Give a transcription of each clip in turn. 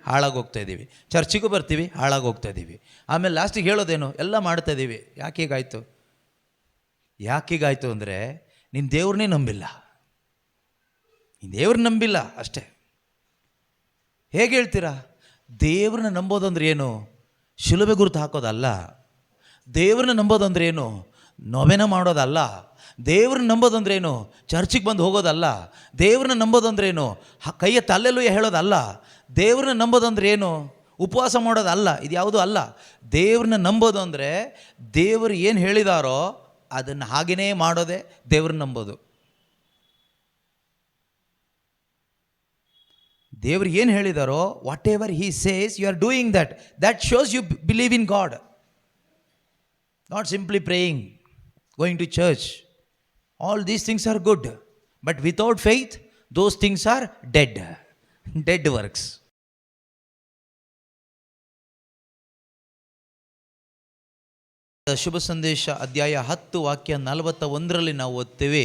ಹಾಳಾಗಿ ಹೋಗ್ತಾ ಇದ್ದೀವಿ, ಚರ್ಚಿಗೂ ಬರ್ತೀವಿ, ಹಾಳಾಗಿ ಹೋಗ್ತಾ ಇದ್ದೀವಿ. ಆಮೇಲೆ ಲಾಸ್ಟಿಗೆ ಹೇಳೋದೇನು, ಎಲ್ಲ ಮಾಡ್ತಾ ಇದ್ದೀವಿ. ಯಾಕೀಗಾಯಿತು ಅಂದರೆ ನೀನು ದೇವ್ರನ್ನೇ ನಂಬಿಲ್ಲ, ದೇವ್ರನ್ನ ನಂಬಿಲ್ಲ ಅಷ್ಟೇ. ಹೇಗೆ ಹೇಳ್ತೀರಾ? ದೇವ್ರನ್ನ ನಂಬೋದಂದ್ರೆ ಏನು? ಶಿಲುಬೆ ಗುರುತು ಹಾಕೋದಲ್ಲ. ದೇವ್ರನ್ನ ನಂಬೋದಂದ್ರೆ ಏನು? ನೊವೆನ ಮಾಡೋದಲ್ಲ. ದೇವ್ರನ್ನ ನಂಬೋದಂದ್ರೆ ಏನು? ಚರ್ಚಿಗೆ ಬಂದು ಹೋಗೋದಲ್ಲ. ದೇವ್ರನ್ನ ನಂಬೋದಂದ್ರೆ ಏನು? ಕೈಯ ತಲ್ಲೆಲ್ಲೂ ಹೇಳೋದಲ್ಲ. ದೇವ್ರನ್ನ ನಂಬೋದಂದ್ರೆ ಏನು? ಉಪವಾಸ ಮಾಡೋದಲ್ಲ. ಇದು ಯಾವುದೂ ಅಲ್ಲ. ದೇವ್ರನ್ನ ನಂಬೋದು ಅಂದರೆ ದೇವರು ಏನು ಹೇಳಿದಾರೋ ಅದನ್ನು ಹಾಗೆಯೇ ಮಾಡೋದೇ ದೇವ್ರನ್ನ ನಂಬೋದು. ದೇವ್ರು ಏನು ಹೇಳಿದಾರೋ, whatever he says you are doing that shows you believe in God. Not simply praying, going to church. All these things are good, but without faith, those things are dead works. ಶುಭ ಸಂದೇಶ ಅಧ್ಯಾಯ 10 ವಾಕ್ಯ 41ರಲ್ಲಿ ನಾವು ಓದ್ತೇವೆ.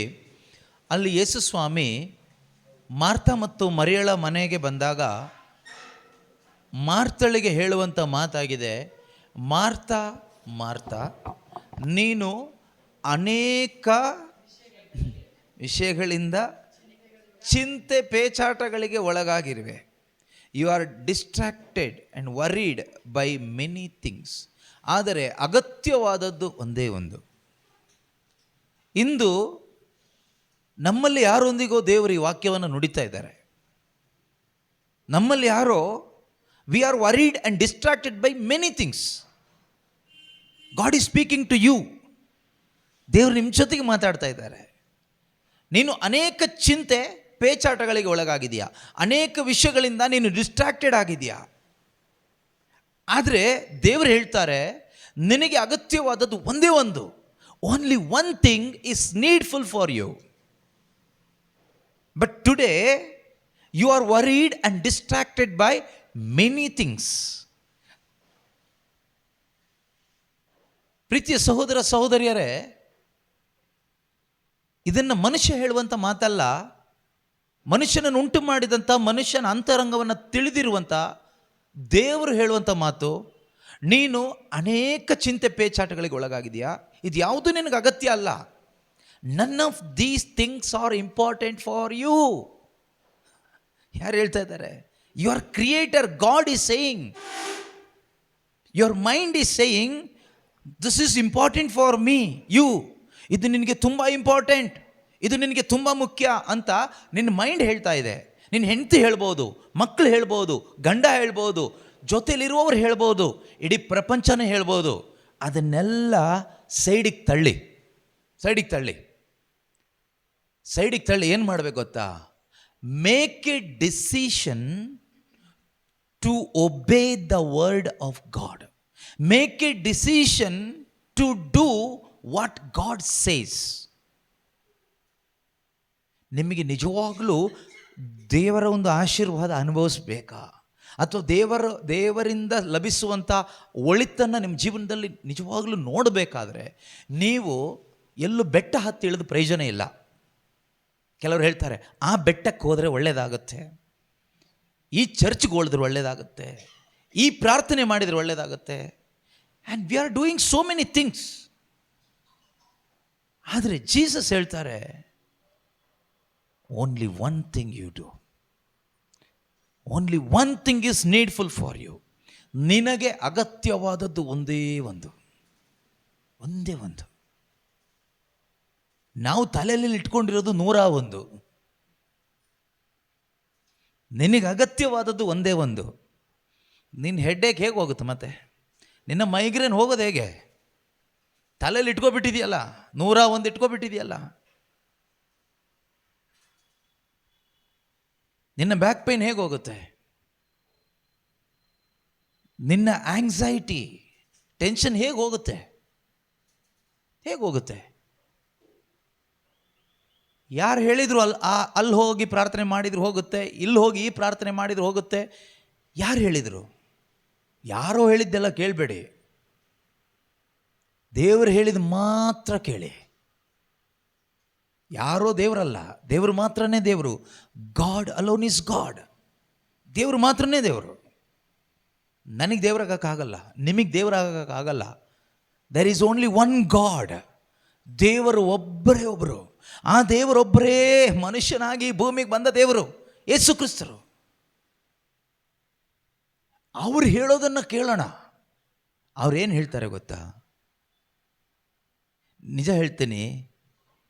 ಅಲ್ಲಿ ಯೇಸು ಸ್ವಾಮಿ ಮಾರ್ಥ ಮತ್ತು ಮರಿಯಳ ಮನೆಗೆ ಬಂದಾಗ ಮಾರ್ತಳಿಗೆ ಹೇಳುವಂಥ ಮಾತಾಗಿದೆ, ಮಾರ್ತಾ ಮಾರ್ತಾ, ನೀನು ಅನೇಕ ವಿಷಯಗಳಿಂದ ಚಿಂತೆ ಪೇಚಾಟಗಳಿಗೆ ಒಳಗಾಗಿರುವೆ. You are distracted and worried by many things. ಆದರೆ ಅಗತ್ಯವಾದದ್ದು ಒಂದೇ ಒಂದು. ಇಂದು ನಮ್ಮಲ್ಲಿ ಯಾರೊಂದಿಗೋ ದೇವರು ಈ ವಾಕ್ಯವನ್ನು ನುಡಿತಾ ಇದ್ದಾರೆ. ನಮ್ಮಲ್ಲಿ ಯಾರೋ we are worried and distracted by many things. God is speaking to you. ದೇವರು ನಿಮ್ಮ ಜೊತೆಗೆ ಮಾತಾಡ್ತಾ ಇದ್ದಾರೆ. ನೀನು ಅನೇಕ ಚಿಂತೆ ಪೇಚಾಟಗಳಿಗೆ ಒಳಗಾಗಿದೆಯಾ, ಅನೇಕ ವಿಷಯಗಳಿಂದ ನೀನು ಡಿಸ್ಟ್ರಾಕ್ಟೆಡ್ ಆಗಿದೆಯಾ. ಆದರೆ ದೇವರು ಹೇಳ್ತಾರೆ, ನಿನಗೆ ಅಗತ್ಯವಾದದ್ದು ಒಂದೇ ಒಂದು. Only one thing is needful for you. But today you are worried and distracted by many things. ಪ್ರೀತಿಯ ಸಹೋದರ ಸಹೋದರಿಯರೇ, ಇದನ್ನು ಮನುಷ್ಯ ಹೇಳುವಂಥ ಮಾತಲ್ಲ. ಮನುಷ್ಯನನ್ನು ಉಂಟು ಮಾಡಿದಂಥ, ಮನುಷ್ಯನ ಅಂತರಂಗವನ್ನು ತಿಳಿದಿರುವಂಥ ದೇವರು ಹೇಳುವಂಥ ಮಾತು. ನೀನು ಅನೇಕ ಚಿಂತೆ ಪೇಚಾಟಗಳಿಗೆ ಒಳಗಾಗಿದೆಯಾ, ಇದು ಯಾವುದೂ ನಿನಗೆ ಅಗತ್ಯ ಅಲ್ಲ. None of these things are important for you. ಯಾರು ಹೇಳ್ತಾ ಇದ್ದಾರೆ? Your creator God is saying, your mind is saying, this is important for me, you. ಇದು ನಿನಗೆ ತುಂಬ ಇಂಪಾರ್ಟೆಂಟ್, ಇದು ನಿನಗೆ ತುಂಬ ಮುಖ್ಯ ಅಂತ ನಿನ್ನ ಮೈಂಡ್ ಹೇಳ್ತಾ ಇದೆ. ನಿನ್ನ ಹೆಂಡತಿ ಹೇಳ್ಬೋದು, ಮಕ್ಕಳು ಹೇಳ್ಬೋದು, ಗಂಡ ಹೇಳ್ಬೋದು, ಜೊತೆಲಿರುವವರು ಹೇಳ್ಬೋದು, ಇಡೀ ಪ್ರಪಂಚನೇ ಹೇಳ್ಬೋದು. ಅದನ್ನೆಲ್ಲ ಸೈಡಿಗೆ ತಳ್ಳಿ ಏನು ಮಾಡಬೇಕು ಗೊತ್ತಾ? Make a decision to obey the word of God. Make a decision to do what God says. ನಿಮಗೆ ನಿಜವಾಗಲೂ ದೇವರ ಒಂದು ಆಶೀರ್ವಾದ ಅನುಭವಿಸ್ಬೇಕಾ, ಅಥವಾ ದೇವರಿಂದ ಲಭಿಸುವಂಥ ಒಳಿತನ್ನು ನಿಮ್ಮ ಜೀವನದಲ್ಲಿ ನಿಜವಾಗಲೂ ನೋಡಬೇಕಾದ್ರೆ ನೀವು ಎಲ್ಲೂ ಬೆಟ್ಟ ಹತ್ತಿ ಇಳಿದು ಪ್ರಯೋಜನ ಇಲ್ಲ. ಕೆಲವರು ಹೇಳ್ತಾರೆ, ಆ ಬೆಟ್ಟಕ್ಕೆ ಹೋದರೆ ಒಳ್ಳೆಯದಾಗುತ್ತೆ, ಈ ಚರ್ಚ್ಗೆ ಹೋಳಿದ್ರೆ ಒಳ್ಳೆಯದಾಗುತ್ತೆ, ಈ ಪ್ರಾರ್ಥನೆ ಮಾಡಿದರೆ ಒಳ್ಳೆಯದಾಗುತ್ತೆ. And we are doing so many things. ಆದರೆ ಜೀಸಸ್ ಹೇಳ್ತಾರೆ, only one thing you do, only one thing is needful for you. ನಿನಗೆ ಅಗತ್ಯವಾದದ್ದು ಒಂದೇ ಒಂದು. ನಾವು ತಲೆಯಲ್ಲಿ ಇಟ್ಕೊಂಡಿರೋದು 101. ನಿನಗೆ ಅಗತ್ಯವಾದದ್ದು ಒಂದೇ ಒಂದು. ನಿನ್ನ ಹೆಡ್ಡೇಕ್ ಹೇಗೆ ಹೋಗುತ್ತೆ? ಮತ್ತೆ ನಿನ್ನ ಮೈಗ್ರೇನ್ ಹೋಗೋದು ಹೇಗೆ? ತಲೆಯಲ್ಲಿ ಇಟ್ಕೊಬಿಟ್ಟಿದೆಯಲ್ಲ, 101 ಇಟ್ಕೊಬಿಟ್ಟಿದೆಯಲ್ಲ. ನಿನ್ನ ಬ್ಯಾಕ್ ಪೈನ್ ಹೇಗೆ ಹೋಗುತ್ತೆ? ನಿನ್ನ ಆಂಗ್ಸೈಟಿ, ಟೆನ್ಷನ್ ಹೇಗೆ ಹೋಗುತ್ತೆ? ಯಾರು ಹೇಳಿದ್ರು ಅಲ್ಲಿ ಹೋಗಿ ಪ್ರಾರ್ಥನೆ ಮಾಡಿದ್ರು ಹೋಗುತ್ತೆ, ಇಲ್ಲಿ ಹೋಗಿ ಈ ಪ್ರಾರ್ಥನೆ ಮಾಡಿದ್ರು ಹೋಗುತ್ತೆ. ಯಾರು ಹೇಳಿದರು? ಯಾರೋ ಹೇಳಿದ್ದೆಲ್ಲ ಕೇಳಬೇಡಿ, ದೇವರು ಹೇಳಿದ ಮಾತ್ರ ಕೇಳಿ. ಯಾರೋ ದೇವರಲ್ಲ, ದೇವರು ಮಾತ್ರನೇ ದೇವರು. God alone is God. ದೇವರು ಮಾತ್ರನೇ ದೇವರು. ನನಗೆ ದೇವರಾಗಕ್ಕಾಗಲ್ಲ, ನಿಮಗೆ ದೇವರಾಗಕ್ಕಾಗಲ್ಲ. There is only one God. ದೇವರು ಒಬ್ಬರೇ ಒಬ್ಬರು. ಆ ದೇವರೊಬ್ಬರೇ ಮನುಷ್ಯನಾಗಿ ಭೂಮಿಗೆ ಬಂದ ದೇವರು ಯೇಸು ಕ್ರಿಸ್ತರು. ಅವ್ರು ಹೇಳೋದನ್ನು ಕೇಳೋಣ. ಅವ್ರೇನು ಹೇಳ್ತಾರೆ ಗೊತ್ತಾ? ನಿಜ ಹೇಳ್ತೀನಿ,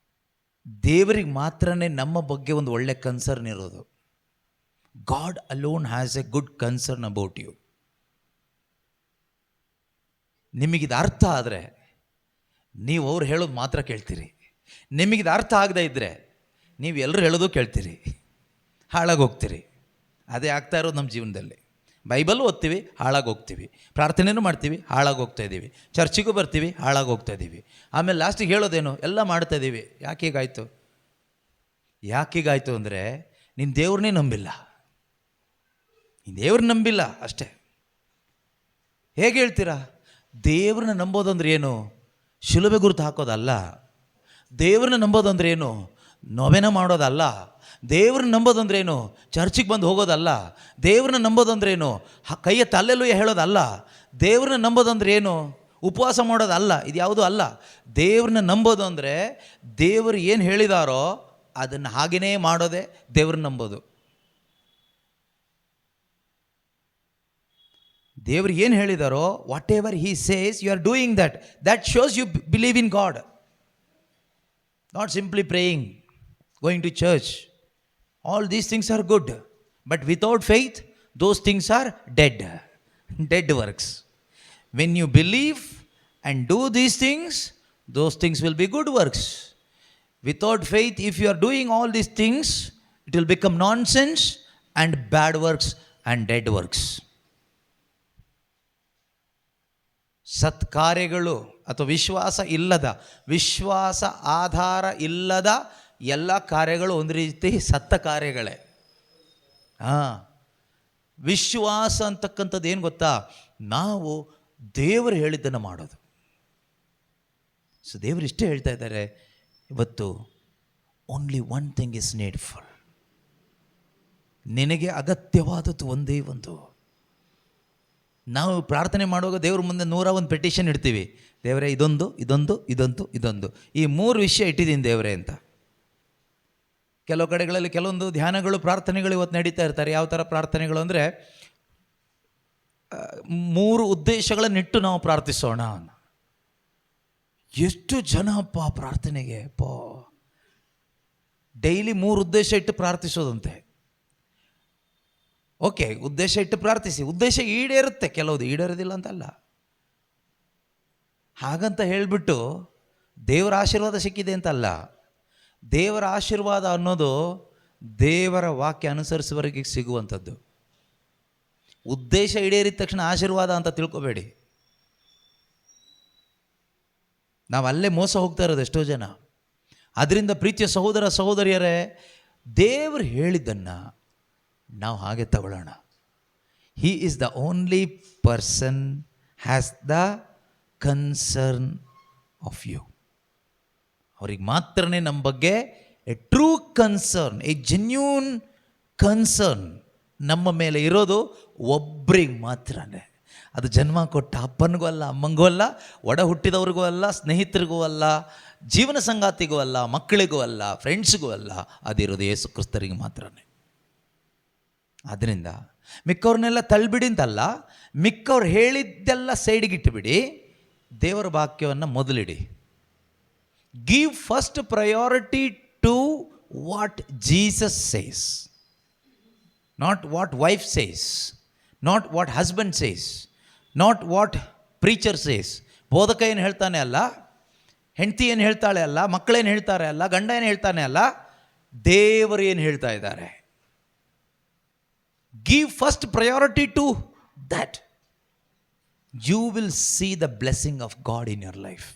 ದೇವರಿಗೆ ಮಾತ್ರನೇ ನಮ್ಮ ಬಗ್ಗೆ ಒಂದು ಒಳ್ಳೆ ಕನ್ಸರ್ನ್ ಇರೋದು. God alone has a good concern about you. ನಿಮಗಿದು ಅರ್ಥ ಆದರೆ ನೀವು ಅವ್ರು ಹೇಳೋದು ಮಾತ್ರ ಕೇಳ್ತೀರಿ. ನಿಮಗಿದು ಅರ್ಥ ಆಗದೇ ಇದ್ದರೆ ನೀವು ಎಲ್ಲರೂ ಹೇಳೋದು ಕೇಳ್ತೀರಿ, ಹಾಳಾಗಿ ಹೋಗ್ತೀರಿ. ಅದೇ ಆಗ್ತಾ ಇರೋದು ನಮ್ಮ ಜೀವನದಲ್ಲಿ. ಬೈಬಲ್ ಓದ್ತೀವಿ, ಹಾಳಾಗಿ ಹೋಗ್ತೀವಿ. ಪ್ರಾರ್ಥನೆಯೂ ಮಾಡ್ತೀವಿ, ಹಾಳಾಗಿ ಹೋಗ್ತಾ ಇದ್ದೀವಿ. ಚರ್ಚಿಗೂ ಬರ್ತೀವಿ, ಹಾಳಾಗಿ ಹೋಗ್ತಾ ಇದ್ದೀವಿ. ಆಮೇಲೆ ಲಾಸ್ಟಿಗೆ ಹೇಳೋದೇನು? ಎಲ್ಲ ಮಾಡ್ತಾ ಇದ್ದೀವಿ. ಯಾಕೀಗಾಯಿತು? ಯಾಕೀಗಾಯಿತು ಅಂದರೆ ನೀನು ದೇವ್ರನ್ನೇ ನಂಬಿಲ್ಲ. ನೀನು ದೇವ್ರನ್ನ ನಂಬಿಲ್ಲ ಅಷ್ಟೇ. ಹೇಗೆ ಹೇಳ್ತೀರಾ? ದೇವ್ರನ್ನ ನಂಬೋದಂದ್ರೆ ಏನು? ಶಿಲುಬೆ ಗುರುತು ಹಾಕೋದಲ್ಲ. ದೇವ್ರನ್ನ ನಂಬೋದಂದ್ರೆ ಏನು? ನೊವೆನ ಮಾಡೋದಲ್ಲ. ದೇವ್ರನ್ನ ನಂಬೋದಂದ್ರೇನು? ಚರ್ಚಿಗೆ ಬಂದು ಹೋಗೋದಲ್ಲ. ದೇವ್ರನ್ನ ನಂಬೋದಂದ್ರೇನು? ಕೈಯ ತಲ್ಲೆಲ್ಲೂ ಹೇಳೋದಲ್ಲ. ದೇವ್ರನ್ನ ನಂಬೋದಂದ್ರೆ ಏನು? ಉಪವಾಸ ಮಾಡೋದಲ್ಲ. ಇದು ಯಾವುದೂ ಅಲ್ಲ. ದೇವ್ರನ್ನ ನಂಬೋದು ಅಂದರೆ ದೇವರು ಏನು ಹೇಳಿದಾರೋ ಅದನ್ನು ಹಾಗೆಯೇ ಮಾಡೋದೇ ದೇವ್ರನ್ನ ನಂಬೋದು. ದೇವ್ರು ಏನು ಹೇಳಿದಾರೋ, whatever he says you are doing that. That shows you believe in God. Not simply praying, going to church. All these things are good, but without faith, those things are dead. Dead works. When you believe and do these things, those things will be good works. Without faith, if you are doing all these things, it will become nonsense and bad works and dead works. ಸತ್ಕಾರ್ಯಗಳು ಅಥವಾ ವಿಶ್ವಾಸ ಆಧಾರ ಇಲ್ಲದ ಎಲ್ಲ ಕಾರ್ಯಗಳು ಒಂದು ರೀತಿ ಸತ್ತ ಕಾರ್ಯಗಳೇ. ವಿಶ್ವಾಸ ಅಂತಕ್ಕಂಥದ್ದು ಏನು ಗೊತ್ತಾ? ನಾವು ದೇವರು ಹೇಳಿದ್ದನ್ನು ಮಾಡೋದು. ಸೊ ದೇವರು ಇಷ್ಟೇ ಹೇಳ್ತಾ ಇದ್ದಾರೆ ಇವತ್ತು, only one thing is needful. ನಿನಗೆ ಅಗತ್ಯವಾದದ್ದು ಒಂದೇ ಒಂದು. ನಾವು ಪ್ರಾರ್ಥನೆ ಮಾಡುವಾಗ ದೇವ್ರ ಮುಂದೆ 101 ಪೆಟಿಷನ್ ಇಡ್ತೀವಿ. ದೇವರೇ ಇದೊಂದು ಇದೊಂದು ಇದೊಂದು ಇದೊಂದು, ಈ 3 ವಿಷಯ ಇಟ್ಟಿದ್ದೀನಿ ದೇವರೇ ಅಂತ. ಕೆಲವು ಕಡೆಗಳಲ್ಲಿ ಕೆಲವೊಂದು ಧ್ಯಾನಗಳು ಪ್ರಾರ್ಥನೆಗಳು ಇವತ್ತು ನಡೀತಾ ಇರ್ತಾರೆ. ಯಾವ ಥರ ಪ್ರಾರ್ಥನೆಗಳು ಅಂದರೆ 3 ಉದ್ದೇಶಗಳನ್ನಿಟ್ಟು ನಾವು ಪ್ರಾರ್ಥಿಸೋಣ. ಎಷ್ಟು ಜನ ಪ್ರಾರ್ಥನೆಗೆ ಡೈಲಿ 3 ಉದ್ದೇಶ ಇಟ್ಟು ಪ್ರಾರ್ಥಿಸೋದಂತೆ. ಓಕೆ, ಉದ್ದೇಶ ಇಟ್ಟು ಪ್ರಾರ್ಥಿಸಿ. ಉದ್ದೇಶ ಈಡೇರುತ್ತೆ, ಕೆಲವುದು ಈಡೇರೋದಿಲ್ಲ ಅಂತಲ್ಲ. ಹಾಗಂತ ಹೇಳಿಬಿಟ್ಟು ದೇವರ ಆಶೀರ್ವಾದ ಸಿಕ್ಕಿದೆ ಅಂತಲ್ಲ. ದೇವರ ಆಶೀರ್ವಾದ ಅನ್ನೋದು ದೇವರ ವಾಕ್ಯ ಅನುಸರಿಸುವವರೆಗೆ ಸಿಗುವಂಥದ್ದು. ಉದ್ದೇಶ ಈಡೇರಿದ ತಕ್ಷಣ ಆಶೀರ್ವಾದ ಅಂತ ತಿಳ್ಕೊಬೇಡಿ. ನಾವು ಅಲ್ಲೇ ಮೋಸ ಹೋಗ್ತಾ ಇರೋದು ಎಷ್ಟೋ ಜನ. ಅದರಿಂದ ಪ್ರೀತಿಯ ಸಹೋದರ ಸಹೋದರಿಯರೇ, ದೇವರು ಹೇಳಿದ್ದನ್ನು ನಾವು ಹಾಗೆ ತಗೊಳ್ಳೋಣ. He is the only person has the concern of you. ಅವ್ರಿಗೆ ಮಾತ್ರನೇ ನಮ್ಮ ಬಗ್ಗೆ a true concern, a genuine concern ನಮ್ಮ ಮೇಲೆ ಇರೋದು ಒಬ್ಬರಿಗೆ ಮಾತ್ರನೇ. ಅದು ಜನ್ಮ ಕೊಟ್ಟ ಅಪ್ಪನಿಗೂ ಅಲ್ಲ, ಅಮ್ಮಂಗೂ ಅಲ್ಲ, ಒಡ ಹುಟ್ಟಿದವ್ರಿಗೂ ಅಲ್ಲ, ಸ್ನೇಹಿತರಿಗೂ ಅಲ್ಲ, ಜೀವನ ಸಂಗಾತಿಗೂ ಅಲ್ಲ, ಮಕ್ಕಳಿಗೂ ಅಲ್ಲ, ಫ್ರೆಂಡ್ಸ್ಗೂ ಅಲ್ಲ. ಅದಿರೋದು ಯೇಸು ಕ್ರಿಸ್ತರಿಗೆ ಮಾತ್ರನೇ. ಆದ್ದರಿಂದ ಮಿಕ್ಕವ್ರನ್ನೆಲ್ಲ ತಳ್ಳಿಬಿಡಿ ಅಂತಲ್ಲ, ಮಿಕ್ಕವ್ರು ಹೇಳಿದ್ದೆಲ್ಲ ಸೈಡಿಗಿಟ್ಟುಬಿಡಿ, ದೇವರ ವಾಕ್ಯವನ್ನು ಮೊದಲಿಡಿ. Give first priority to what Jesus says, not what wife says, not what husband says, not what preacher says. ಬೋಧಕ ಏನು ಹೇಳ್ತಾನೆ ಅಲ್ಲ, ಹೆಂಡತಿ ಏನು ಹೇಳ್ತಾಳೆ ಅಲ್ಲ, ಮಕ್ಕಳೇನು ಹೇಳ್ತಾರೆ ಅಲ್ಲ, ಗಂಡ ಏನು ಹೇಳ್ತಾನೆ ಅಲ್ಲ, ದೇವರು ಏನು ಹೇಳ್ತಾ ಇದ್ದಾರೆ. Give first priority to that. You will see the blessing of God in your life.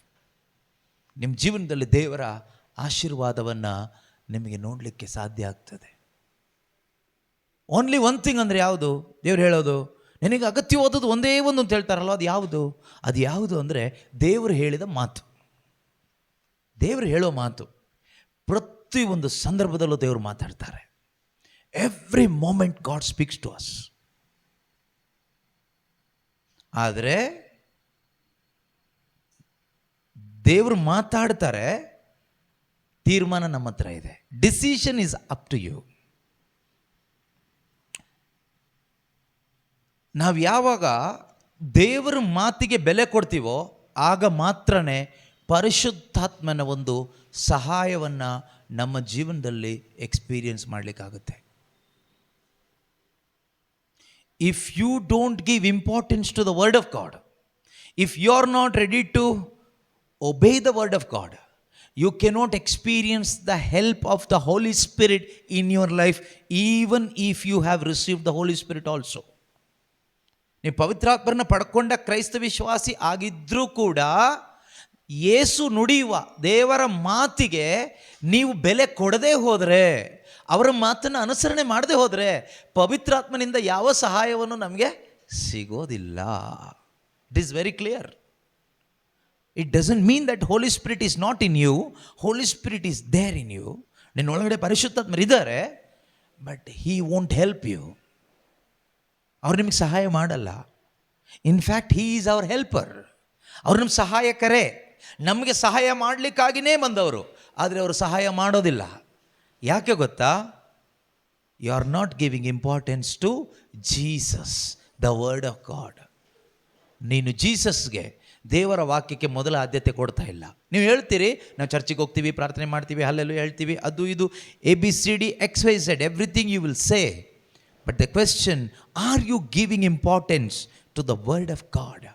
ನಿಮ್ಮ ಜೀವನದಲ್ಲಿ ದೇವರ ಆಶೀರ್ವಾದವನ್ನು ನಿಮಗೆ ನೋಡಲಿಕ್ಕೆ ಸಾಧ್ಯ ಆಗ್ತದೆ. ಓನ್ಲಿ ಒನ್ ಥಿಂಗ್ ಅಂದರೆ ಯಾವುದು? ದೇವ್ರು ಹೇಳೋದು ನಿನಗೆ ಅಗತ್ಯವಾದದ್ದು ಒಂದೇ ಒಂದು ಅಂತ ಹೇಳ್ತಾರಲ್ಲ, ಅದು ಯಾವುದು? ಅದು ಯಾವುದು ಅಂದರೆ ದೇವರು ಹೇಳಿದ ಮಾತು. ದೇವರು ಹೇಳೋ ಮಾತು ಪ್ರತಿಯೊಂದು ಸಂದರ್ಭದಲ್ಲೂ ದೇವರು ಮಾತಾಡ್ತಾರೆ. Every moment God speaks to us. ಆದರೆ ದೇವರು ಮಾತಾಡ್ತಾರೆ, ತೀರ್ಮಾನ ನಮ್ಮ ಹತ್ರ ಇದೆ. Decision is up to you. ನಾವು ಯಾವಾಗ ದೇವರ ಮಾತಿಗೆ ಬೆಲೆ ಕೊಡ್ತೀವೋ ಆಗ ಮಾತ್ರನೇ ಪರಿಶುದ್ಧಾತ್ಮನ ಒಂದು ಸಹಾಯವನ್ನು ನಮ್ಮ ಜೀವನದಲ್ಲಿ experience ಮಾಡಲಿಕ್ಕಾಗುತ್ತೆ. If you don't give importance to the word of God, if you are not ready to obey the word of God, you cannot experience the help of the Holy Spirit in your life, even if you have received the Holy Spirit also. ನೀವು ಪವಿತ್ರಾತ್ಮರನ್ನ ಪಡ್ಕೊಂಡ ಕ್ರೈಸ್ತ ವಿಶ್ವಾಸಿ ಆಗಿದ್ರೂ ಕೂಡ ಯೇಸು ನುಡಿಯುವ ದೇವರ ಮಾತಿಗೆ ನೀವು ಬೆಲೆ ಕೊಡದೇ ಹೋದರೆ, ಅವರ ಮಾತನ್ನು ಅನುಸರಣೆ ಮಾಡದೆ ಹೋದರೆ ಪವಿತ್ರಾತ್ಮನಿಂದ ಯಾವ ಸಹಾಯವನ್ನು ನಮಗೆ ಸಿಗೋದಿಲ್ಲ. It is very clear. It doesn't mean that Holy Spirit is not in you. Holy Spirit is there in you. ನಿನ್ನ ಒಳಗಡೆ ಪರಿಶುದ್ಧಾತ್ಮರಿದ್ದಾರೆ, but he won't help you. ಅವ್ರು ನಿಮಗೆ ಸಹಾಯ ಮಾಡಲ್ಲ. In fact he is our helper. ಅವ್ರು ನಮ್ಮ ಸಹಾಯಕರೇ, ನಮಗೆ ಸಹಾಯ ಮಾಡಲಿಕ್ಕಾಗಿಯೇ ಬಂದವರು, ಆದರೆ ಅವರು ಸಹಾಯ ಮಾಡೋದಿಲ್ಲ. ಯಾಕೆ ಗೊತ್ತಾ? You are not giving importance to Jesus, the word of God. ನೀನು ಜೀಸಸ್ಗೆ, ದೇವರ ವಾಕ್ಯಕ್ಕೆ ಮೊದಲ ಆದ್ಯತೆ ಕೊಡ್ತಾ ಇಲ್ಲ. ನೀವು ಹೇಳ್ತೀರಿ ನಾವು ಚರ್ಚಿಗೆ ಹೋಗ್ತೀವಿ, ಪ್ರಾರ್ಥನೆ ಮಾಡ್ತೀವಿ, ಹಲ್ಲೆಲ್ಲೂ ಹೇಳ್ತೀವಿ, ಅದು ಇದು ABCD XYZ everything you will say. But the question, are you giving importance to the word of God?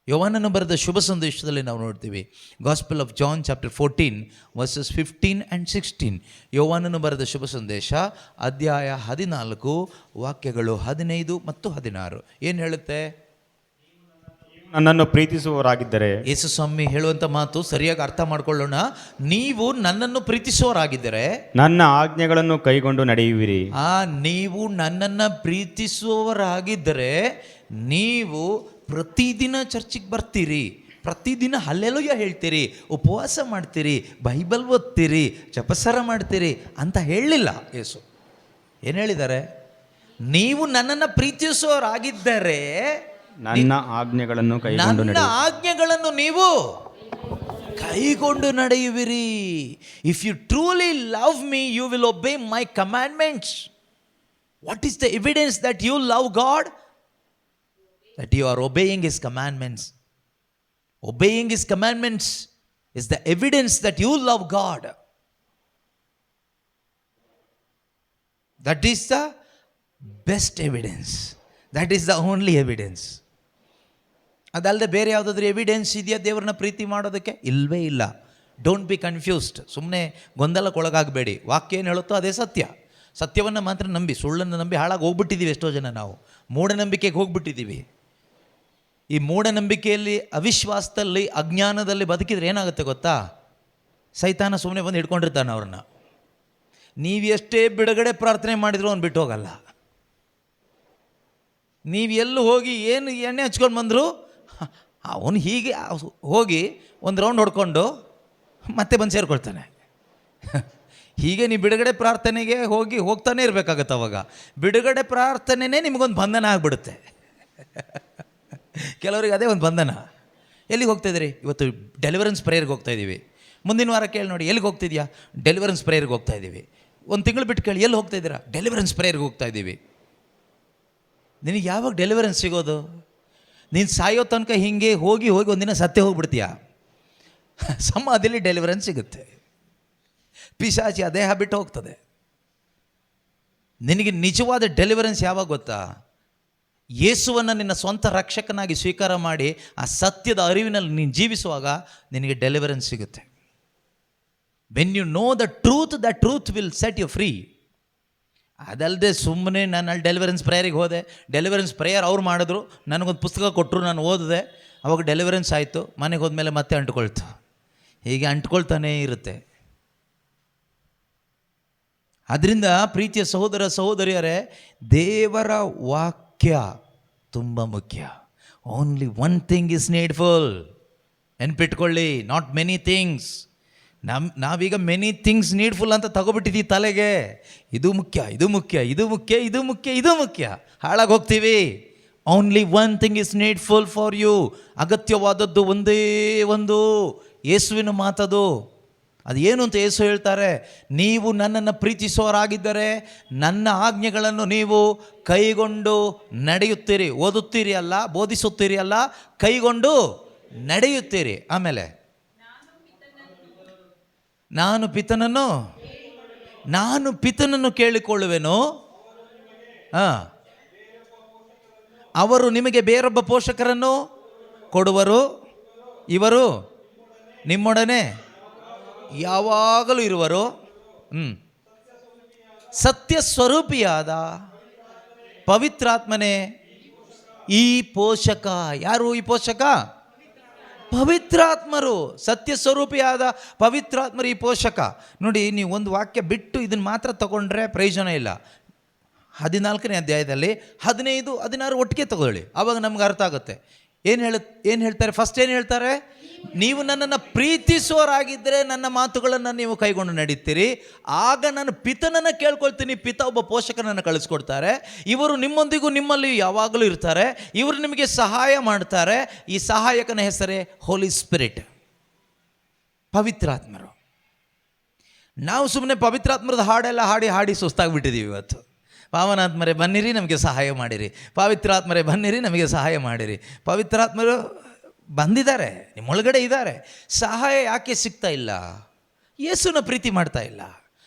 ಯೋಹಾನನು ಬರೆದ ಶುಭ ಸಂದೇಶದಲ್ಲಿ ನಾವು ನೋಡ್ತೀವಿ, gospel of John chapter 14 verses 15 and 16. ಯೋಹಾನನು ಬರೆದ ಶುಭ ಸಂದೇಶ ಅಧ್ಯಾಯ 14 ವಾಕ್ಯಗಳು 15 ಮತ್ತು 16 ಏನು ಹೇಳುತ್ತೆ? ನನ್ನನ್ನು ಪ್ರೀತಿಸುವವರಾಗಿದ್ದರೆ, ಯೇಸು ಸ್ವಾಮಿ ಹೇಳುವಂಥ ಮಾತು ಸರಿಯಾಗಿ ಅರ್ಥ ಮಾಡ್ಕೊಳ್ಳೋಣ. ನೀವು ನನ್ನನ್ನು ಪ್ರೀತಿಸುವವರಾಗಿದ್ದರೆ ನನ್ನ ಆಜ್ಞೆಗಳನ್ನು ಕೈಗೊಂಡು ನಡೆಯುವಿರಿ. ನೀವು ನನ್ನನ್ನು ಪ್ರೀತಿಸುವವರಾಗಿದ್ದರೆ ನೀವು ಪ್ರತಿದಿನ ಚರ್ಚಿಗೆ ಬರ್ತೀರಿ, ಪ್ರತಿದಿನ ಹಲ್ಲೆಲೂಯಾ ಹೇಳ್ತೀರಿ, ಉಪವಾಸ ಮಾಡ್ತೀರಿ, ಬೈಬಲ್ ಓದ್ತೀರಿ, ಜಪಸರ ಮಾಡ್ತೀರಿ ಅಂತ ಹೇಳಲಿಲ್ಲ ಯೇಸು. ಏನು ಹೇಳಿದ್ದಾರೆ? ನೀವು ನನ್ನನ್ನು ಪ್ರೀತಿಸುವವರಾಗಿದ್ದರೆ ನನ್ನ ಆಜ್ಞೆಗಳನ್ನು ನೀವು ಕೈಗೊಂಡು ನಡೆಯುವಿರಿ. If you truly love me, you will obey my commandments. What is the evidence that you love God? That you are obeying His commandments. Obeying His commandments is the evidence that you love God. That is the best evidence. That is the only evidence. ಅದಲ್ಲದೆ ಬೇರೆ ಯಾವುದಾದ್ರೂ evidence ಇದೆಯಾ ದೇವರನ್ನ ಪ್ರೀತಿ ಮಾಡೋದಕ್ಕೆ? ಇಲ್ಲವೇ ಇಲ್ಲ. Don't be confused. ಸುಮ್ಮನೆ ಗೊಂದಲಕ್ಕೊಳಗಾಗಬೇಡಿ. ವಾಕ್ಯ ಏನು ಹೇಳುತ್ತೋ ಅದೇ ಸತ್ಯ. ಸತ್ಯವನ್ನು ಮಾತ್ರ ನಂಬಿ, ಸುಳ್ಳನ್ನು ನಂಬಿ ಹಾಳಾಗಿ ಹೋಗ್ಬಿಟ್ಟಿದ್ದೀವಿ ಎಷ್ಟೋ ಜನ. ನಾವು ಮೂಢನಂಬಿಕೆಗೆ ಹೋಗ್ಬಿಟ್ಟಿದ್ದೀವಿ. ಈ ಮೂಢನಂಬಿಕೆಯಲ್ಲಿ, ಅವಿಶ್ವಾಸದಲ್ಲಿ, ಅಜ್ಞಾನದಲ್ಲಿ ಬದುಕಿದ್ರೆ ಏನಾಗುತ್ತೆ ಗೊತ್ತಾ? ಸೈತಾನ ಸುಮ್ಮನೆ ಬಂದು ಹಿಡ್ಕೊಂಡಿರ್ತಾನೆ ಅವ್ರನ್ನ. ನೀವು ಎಷ್ಟೇ ಬಿಡುಗಡೆ ಪ್ರಾರ್ಥನೆ ಮಾಡಿದ್ರು ಅವ್ನು ಬಿಟ್ಟು ಹೋಗಲ್ಲ. ನೀವು ಎಲ್ಲೂ ಹೋಗಿ ಏನು ಎಣ್ಣೆ ಹಚ್ಕೊಂಡು ಬಂದರು ಅವನು ಹೀಗೆ ಹೋಗಿ ಒಂದು ರೌಂಡ್ ಹೊಡ್ಕೊಂಡು ಮತ್ತೆ ಬಂದು ಸೇರಿಕೊಳ್ತಾನೆ. ಹೀಗೆ ನೀವು ಬಿಡುಗಡೆ ಪ್ರಾರ್ಥನೆಗೆ ಹೋಗ್ತಾನೆ ಇರಬೇಕಾಗತ್ತೆ. ಅವಾಗ ಬಿಡುಗಡೆ ಪ್ರಾರ್ಥನೆಯೇ ನಿಮಗೊಂದು ಬಂಧನ ಆಗಿಬಿಡುತ್ತೆ. ಕೆಲವರಿಗೆ ಅದೇ ಒಂದು ಬಂಧನ. ಎಲ್ಲಿಗೆ ಹೋಗ್ತಾಯಿದ್ದೀರಿ? ಇವತ್ತು ಡೆಲಿವರೆನ್ಸ್ ಪ್ರೇಯರ್ಗೆ ಹೋಗ್ತಾಯಿದ್ದೀವಿ. ಮುಂದಿನ ವಾರ ಕೇಳಿ ನೋಡಿ, ಎಲ್ಲಿಗೆ ಹೋಗ್ತಿದ್ಯಾ? ಡೆಲಿವರೆನ್ಸ್ ಪ್ರೇಯರ್ಗೆ ಹೋಗ್ತಾಯಿದ್ದೀವಿ. ಒಂದು ತಿಂಗಳು ಬಿಟ್ಟು ಕೇಳಿ, ಎಲ್ಲಿ ಹೋಗ್ತಾಯಿದ್ದೀರಾ? ಡೆಲಿವರೆನ್ಸ್ ಪ್ರೇಯರ್ಗೆ ಹೋಗ್ತಾಯಿದ್ದೀವಿ. ನಿನಗೆ ಯಾವಾಗ ಡೆಲಿವರೆನ್ಸ್ ಸಿಗೋದು? ನೀನು ಸಾಯೋ ತನಕ ಹೀಗೆ ಹೋಗಿ ಒಂದಿನ ಸತ್ತೇ ಹೋಗ್ಬಿಡ್ತೀಯ. ಸಮಾಧಿಯಲ್ಲಿ ಡೆಲಿವರೆನ್ಸ್ ಸಿಗುತ್ತೆ. ಪಿಶಾಚಿ ಆ ದೇಹ ಬಿಟ್ಟು ಹೋಗ್ತದೆ. ನಿನಗೆ ನಿಜವಾದ ಡೆಲಿವರೆನ್ಸ್ ಯಾವಾಗ ಗೊತ್ತಾ? ಯೇಸುವನ್ನು ನಿನ್ನ ಸ್ವಂತ ರಕ್ಷಕನಾಗಿ ಸ್ವೀಕಾರ ಮಾಡಿ ಆ ಸತ್ಯದ ಅರಿವಿನಲ್ಲಿ ನೀನು ಜೀವಿಸುವಾಗ ನಿನಗೆ ಡೆಲಿವರೆನ್ಸ್ ಸಿಗುತ್ತೆ. When you know the truth will set you free. ಅದಲ್ಲದೆ ಸುಮ್ಮನೆ ನಾನು ಅಲ್ಲಿ ಡೆಲಿವರೆನ್ಸ್ ಪ್ರೇಯರಿಗೆ ಹೋದೆ, ಡೆಲಿವರೆನ್ಸ್ ಪ್ರೇಯರ್ ಅವ್ರು ಮಾಡಿದ್ರು, ನನಗೊಂದು ಪುಸ್ತಕ ಕೊಟ್ಟರು, ನಾನು ಓದಿದೆ, ಅವಾಗ ಡೆಲಿವರೆನ್ಸ್ ಆಯಿತು, ಮನೆಗೆ ಹೋದ್ಮೇಲೆ ಮತ್ತೆ ಅಂಟ್ಕೊಳ್ತು. ಹೀಗೆ ಅಂಟ್ಕೊಳ್ತಾನೇ ಇರುತ್ತೆ. ಅದರಿಂದ ಪ್ರೀತಿಯ ಸಹೋದರ ಸಹೋದರಿಯರೇ, ದೇವರ ವಾಕ್ಯ ತುಂಬ ಮುಖ್ಯ. Only one thing is needful. ನೆನ್ಪಿಟ್ಕೊಳ್ಳಿ, ನಾಟ್ ಮೆನಿ ಥಿಂಗ್ಸ್. ನಾವೀಗ ಮೆನಿ ಥಿಂಗ್ಸ್ ನೀಡ್ಫುಲ್ ಅಂತ ತಗೊಬಿಟ್ಟಿದ್ದೀವಿ ತಲೆಗೆ. ಇದು ಮುಖ್ಯ, ಇದು ಮುಖ್ಯ, ಇದು ಮುಖ್ಯ, ಇದು ಮುಖ್ಯ, ಇದು ಮುಖ್ಯ. ಹಾಳಾಗಿ ಹೋಗ್ತೀವಿ. Only one thing is needful for you. ಅಗತ್ಯವಾದದ್ದು ಒಂದೇ ಒಂದು. ಯೇಸುವಿನ ಮಾತದು. ಅದು ಏನು ಅಂತ ಯೇಸು ಹೇಳ್ತಾರೆ, ನೀವು ನನ್ನನ್ನು ಪ್ರೀತಿಸೋರಾಗಿದ್ದರೆ ನನ್ನ ಆಜ್ಞೆಗಳನ್ನು ನೀವು ಕೈಗೊಂಡು ನಡೆಯುತ್ತೀರಿ. ಓದುತ್ತೀರಿ ಅಲ್ಲ, ಬೋಧಿಸುತ್ತೀರಿ ಅಲ್ಲ, ಕೈಗೊಂಡು ನಡೆಯುತ್ತೀರಿ. ಆಮೇಲೆ ನಾನು ಪಿತನನ್ನು ಕೇಳಿಕೊಳ್ಳುವೆನು, ಅವರು ನಿಮಗೆ ಬೇರೊಬ್ಬ ಪೋಷಕರನ್ನು ಕೊಡುವರು, ಇವರು ನಿಮ್ಮೊಡನೆ ಯಾವಾಗಲೂ ಇರುವರು. ಸತ್ಯ ಸ್ವರೂಪಿಯಾದ ಪವಿತ್ರಾತ್ಮನೇ ಈ ಪೋಷಕ. ಯಾರು ಈ ಪೋಷಕ? ಪವಿತ್ರಾತ್ಮರು. ಸತ್ಯ ಸ್ವರೂಪಿಯಾದ ಪವಿತ್ರಾತ್ಮರು ಈ ಪೋಷಕ. ನೋಡಿ, ನೀವು ಒಂದು ವಾಕ್ಯ ಬಿಟ್ಟು ಇದನ್ನು ಮಾತ್ರ ತಗೊಂಡ್ರೆ ಪ್ರಯೋಜನ ಇಲ್ಲ. 14ನೇ ಅಧ್ಯಾಯದಲ್ಲಿ 15, 16 ಒಟ್ಟಿಗೆ ತಗೊಳ್ಳಿ, ಆವಾಗ ನಮ್ಗೆ ಅರ್ಥ ಆಗುತ್ತೆ. ಏನು ಹೇಳ್ತಾರೆ? ಫಸ್ಟ್ ಏನು ಹೇಳ್ತಾರೆ? ನೀವು ನನ್ನನ್ನು ಪ್ರೀತಿಸೋರಾಗಿದ್ದರೆ ನನ್ನ ಮಾತುಗಳನ್ನು ನೀವು ಕೈಗೊಂಡು ನಡೀತೀರಿ, ಆಗ ನಾನು ಪಿತನನ್ನು ಕೇಳ್ಕೊಳ್ತೀನಿ. ಪಿತ ಒಬ್ಬ ಪೋಷಕನನ್ನು ಕಳಿಸ್ಕೊಡ್ತಾರೆ. ಇವರು ನಿಮ್ಮೊಂದಿಗೂ ನಿಮ್ಮಲ್ಲಿ ಯಾವಾಗಲೂ ಇರ್ತಾರೆ. ಇವರು ನಿಮಗೆ ಸಹಾಯ ಮಾಡ್ತಾರೆ. ಈ ಸಹಾಯಕನ ಹೆಸರೇ ಹೋಲಿ ಸ್ಪಿರಿಟ್, ಪವಿತ್ರಾತ್ಮರು. ನಾವು ಸುಮ್ಮನೆ ಪವಿತ್ರಾತ್ಮರದ ಹಾಡೆಲ್ಲ ಹಾಡಿ ಸುಸ್ತಾಗ್ಬಿಟ್ಟಿದ್ದೀವಿ ಇವತ್ತು. ಪಾವನಾತ್ಮರೇ ಬನ್ನಿರಿ, ನಮಗೆ ಸಹಾಯ ಮಾಡಿರಿ. ಪವಿತ್ರಾತ್ಮರೇ ಬನ್ನಿರಿ, ನಮಗೆ ಸಹಾಯ ಮಾಡಿರಿ. ಪವಿತ್ರಾತ್ಮರು ಬಂದಿದ್ದಾರೆ, ನಿಮ್ಮೊಳಗಡೆ ಇದ್ದಾರೆ. ಸಹಾಯ ಯಾಕೆ ಸಿಗ್ತಾ ಇಲ್ಲ? ಯೇಸುನ ಪ್ರೀತಿ ಮಾಡ್ತಾ ಇಲ್ಲ.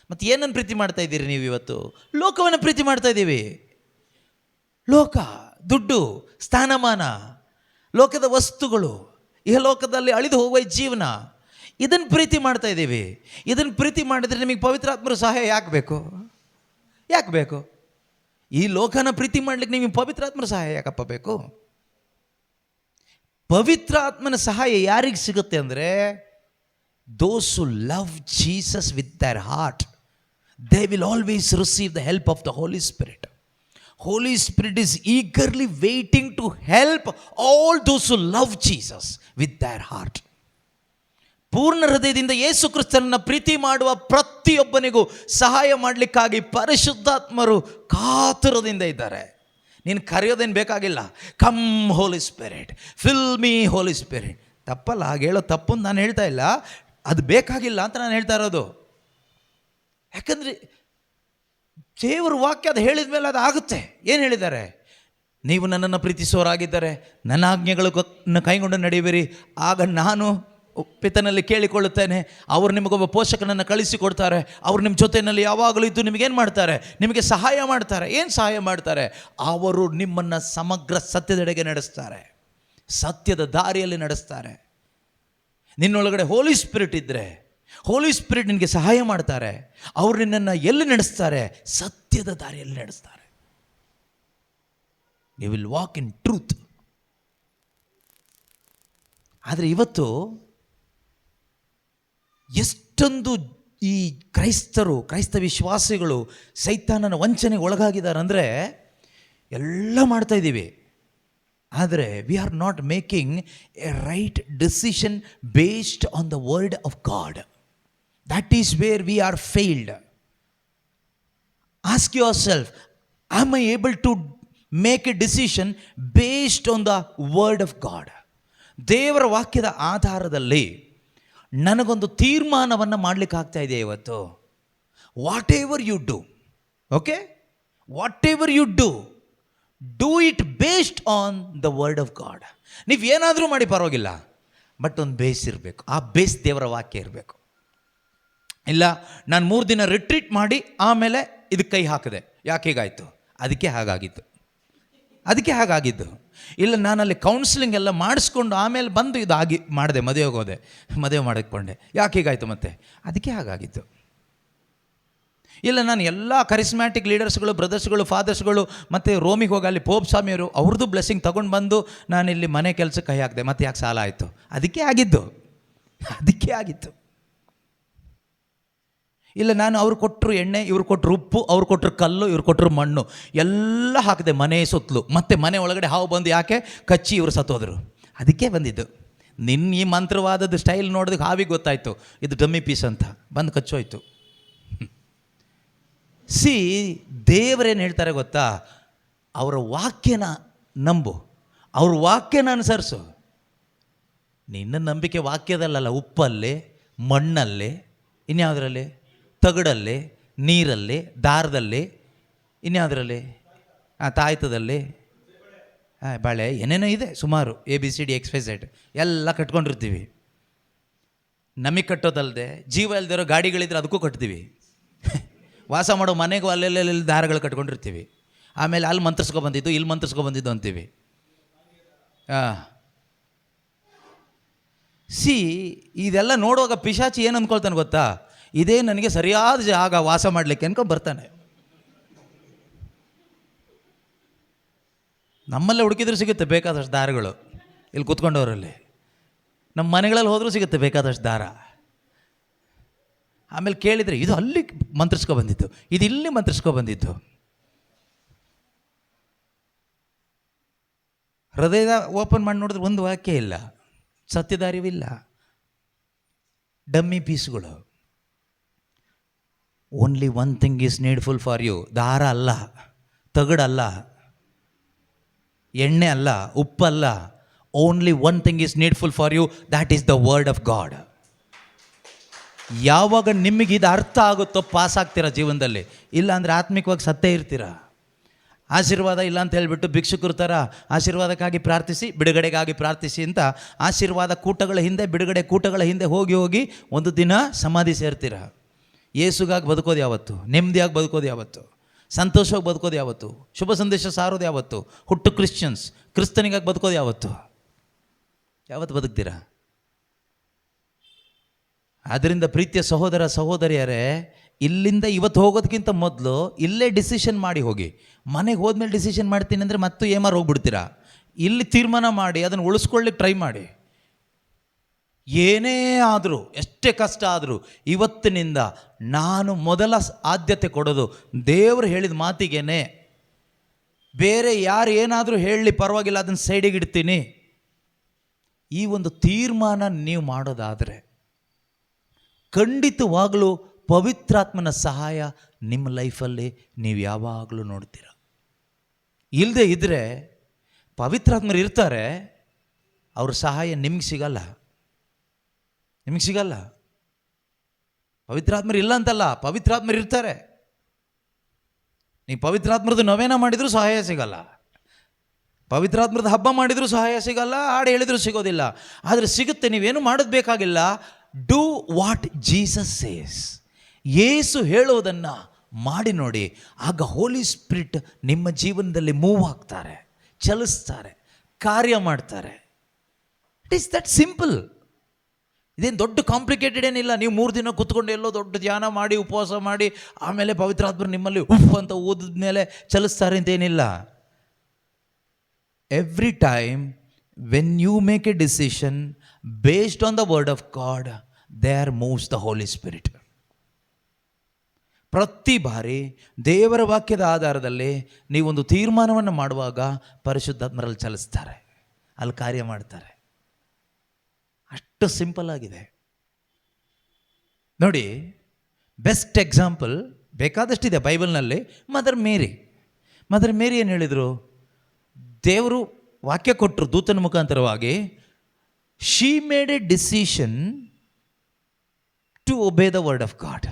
ಮತ್ತು ಏನನ್ನು ಪ್ರೀತಿ ಮಾಡ್ತಾ ಇದ್ದೀರಿ ನೀವು ಇವತ್ತು? ಲೋಕವನ್ನು ಪ್ರೀತಿ ಮಾಡ್ತಾ ಇದ್ದೀವಿ. ಲೋಕ, ದುಡ್ಡು, ಸ್ಥಾನಮಾನ, ಲೋಕದ ವಸ್ತುಗಳು, ಇಹಲೋಕದಲ್ಲಿ ಅಳಿದು ಹೋಗುವ ಜೀವನ, ಇದನ್ನು ಪ್ರೀತಿ ಮಾಡ್ತಾ ಇದ್ದೀವಿ. ಇದನ್ನು ಪ್ರೀತಿ ಮಾಡಿದರೆ ನಿಮಗೆ ಪವಿತ್ರಾತ್ಮರ ಸಹಾಯ ಯಾಕೆ ಬೇಕು? ಈ ಲೋಕನ ಪ್ರೀತಿ ಮಾಡ್ಲಿಕ್ಕೆ ನಿಮಗೆ ಪವಿತ್ರಾತ್ಮರ ಸಹಾಯ ಯಾಕಪ್ಪ ಬೇಕು? ಪವಿತ್ರಾತ್ಮನ ಸಹಾಯ ಯಾರಿಗೆ ಸಿಗುತ್ತೆ ಅಂದರೆ, those who love Jesus with their heart, they will always receive the help of the Holy Spirit. Holy Spirit is eagerly waiting to help all those who love Jesus with their heart. ಪೂರ್ಣ ಹೃದಯದಿಂದ ಯೇಸು ಕ್ರಿಸ್ತನನ್ನು ಪ್ರೀತಿ ಮಾಡುವ ಪ್ರತಿಯೊಬ್ಬನಿಗೂ ಸಹಾಯ ಮಾಡಲಿಕ್ಕಾಗಿ ಪರಿಶುದ್ಧಾತ್ಮರು ಕಾತುರದಿಂದ ಇದ್ದಾರೆ. ನೀನು ಕರೆಯೋದೇನು ಬೇಕಾಗಿಲ್ಲ. ಕಮ್ ಹೋಲಿ ಸ್ಪಿರಿಟ್, ಫಿಲ್ ಮೀ ಹೋಲಿ ಸ್ಪಿರಿಟ್. ತಪ್ಪಲ್ಲ, ಹಾಗೆ ಹೇಳೋ ತಪ್ಪು ಅಂತ ನಾನು ಹೇಳ್ತಾ ಇಲ್ಲ. ಅದು ಬೇಕಾಗಿಲ್ಲ ಅಂತ ನಾನು ಹೇಳ್ತಾ ಇರೋದು. ಯಾಕಂದರೆ ದೇವರ ವಾಕ್ಯ ಅದು ಹೇಳಿದ ಮೇಲೆ ಅದು ಆಗುತ್ತೆ. ಏನು ಹೇಳಿದ್ದಾರೆ? ನೀವು ನನ್ನನ್ನು ಪ್ರೀತಿಸೋರಾಗಿದ್ದರೆ ನನ್ನ ಆಜ್ಞೆಗಳನ್ನು ಕೈಗೊಂಡು ನಡೆಯುವಿರಿ, ಆಗ ನಾನು ಪಿತನಲ್ಲಿ ಕೇಳಿಕೊಳ್ಳುತ್ತೇನೆ. ಅವರು ನಿಮಗೊಬ್ಬ ಪೋಷಕನನ್ನು ಕಳಿಸಿಕೊಡ್ತಾರೆ. ಅವರು ನಿಮ್ಮ ಜೊತೆಯಲ್ಲಿ ಯಾವಾಗಲೂ ಇದ್ದು ನಿಮಗೇನು ಮಾಡ್ತಾರೆ? ನಿಮಗೆ ಸಹಾಯ ಮಾಡ್ತಾರೆ. ಏನು ಸಹಾಯ ಮಾಡ್ತಾರೆ? ಅವರು ನಿಮ್ಮನ್ನು ಸಮಗ್ರ ಸತ್ಯದೆಡೆಗೆ ನಡೆಸ್ತಾರೆ, ಸತ್ಯದ ದಾರಿಯಲ್ಲಿ ನಡೆಸ್ತಾರೆ. ನಿನ್ನೊಳಗಡೆ ಹೋಲಿ ಸ್ಪಿರಿಟ್ ಇದ್ದರೆ, ಹೋಲಿ ಸ್ಪಿರಿಟ್ ನಿನಗೆ ಸಹಾಯ ಮಾಡ್ತಾರೆ. ಅವರು ನಿನ್ನನ್ನು ಎಲ್ಲಿ ನಡೆಸ್ತಾರೆ? ಸತ್ಯದ ದಾರಿಯಲ್ಲಿ ನಡೆಸ್ತಾರೆ. You will walk in truth. ಆದರೆ ಇವತ್ತು ಎಷ್ಟೊಂದು ಈ ಕ್ರೈಸ್ತ ವಿಶ್ವಾಸಿಗಳು ಸೈತಾನನ ವಂಚನೆಗೆ ಒಳಗಾಗಿದ್ದಾರೆ ಅಂದರೆ, ಎಲ್ಲ ಮಾಡ್ತಾ ಇದ್ದೀವಿ, ಆದರೆ we are not making a right decision based on the word of God. That is where we are failed. Ask yourself, am I able to make a decision based on the word of God? ದೇವರ ವಾಕ್ಯದ ಆಧಾರದಲ್ಲಿ ನನಗೊಂದು ತೀರ್ಮಾನವನ್ನು ಮಾಡಲಿಕ್ಕೆ ಆಗ್ತಾ ಇದೆ ಇವತ್ತು. Whatever you do, okay, whatever you do it based on the word of God. ನೀವು ಏನಾದರೂ ಮಾಡಿ ಪರವಾಗಿಲ್ಲ, ಬಟ್ ಒಂದು ಬೇಸ್ ಇರಬೇಕು. ಆ ಬೇಸ್ ದೇವರ ವಾಕ್ಯ ಇರಬೇಕು. ಇಲ್ಲ, ನಾನು 3 ದಿನ ರಿಟ್ರೀಟ್ ಮಾಡಿ ಆಮೇಲೆ ಇದಕ್ಕೆ ಕೈ ಹಾಕಿದೆ, ಯಾಕೆ ಹೀಗಾಯಿತು? ಅದಕ್ಕೆ ಹಾಗಾಗಿದ್ದು. ಇಲ್ಲ, ನಾನಲ್ಲಿ ಕೌನ್ಸಿಲಿಂಗ್ ಎಲ್ಲ ಮಾಡಿಸ್ಕೊಂಡು ಆಮೇಲೆ ಬಂದು ಮಾಡಿದೆ, ಮದುವೆ ಮಾಡಿಕೊಂಡೆ, ಯಾಕೆ ಹೀಗಾಯಿತು? ಮತ್ತೆ ಅದಕ್ಕೆ ಹಾಗಾಗಿದ್ದು. ಇಲ್ಲ, ನಾನು ಎಲ್ಲ ಕರಿಸ್ಮ್ಯಾಟಿಕ್ ಲೀಡರ್ಸ್ಗಳು, ಬ್ರದರ್ಸ್ಗಳು, ಫಾದರ್ಸ್ಗಳು ಮತ್ತು ರೋಮಿಗೆ ಹೋಗಿ ಅಲ್ಲಿ ಪೋಪ್ ಸ್ವಾಮಿಯವರು ಅವ್ರದ್ದು ಬ್ಲೆಸ್ಸಿಂಗ್ ತೊಗೊಂಡು ಬಂದು ನಾನಿಲ್ಲಿ ಮನೆ ಕೆಲಸಕ್ಕೆ ಕೈ ಹಾಕಿದೆ, ಮತ್ತೆ ಯಾಕೆ ಸಾಲ ಆಯಿತು? ಅದಕ್ಕೆ ಆಗಿತ್ತು. ಇಲ್ಲ, ನಾನು ಅವ್ರು ಕೊಟ್ಟರು ಎಣ್ಣೆ, ಇವ್ರು ಕೊಟ್ಟರು ಉಪ್ಪು, ಅವ್ರು ಕೊಟ್ಟರು ಕಲ್ಲು, ಇವ್ರು ಕೊಟ್ಟರು ಮಣ್ಣು, ಎಲ್ಲ ಹಾಕಿದೆ ಮನೆ ಸುತ್ತಲೂ. ಮತ್ತೆ ಮನೆ ಒಳಗಡೆ ಹಾವು ಬಂದು ಯಾಕೆ ಕಚ್ಚಿ ಇವರು ಸತ್ತೋದ್ರು. ಅದಕ್ಕೆ ಬಂದಿದ್ದು. ನಿನ್ನ ಈ ಮಂತ್ರವಾದದ್ದು ಸ್ಟೈಲ್ ನೋಡಿದ್ರೆ ಹಾವಿಗೆ ಗೊತ್ತಾಯಿತು ಇದು ಡಮ್ಮಿ ಪೀಸ್ ಅಂತ, ಬಂದು ಕಚ್ಚೋಯ್ತು. ದೇವರೇನು ಹೇಳ್ತಾರೆ ಗೊತ್ತಾ? ಅವರ ವಾಕ್ಯನ ನಂಬು, ಅವ್ರ ವಾಕ್ಯನ ಅನುಸರಿಸು. ನಿನ್ನ ನಂಬಿಕೆ ವಾಕ್ಯದಲ್ಲಲ್ಲ, ಉಪ್ಪಲ್ಲಿ, ಮಣ್ಣಲ್ಲಿ, ಇನ್ಯಾವುದರಲ್ಲಿ, ತಗಡಲ್ಲಿ, ನೀರಲ್ಲಿ, ದಾರದಲ್ಲಿ, ಇನ್ಯಾವುದರಲ್ಲಿ, ತಾಯ್ತದಲ್ಲಿ, ಬಾಳೆ, ಏನೇನೋ ಇದೆ ಸುಮಾರು, ABCD XYZ ಎಲ್ಲ ಕಟ್ಕೊಂಡಿರ್ತೀವಿ. ನಮಗೆ ಕಟ್ಟೋದಲ್ಲದೆ ಜೀವ ಇಲ್ದಿರೋ ಗಾಡಿಗಳಿದ್ರೆ ಅದಕ್ಕೂ ಕಟ್ತೀವಿ. ವಾಸ ಮಾಡೋ ಮನೆಗೂ ಅಲ್ಲೆಲ್ಲೆಲ್ಲಿ ದಾರಗಳು ಕಟ್ಕೊಂಡಿರ್ತೀವಿ. ಆಮೇಲೆ ಅಲ್ಲಿ ಮಂತ್ರಿಸ್ಕೊಬಂದಿದ್ದು, ಇಲ್ಲಿ ಮಂತ್ರಿಸ್ಕೊಬಂದಿದ್ದು ಅಂತೀವಿ. ಇದೆಲ್ಲ ನೋಡುವಾಗ ಪಿಶಾಚಿ ಏನು ಅಂದ್ಕೊಳ್ತಾನೆ ಗೊತ್ತಾ, ಇದೇ ನನಗೆ ಸರಿಯಾದ ಜಾಗ ವಾಸ ಮಾಡಲಿಕ್ಕೆ ಅನ್ಕೊಂಡು ಬರ್ತಾನೆ. ನಮ್ಮಲ್ಲೇ ಹುಡುಕಿದ್ರೆ ಸಿಗುತ್ತೆ ಬೇಕಾದಷ್ಟು ದಾರಗಳು, ಇಲ್ಲಿ ಕೂತ್ಕೊಂಡವರಲ್ಲಿ. ನಮ್ಮ ಮನೆಗಳಲ್ಲಿ ಹೋದರೂ ಸಿಗುತ್ತೆ ಬೇಕಾದಷ್ಟು ದಾರ. ಆಮೇಲೆ ಕೇಳಿದರೆ ಇದು ಅಲ್ಲಿ ಮಂತ್ರಿಸ್ಕೊಬಂದಿದ್ದು, ಇದು ಇಲ್ಲಿ ಮಂತ್ರಿಸ್ಕೊಬಂದಿದ್ದು. ಹೃದಯದ ಓಪನ್ ಮಾಡಿ ನೋಡಿದ್ರೆ ಒಂದು ವಾಕ್ಯ ಇಲ್ಲ, ಸತ್ಯದ ಅರಿವಿಲ್ಲ, ಡಮ್ಮಿ ಪೀಸ್ಗಳು. Only one thing is needful for you. ದಾರ ಅಲ್ಲ, ತಗಡಲ್ಲ, ಎಣ್ಣೆ ಅಲ್ಲ, ಉಪ್ಪಲ್ಲ. Only one thing is needful for you, that is the word of God. ಯಾವಾಗ ನಿಮಗೆ ಇದು ಅರ್ಥ ಆಗುತ್ತೋ ಪಾಸ್ ಆಗ್ತೀರಾ ಜೀವನದಲ್ಲಿ. ಇಲ್ಲ ಅಂದರೆ ಆತ್ಮಿಕವಾಗಿ ಸತ್ತೇ ಇರ್ತೀರಾ. ಆಶೀರ್ವಾದ ಇಲ್ಲ ಅಂತ ಹೇಳಿಬಿಟ್ಟು ಭಿಕ್ಷುಕರ ಥರ ಆಶೀರ್ವಾದಕ್ಕಾಗಿ ಪ್ರಾರ್ಥಿಸಿ, ಬಿಡುಗಡೆಗಾಗಿ ಪ್ರಾರ್ಥಿಸಿ ಅಂತ ಆಶೀರ್ವಾದ ಕೂಟಗಳ ಹಿಂದೆ, ಬಿಡುಗಡೆ ಕೂಟಗಳ ಹಿಂದೆ ಹೋಗಿ ಹೋಗಿ ಒಂದು ದಿನ ಸಮಾಧಿ ಸೇರ್ತೀರ. ಯೇಸುಗಾಗಿ ಬದುಕೋದು ಯಾವತ್ತು? ನೆಮ್ಮದಿಯಾಗಿ ಬದುಕೋದು ಯಾವತ್ತು? ಸಂತೋಷವಾಗಿ ಬದುಕೋದು ಯಾವತ್ತು? ಶುಭ ಸಂದೇಶ ಸಾರೋದು ಯಾವತ್ತು? ಹುಟ್ಟು ಕ್ರಿಸ್ತನಿಗಾಗಿ ಬದುಕೋದು ಯಾವತ್ತು? ಯಾವತ್ತು ಬದುಕ್ತೀರಾ? ಆದ್ದರಿಂದ ಪ್ರೀತಿಯ ಸಹೋದರ ಸಹೋದರಿಯರೇ, ಇಲ್ಲಿಂದ ಇವತ್ತು ಹೋಗೋದಕ್ಕಿಂತ ಮೊದಲು ಇಲ್ಲೇ ಡಿಸಿಷನ್ ಮಾಡಿ ಹೋಗಿ. ಮನೆಗೆ ಹೋದ್ಮೇಲೆ ಡಿಸಿಷನ್ ಮಾಡ್ತೀನಿ ಅಂದರೆ ಮತ್ತೆ ಏಮಾರು ಹೋಗ್ಬಿಡ್ತೀರಾ. ಇಲ್ಲಿ ತೀರ್ಮಾನ ಮಾಡಿ ಅದನ್ನು ಉಳಿಸ್ಕೊಳ್ಳಿಕ್ಕೆ ಟ್ರೈ ಮಾಡಿ. ಏನೇ ಆದರೂ, ಎಷ್ಟೇ ಕಷ್ಟ ಆದರೂ, ಇವತ್ತಿನಿಂದ ನಾನು ಮೊದಲ ಆದ್ಯತೆ ಕೊಡೋದು ದೇವರು ಹೇಳಿದ ಮಾತಿಗೇನೆ. ಬೇರೆ ಯಾರು ಏನಾದರೂ ಹೇಳಲಿ ಪರವಾಗಿಲ್ಲ, ಅದನ್ನು ಸೈಡಿಗೆ ಇಡ್ತೀನಿ. ಈ ಒಂದು ತೀರ್ಮಾನ ನೀವು ಮಾಡೋದಾದರೆ ಖಂಡಿತವಾಗಲೂ ಪವಿತ್ರಾತ್ಮನ ಸಹಾಯ ನಿಮ್ಮ ಲೈಫಲ್ಲಿ ನೀವು ಯಾವಾಗಲೂ ನೋಡ್ತೀರ. ಇಲ್ಲದೆ ಇದ್ದರೆ ಪವಿತ್ರಾತ್ಮರು ಇರ್ತಾರೆ, ಅವ್ರ ಸಹಾಯ ನಿಮ್ಗೆ ಸಿಗಲ್ಲ. ಪವಿತ್ರಾತ್ಮರು ಇಲ್ಲ ಅಂತಲ್ಲ, ಪವಿತ್ರಾತ್ಮರು ಇರ್ತಾರೆ. ನೀವು ಪವಿತ್ರಾತ್ಮರದ್ದು ನವೇನ ಮಾಡಿದರೂ ಸಹಾಯ ಸಿಗಲ್ಲ, ಪವಿತ್ರಾತ್ಮರದ ಹಬ್ಬ ಮಾಡಿದರೂ ಸಹಾಯ ಸಿಗಲ್ಲ, ಹಾಡು ಹೇಳಿದರೂ ಸಿಗೋದಿಲ್ಲ. ಆದರೆ ಸಿಗುತ್ತೆ. ನೀವೇನು ಮಾಡೋದು ಬೇಕಾಗಿಲ್ಲ. Do what Jesus says. ಯೇಸು ಹೇಳೋದನ್ನು ಮಾಡಿ ನೋಡಿ. ಆಗ ಹೋಲಿ ಸ್ಪಿರಿಟ್ ನಿಮ್ಮ ಜೀವನದಲ್ಲಿ ಮೂವ್ ಆಗ್ತಾರೆ, ಚಲಿಸ್ತಾರೆ, ಕಾರ್ಯ ಮಾಡ್ತಾರೆ. It is that simple. ಇದೇನು ದೊಡ್ಡ ಕಾಂಪ್ಲಿಕೇಟೆಡ್ ಏನಿಲ್ಲ. ನೀವು 3 ದಿನ ಕೂತ್ಕೊಂಡು ಎಲ್ಲೋ ದೊಡ್ಡ ಧ್ಯಾನ ಮಾಡಿ, ಉಪವಾಸ ಮಾಡಿ, ಆಮೇಲೆ ಪವಿತ್ರಾತ್ಮರು ನಿಮ್ಮಲ್ಲಿ ಉಫ್ ಅಂತ ಓದಿದ ಮೇಲೆ ಚಲಿಸ್ತಾರೆ ಅಂತೇನಿಲ್ಲ. Every time when you make a decision based on the word of God, there moves the Holy Spirit. ಪ್ರತಿ ಬಾರಿ ದೇವರ ವಾಕ್ಯದ ಆಧಾರದಲ್ಲಿ ನೀವೊಂದು ತೀರ್ಮಾನವನ್ನು ಮಾಡುವಾಗ ಪರಿಶುದ್ಧಾತ್ಮರಲ್ಲಿ ಚಲಿಸ್ತಾರೆ, ಅಲ್ಲಿ ಕಾರ್ಯ ಮಾಡ್ತಾರೆ. ಅಷ್ಟು ಸಿಂಪಲ್ ಆಗಿದೆ ನೋಡಿ. ಬೆಸ್ಟ್ ಎಕ್ಸಾಂಪಲ್ ಬೇಕಾದಷ್ಟಿದೆ ಬೈಬಲ್ನಲ್ಲಿ. ಮದರ್ ಮೇರಿ ಏನು ಹೇಳಿದರು? ದೇವರು ವಾಕ್ಯ ಕೊಟ್ಟರು ದೂತನ ಮುಖಾಂತರವಾಗಿ. She made a decision to obey the word of God.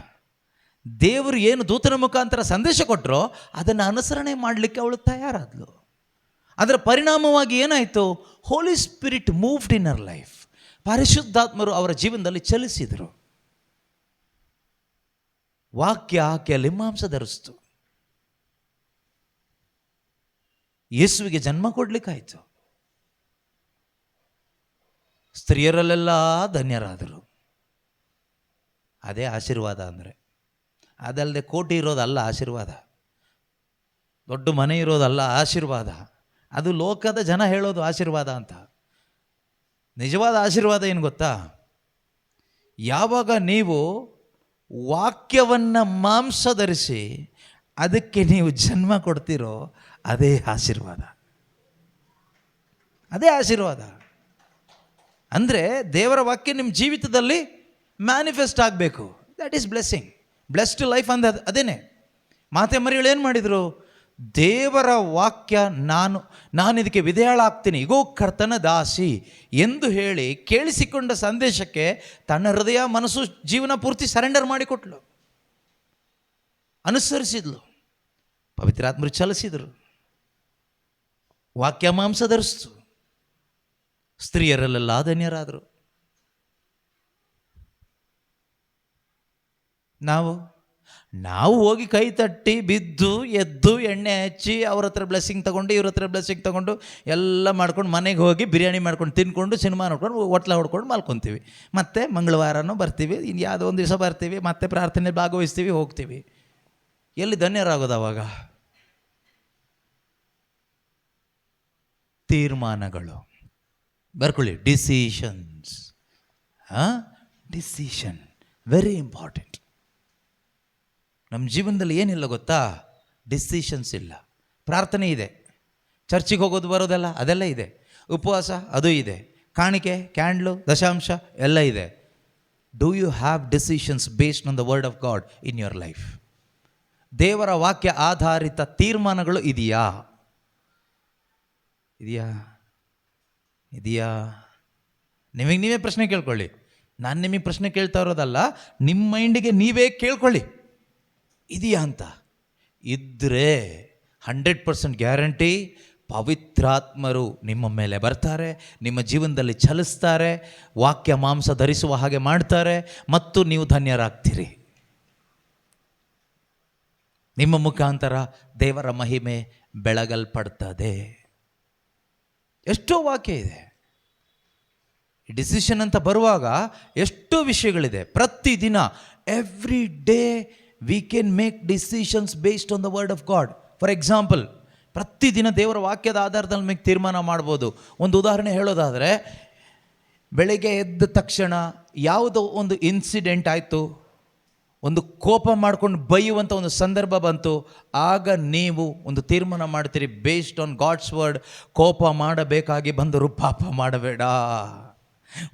ದೇವರು ಏನು ದೂತನ ಮುಖಾಂತರ ಸಂದೇಶ ಕೊಟ್ಟರೋ ಅದನ್ನು ಅನುಸರಣೆ ಮಾಡಲಿಕ್ಕೆ ಅವಳು ತಯಾರಾದಳು. ಅದರ ಪರಿಣಾಮವಾಗಿ ಏನಾಯಿತು? Holy Spirit moved in our life. ಪರಿಶುದ್ಧಾತ್ಮರು ಅವರ ಜೀವನದಲ್ಲಿ ಚಲಿಸಿದರು. ವಾಕ್ಯ ಆಕೆಯಲ್ಲಿ ಮಾಂಸ ಧರಿಸ್ತು. ಯೇಸುವಿಗೆ ಜನ್ಮ ಕೊಡ್ಲಿಕ್ಕಾಯಿತು. ಸ್ತ್ರೀಯರಲ್ಲೆಲ್ಲ ಧನ್ಯರಾದರು. ಅದೇ ಆಶೀರ್ವಾದ ಅಂದರೆ. ಅದಲ್ಲದೆ ಕೋಟಿ ಇರೋದಲ್ಲ ಆಶೀರ್ವಾದ, ದೊಡ್ಡ ಮನೆ ಇರೋದಲ್ಲ ಆಶೀರ್ವಾದ. ಅದು ಲೋಕದ ಜನ ಹೇಳೋದು ಆಶೀರ್ವಾದ ಅಂತ. ನಿಜವಾದ ಆಶೀರ್ವಾದ ಏನು ಗೊತ್ತಾ? ಯಾವಾಗ ನೀವು ವಾಕ್ಯವನ್ನು ಮಾಂಸ ಧರಿಸಿ ಅದಕ್ಕೆ ನೀವು ಜನ್ಮ ಕೊಡ್ತೀರೋ ಅದೇ ಆಶೀರ್ವಾದ. ಅಂದರೆ ದೇವರ ವಾಕ್ಯ ನಿಮ್ಮ ಜೀವಿತದಲ್ಲಿ ಮ್ಯಾನಿಫೆಸ್ಟ್ ಆಗಬೇಕು. That is blessing. Blessed life ಅಂದ ಅದೇನೆ. ಮಾತೆ ಮರಿಗಳು ಏನು ಮಾಡಿದರು? ದೇವರ ವಾಕ್ಯ ನಾನು ಇದಕ್ಕೆ ವಿಧೇಯಳಾಗ್ತೀನಿ, ಇಗೋ ಕರ್ತನ ದಾಸಿ ಎಂದು ಹೇಳಿ ಕೇಳಿಸಿಕೊಂಡ ಸಂದೇಶಕ್ಕೆ ತನ್ನ ಹೃದಯ ಮನಸ್ಸು ಜೀವನ ಪೂರ್ತಿ ಸರೆಂಡರ್ ಮಾಡಿಕೊಟ್ಲು, ಅನುಸರಿಸಿದ್ಲು. ಪವಿತ್ರಾತ್ಮರು ಚಲಿಸಿದರು, ವಾಕ್ಯ ಮಾಂಸ ಧರಿಸ್ತು, ಸ್ತ್ರೀಯರಲ್ಲೆಲ್ಲ ಧನ್ಯರಾದರು. ನಾವು ಹೋಗಿ ಕೈ ತಟ್ಟಿ ಬಿದ್ದು ಎದ್ದು ಎಣ್ಣೆ ಹಚ್ಚಿ ಅವ್ರ ಹತ್ರ ಬ್ಲೆಸ್ಸಿಂಗ್ ತೊಗೊಂಡು ಇವ್ರ ಹತ್ರ ಬ್ಲೆಸ್ಸಿಂಗ್ ತೊಗೊಂಡು ಎಲ್ಲ ಮಾಡ್ಕೊಂಡು ಮನೆಗೆ ಹೋಗಿ ಬಿರಿಯಾನಿ ಮಾಡ್ಕೊಂಡು ತಿನ್ಕೊಂಡು ಸಿನಿಮಾ ನೋಡ್ಕೊಂಡು ಹೊಟ್ಲ ಹೊಡ್ಕೊಂಡು ಮಲ್ಕೊತೀವಿ. ಮತ್ತೆ ಮಂಗಳವಾರನೂ ಬರ್ತೀವಿ, ಇನ್ನು ಯಾವುದೋ ಒಂದು ದಿವಸ ಬರ್ತೀವಿ, ಮತ್ತೆ ಪ್ರಾರ್ಥನೆ ಭಾಗವಹಿಸ್ತೀವಿ, ಹೋಗ್ತೀವಿ. ಎಲ್ಲಿ ಧನ್ಯರಾಗೋದು ಅವಾಗ? ತೀರ್ಮಾನಗಳು ಬರ್ಕೊಳ್ಳಿ. Decisions, decision very important. ನಮ್ಮ ಜೀವನದಲ್ಲಿ ಏನಿಲ್ಲ ಗೊತ್ತಾ? ಡಿಸಿಷನ್ಸ್ ಇಲ್ಲ. ಪ್ರಾರ್ಥನೆ ಇದೆ, ಚರ್ಚಿಗೆ ಹೋಗೋದು ಬರೋದೆಲ್ಲ ಅದೆಲ್ಲ ಇದೆ, ಉಪವಾಸ ಅದು ಇದೆ, ಕಾಣಿಕೆ ಕ್ಯಾಂಡ್ಲು ದಶಾಂಶ ಎಲ್ಲ ಇದೆ. Do you have decisions based on the word of God in your life? ದೇವರ ವಾಕ್ಯ ಆಧಾರಿತ ತೀರ್ಮಾನಗಳು ಇದೆಯಾ? ನಿಮಗೆ ನೀವೇ ಪ್ರಶ್ನೆ ಕೇಳ್ಕೊಳ್ಳಿ. ನಾನು ನಿಮಗೆ ಪ್ರಶ್ನೆ ಕೇಳ್ತಾ ಇರೋದಲ್ಲ, ನಿಮ್ಮ ಮೈಂಡಿಗೆ ನೀವೇ ಕೇಳ್ಕೊಳ್ಳಿ, ಇದೆಯಾ ಅಂತ. ಇದ್ದರೆ 100% ಗ್ಯಾರಂಟಿ ಪವಿತ್ರಾತ್ಮರು ನಿಮ್ಮ ಮೇಲೆ ಬರ್ತಾರೆ, ನಿಮ್ಮ ಜೀವನದಲ್ಲಿ ಚಲಿಸ್ತಾರೆ, ವಾಕ್ಯ ಮಾಂಸ ಧರಿಸುವ ಹಾಗೆ ಮಾಡ್ತಾರೆ, ಮತ್ತು ನೀವು ಧನ್ಯರಾಗ್ತೀರಿ. ನಿಮ್ಮ ಮುಖಾಂತರ ದೇವರ ಮಹಿಮೆ ಬೆಳಗಲ್ಪಡ್ತದೆ. ಎಷ್ಟೋ ವಾಕ್ಯ ಇದೆ. ಡಿಸಿಷನ್ ಅಂತ ಬರುವಾಗ ಎಷ್ಟೋ ವಿಷಯಗಳಿದೆ. ಪ್ರತಿದಿನ every day we can make decisions based on the word of god. For example, ಪ್ರತಿದಿನ ದೇವರ ವಾಕ್ಯದ ಆಧಾರದಲ್ಲಿ ನಮಗೆ ತೀರ್ಮಾನ ಮಾಡ್ಬೋದು. ಒಂದು ಉದಾಹರಣೆ ಹೇಳೋದಾದರೆ, ಬೆಳಗ್ಗೆ ಎದ್ದ ತಕ್ಷಣ ಯಾವುದೋ ಒಂದು ಇನ್ಸಿಡೆಂಟ್ ಆಯಿತು, ಒಂದು ಕೋಪ ಮಾಡ್ಕೊಂಡು ಬೈಯುವಂಥ ಒಂದು ಸಂದರ್ಭ ಬಂತು, ಆಗ ನೀವು ಒಂದು ತೀರ್ಮಾನ ಮಾಡ್ತೀರಿ ಬೇಸ್ಡ್ ಆನ್ ಗಾಡ್ಸ್ ವರ್ಡ್. ಕೋಪ ಮಾಡಬೇಕಾಗಿ ಬಂದರೂ ಪಾಪ ಮಾಡಬೇಡ,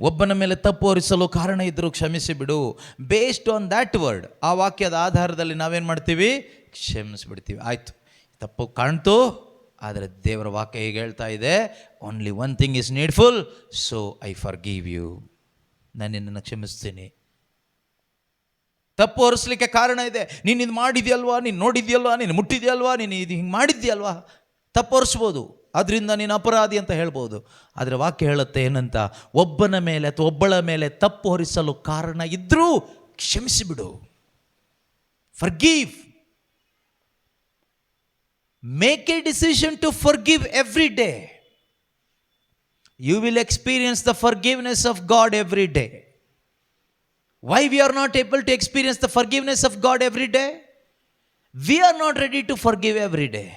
ಒಬ್ಬನ ಮೇಲೆ ತಪ್ಪು ಹೊರಿಸಲು ಕಾರಣ ಇದ್ದರೂ ಕ್ಷಮಿಸಿ ಬಿಡು. ಬೇಸ್ಡ್ ಆನ್ ದ್ಯಾಟ್ ವರ್ಡ್, ಆ ವಾಕ್ಯದ ಆಧಾರದಲ್ಲಿ ನಾವೇನು ಮಾಡ್ತೀವಿ? ಕ್ಷಮಿಸಿಬಿಡ್ತೀವಿ. ಆಯಿತು, ತಪ್ಪು ಕಾಣ್ತು, ಆದರೆ ದೇವರ ವಾಕ್ಯ ಹೇಗೆ ಹೇಳ್ತಾ ಇದೆ? Only one thing is needful, so I forgive you. ನಾನು ನಿನ್ನನ್ನು ಕ್ಷಮಿಸ್ತೀನಿ. ತಪ್ಪು ಹೊರಿಸ್ಲಿಕ್ಕೆ ಕಾರಣ ಇದೆ, ನೀನು ಇದು ಮಾಡಿದ್ಯಲ್ವಾ, ನೀನು ನೋಡಿದ್ಯಲ್ವಾ, ನೀನು ಮುಟ್ಟಿದ್ಯಲ್ವಾ, ನೀನು ಇದು ಹಿಂಗೆ ಮಾಡಿದ್ಯಲ್ವಾ, ತಪ್ಪು ಹೊರಿಸ್ಬೋದು, ಅದರಿಂದ ನೀನು ಅಪರಾಧಿ ಅಂತ ಹೇಳ್ಬೋದು. ಆದರೆ ವಾಕ್ಯ ಹೇಳುತ್ತೆ ಏನಂತ? ಒಬ್ಬನ ಮೇಲೆ ಅಥವಾ ಒಬ್ಬಳ ಮೇಲೆ ತಪ್ಪು ಹೊರಿಸಲು ಕಾರಣ ಇದ್ದರೂ ಕ್ಷಮಿಸಿಬಿಡು. Forgive. Make a decision to forgive every day. You will experience the forgiveness of God every day. Why we are not able to experience the forgiveness of God every day? We are not ready to forgive every day.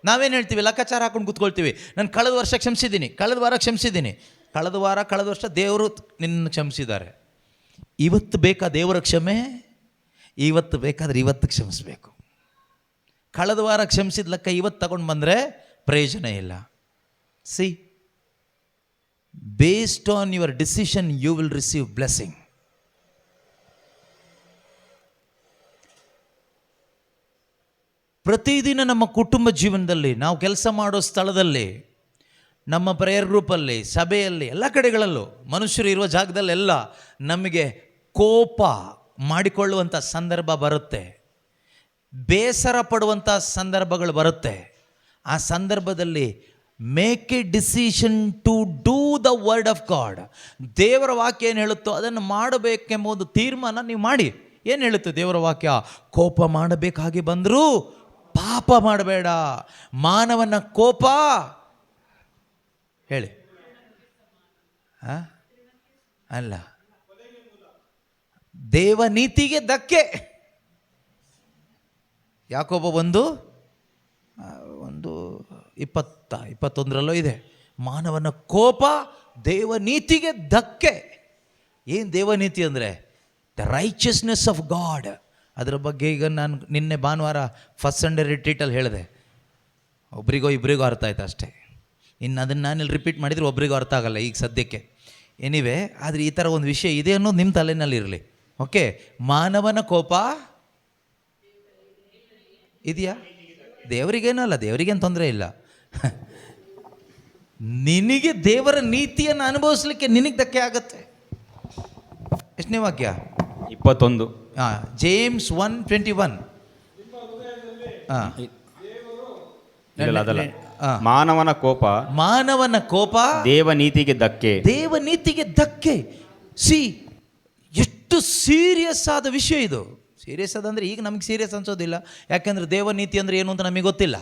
ನಾವೇನು ಹೇಳ್ತೀವಿ? ಲೆಕ್ಕಾಚಾರ ಹಾಕೊಂಡು ಕೂತ್ಕೊಳ್ತೀವಿ. ನಾನು ಕಳೆದ ವರ್ಷ ಕ್ಷಮಿಸಿದ್ದೀನಿ, ಕಳೆದ ವಾರ ಕ್ಷಮಿಸಿದ್ದೀನಿ, ಕಳೆದ ವರ್ಷ ದೇವರು ನಿನ್ನ ಕ್ಷಮಿಸಿದ್ದಾರೆ. ಇವತ್ತು ಬೇಕಾ ದೇವರ ಕ್ಷಮೆ? ಇವತ್ತು ಬೇಕಾದರೆ ಇವತ್ತು ಕ್ಷಮಿಸಬೇಕು. ಕಳೆದ ವಾರ ಕ್ಷಮಿಸಿದ ಲೆಕ್ಕ ಇವತ್ತು ತಗೊಂಡು ಬಂದರೆ ಪ್ರಯೋಜನ ಇಲ್ಲ. See, based on your decision you will receive blessing. ಪ್ರತಿದಿನ ನಮ್ಮ ಕುಟುಂಬ ಜೀವನದಲ್ಲಿ, ನಾವು ಕೆಲಸ ಮಾಡೋ ಸ್ಥಳದಲ್ಲಿ, ನಮ್ಮ ಪ್ರೇಯರ್ ಗ್ರೂಪಲ್ಲಿ, ಸಭೆಯಲ್ಲಿ, ಎಲ್ಲ ಕಡೆಗಳಲ್ಲೂ, ಮನುಷ್ಯರು ಇರುವ ಜಾಗದಲ್ಲೆಲ್ಲ ನಮಗೆ ಕೋಪ ಮಾಡಿಕೊಳ್ಳುವಂಥ ಸಂದರ್ಭ ಬರುತ್ತೆ, ಬೇಸರ ಪಡುವಂಥ ಸಂದರ್ಭಗಳು ಬರುತ್ತೆ. ಆ ಸಂದರ್ಭದಲ್ಲಿ make a decision to do the word of God. ದೇವರ ವಾಕ್ಯ ಏನು ಹೇಳುತ್ತೋ ಅದನ್ನು ಮಾಡಬೇಕೆಂಬ ಒಂದು ತೀರ್ಮಾನ ನೀವು ಮಾಡಿ. ಏನು ಹೇಳುತ್ತೆ ದೇವರ ವಾಕ್ಯ? ಕೋಪ ಮಾಡಬೇಕಾಗಿ ಬಂದರೂ ಪಾಪ ಮಾಡಬೇಡ. ಮಾನವನ ಕೋಪ ಹೇಳಿ ಅಲ್ಲ, ದೇವನೀತಿಗೆ ಧಕ್ಕೆ. ಯಾಕೋಬ 21 ಇದೆ. ಮಾನವನ ಕೋಪ ದೇವನೀತಿಗೆ ಧಕ್ಕೆ. ಏನು ದೇವನೀತಿ ಅಂದರೆ? The righteousness of god. ಅದರ ಬಗ್ಗೆ ಈಗ ನಾನು ನಿನ್ನೆ ಭಾನುವಾರ ಫಸ್ಟ್ ಸಂಡೇ ರಿಟ್ರೀಟಲ್ಲಿ ಹೇಳಿದೆ. ಒಬ್ರಿಗೋ ಇಬ್ಬರಿಗೋ ಅರ್ಥ ಆಯ್ತು ಅಷ್ಟೇ. ಇನ್ನು ಅದನ್ನು ನಾನಿಲ್ಲಿ ರಿಪೀಟ್ ಮಾಡಿದರೆ ಒಬ್ರಿಗೂ ಅರ್ಥ ಆಗಲ್ಲ ಈಗ ಸದ್ಯಕ್ಕೆ. ಎನಿವೆ, ಆದರೆ ಈ ಥರ ಒಂದು ವಿಷಯ ಇದೆ ಅನ್ನೋದು ನಿಮ್ಮ ತಲೆಯಲ್ಲಿ ಇರಲಿ. ಓಕೆ, ಮಾನವನ ಕೋಪ ಇದೆಯಾ? ದೇವರಿಗೇನೂ ಅಲ್ಲ, ದೇವರಿಗೇನು ತೊಂದರೆ ಇಲ್ಲ. ನಿನಗೆ ದೇವರ ನೀತಿಯನ್ನು ಅನುಭವಿಸ್ಲಿಕ್ಕೆ ನಿನಗೆ ಧಕ್ಕೆ ಆಗತ್ತೆ. ಎಷ್ಟನೇ ವಾಕ್ಯ? 21. ಜೇಮ್ಸ್ 1:21. ಇಲ್ಲ, ಅದಲ್ಲ. ಮಾನವನ ಕೋಪ ದೇವನೀತಿಗೆ ಧಕ್ಕೆ. ದೇವನೀತಿಗೆ ಧಕ್ಕೆ. ಎಷ್ಟು ಸೀರಿಯಸ್ ಆದ ವಿಷಯ ಇದು. ಸೀರಿಯಸ್ ಅದಂದರೆ ಈಗ ನಮಗೆ ಸೀರಿಯಸ್ ಅನ್ಸೋದಿಲ್ಲ, ಯಾಕೆಂದರೆ ದೇವನೀತಿ ಅಂದರೆ ಏನು ಅಂತ ನಮಗೆ ಗೊತ್ತಿಲ್ಲ.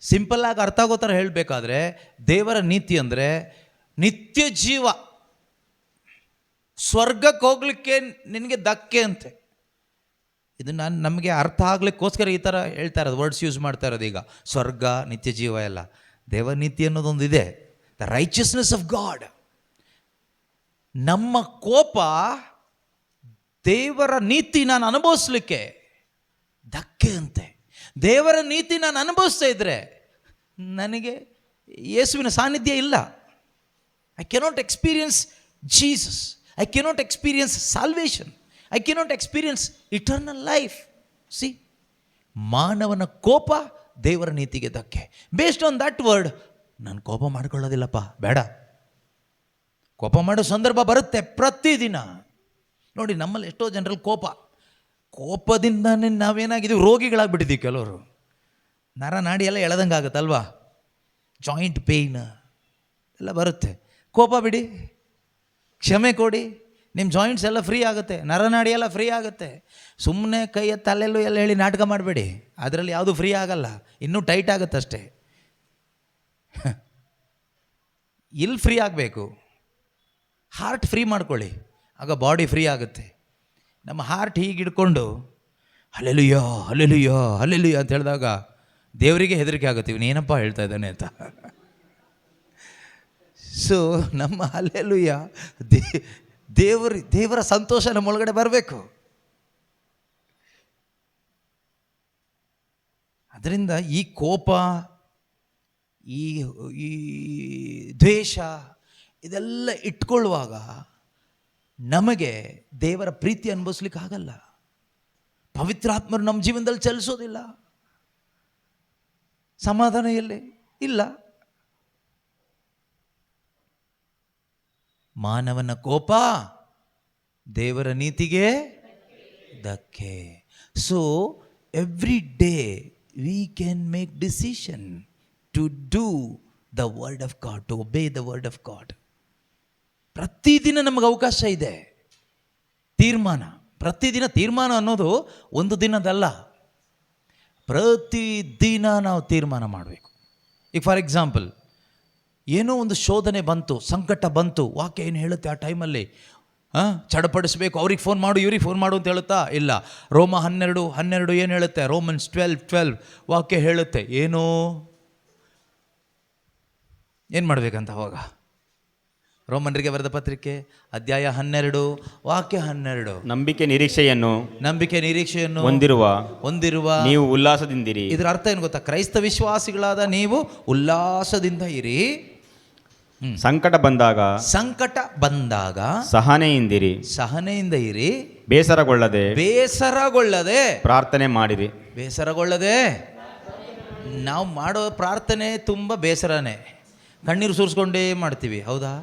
ಸಿಂಪಲ್ಲಾಗಿ ಅರ್ಥ ಆಗೋ ಥರ ಹೇಳಬೇಕಾದ್ರೆ, ದೇವರ ನೀತಿ ಅಂದರೆ ನಿತ್ಯ ಜೀವ, ಸ್ವರ್ಗಕ್ಕೆ ಹೋಗ್ಲಿಕ್ಕೆ ನಿನಗೆ ಧಕ್ಕೆ ಅಂತೆ. ಇದು ನಮಗೆ ಅರ್ಥ ಆಗ್ಲಿಕ್ಕೋಸ್ಕರ ಈ ಥರ ಹೇಳ್ತಾ ಇರೋದು, ವರ್ಡ್ಸ್ ಯೂಸ್ ಮಾಡ್ತಾ ಇರೋದು. ಈಗ ಸ್ವರ್ಗ, ನಿತ್ಯ ಜೀವ ಎಲ್ಲ ದೇವರ ನೀತಿ ಅನ್ನೋದೊಂದು ಇದೆ, ದ ರೈಚಿಯಸ್ನೆಸ್ ಆಫ್ ಗಾಡ್. ನಮ್ಮ ಕೋಪ ದೇವರ ನೀತಿ ನಾನು ಅನುಭವಿಸ್ಲಿಕ್ಕೆ ಧಕ್ಕೆ ಅಂತೆ. ದೇವರ ನೀತಿ ನಾನು ಅನುಭವಿಸ್ತಾ ಇದ್ದರೆ ನನಗೆ ಯೇಸುವಿನ ಸಾನ್ನಿಧ್ಯ ಇಲ್ಲ. I cannot experience Jesus, I cannot experience salvation, I cannot experience eternal life. C, ಮಾನವನ ಕೋಪ ದೇವರ ನೀತಿಗೆ ಧಕ್ಕೆ. ಬೇಸ್ಡ್ ಆನ್ ದಟ್ ವರ್ಡ್, ನಾನು ಕೋಪ ಮಾಡ್ಕೊಳ್ಳೋದಿಲ್ಲಪ್ಪ, ಬೇಡ. ಕೋಪ ಮಾಡೋ ಸಂದರ್ಭ ಬರುತ್ತೆ ಪ್ರತಿದಿನ. ನೋಡಿ, ನಮ್ಮಲ್ಲಿ ಎಷ್ಟೋ ಜನರಲ್ಲಿ ಕೋಪದಿಂದನೇ ನಾವೇನಾಗಿದ್ದೀವಿ, ರೋಗಿಗಳಾಗ್ಬಿಟ್ಟಿದ್ದೀವಿ. ಕೆಲವರು ನರ ನಾಡಿ ಎಲ್ಲ ಎಳೆದಂಗೆ ಆಗುತ್ತಲ್ವಾ, ಜಾಯಿಂಟ್ ಪೇಯ್ನ್ ಎಲ್ಲ ಬರುತ್ತೆ. ಕೋಪ ಬಿಡಿ, ಕ್ಷಮೆ ಕೊಡಿ, ನಿಮ್ಮ ಜಾಯಿಂಟ್ಸ್ ಎಲ್ಲ ಫ್ರೀ ಆಗುತ್ತೆ, ನರನಾಡಿ ಎಲ್ಲ ಫ್ರೀ ಆಗುತ್ತೆ. ಸುಮ್ಮನೆ ಕೈಯ ತಲೆಯಲ್ಲೂ ಎಲ್ಲ ಹೇಳಿ ನಾಟಕ ಮಾಡಬೇಡಿ, ಅದರಲ್ಲಿ ಯಾವುದು ಫ್ರೀ ಆಗಲ್ಲ, ಇನ್ನೂ ಟೈಟ್ ಆಗುತ್ತೆ ಅಷ್ಟೇ. ಇಲ್ಲಿ ಫ್ರೀ ಆಗಬೇಕು, ಹಾರ್ಟ್ ಫ್ರೀ ಮಾಡ್ಕೊಳ್ಳಿ, ಆಗ ಬಾಡಿ ಫ್ರೀ ಆಗುತ್ತೆ. ನಮ್ಮ ಹಾರ್ಟ್ ಹೀಗೆ ಹಿಡ್ಕೊಂಡು ಹಲ್ಲೆಲೂಯಾ ಹಲ್ಲೆಲೂಯಾ ಹಲ್ಲೆಲೂಯಾ ಅಂತ ಹೇಳಿದಾಗ ದೇವರಿಗೆ ಹೆದರಿಕೆ ಆಗುತ್ತೆ, ಇವನೇನಪ್ಪ ಹೇಳ್ತಾ ಇದ್ದಾನೆ ಅಂತ. ಸೊ ನಮ್ಮ ಹಲ್ಲೆಲೂಯಾ ದೇವರ ಸಂತೋಷ ನಮ್ಮ ಒಳಗಡೆ ಬರಬೇಕು. ಅದರಿಂದ ಈ ಕೋಪ, ಈ ದ್ವೇಷ ಇದೆಲ್ಲ ಇಟ್ಕೊಳ್ಳುವಾಗ ನಮಗೆ ದೇವರ ಪ್ರೀತಿ ಅನುಭವಿಸ್ಲಿಕ್ಕೆ ಆಗಲ್ಲ. ಪವಿತ್ರಾತ್ಮರು ನಮ್ಮ ಜೀವನದಲ್ಲಿ ಚಲಿಸೋದಿಲ್ಲ, ಸಮಾಧಾನ ಎಲ್ಲಿ ಇಲ್ಲ. ಮಾನವನ ಕೋಪ ದೇವರ ನೀತಿಗೆ ಧಕ್ಕೆ. So every day we can make decision to do the word of God, to obey the word of God. ಪ್ರತಿದಿನ ನಮಗೆ ಅವಕಾಶ ಇದೆ. ಪ್ರತಿದಿನ ತೀರ್ಮಾನ ಅನ್ನೋದು ಒಂದು ದಿನದಲ್ಲ, ಪ್ರತಿದಿನ ನಾವು ತೀರ್ಮಾನ ಮಾಡಬೇಕು. ಈಗ ಫಾರ್ ಎಕ್ಸಾಂಪಲ್, ಏನೋ ಒಂದು ಶೋಧನೆ ಬಂತು, ಸಂಕಟ ಬಂತು, ವಾಕ್ಯ ಏನು ಹೇಳುತ್ತೆ ಆ ಟೈಮಲ್ಲಿ? ಚಡಪಡಿಸ್ಬೇಕು, ಅವ್ರಿಗೆ ಫೋನ್ ಮಾಡು, ಇವ್ರಿಗೆ ಫೋನ್ ಮಾಡು ಅಂತ ಹೇಳುತ್ತಾ? ಇಲ್ಲ. ರೋಮ 12:12 ಏನು ಹೇಳುತ್ತೆ? ರೋಮನ್ಸ್ 12:12 ವಾಕ್ಯ ಹೇಳುತ್ತೆ. ಏನು ಮಾಡಬೇಕಂತ ಅವಾಗ? ರೋಮನರಿಗೆ ಬರೆದ ಪತ್ರಿಕೆ ಅಧ್ಯಾಯ 12 ವಾಕ್ಯ 12. ನಂಬಿಕೆ ನಿರೀಕ್ಷೆಯನ್ನು ಹೊಂದಿರುವ ನೀವು ಉಲ್ಲಾಸದಿಂದಿರಿ. ಇದರ ಅರ್ಥ ಏನು ಗೊತ್ತಾ? ಕ್ರೈಸ್ತ ವಿಶ್ವಾಸಿಗಳಾದ ನೀವು ಉಲ್ಲಾಸದಿಂದ ಇರಿ. ಸಂಕಟ ಬಂದಾಗ ಸಹನೆಯಿಂದ ಇರಿ. ಬೇಸರಗೊಳ್ಳದೆ ಪ್ರಾರ್ಥನೆ ಮಾಡಿರಿ. ನಾವು ಮಾಡೋ ಪ್ರಾರ್ಥನೆ ತುಂಬ ಬೇಸರನೇ, ಕಣ್ಣೀರು ಸುರಿಸ್ಕೊಂಡೇ ಮಾಡ್ತೀವಿ, ಹೌದಾ?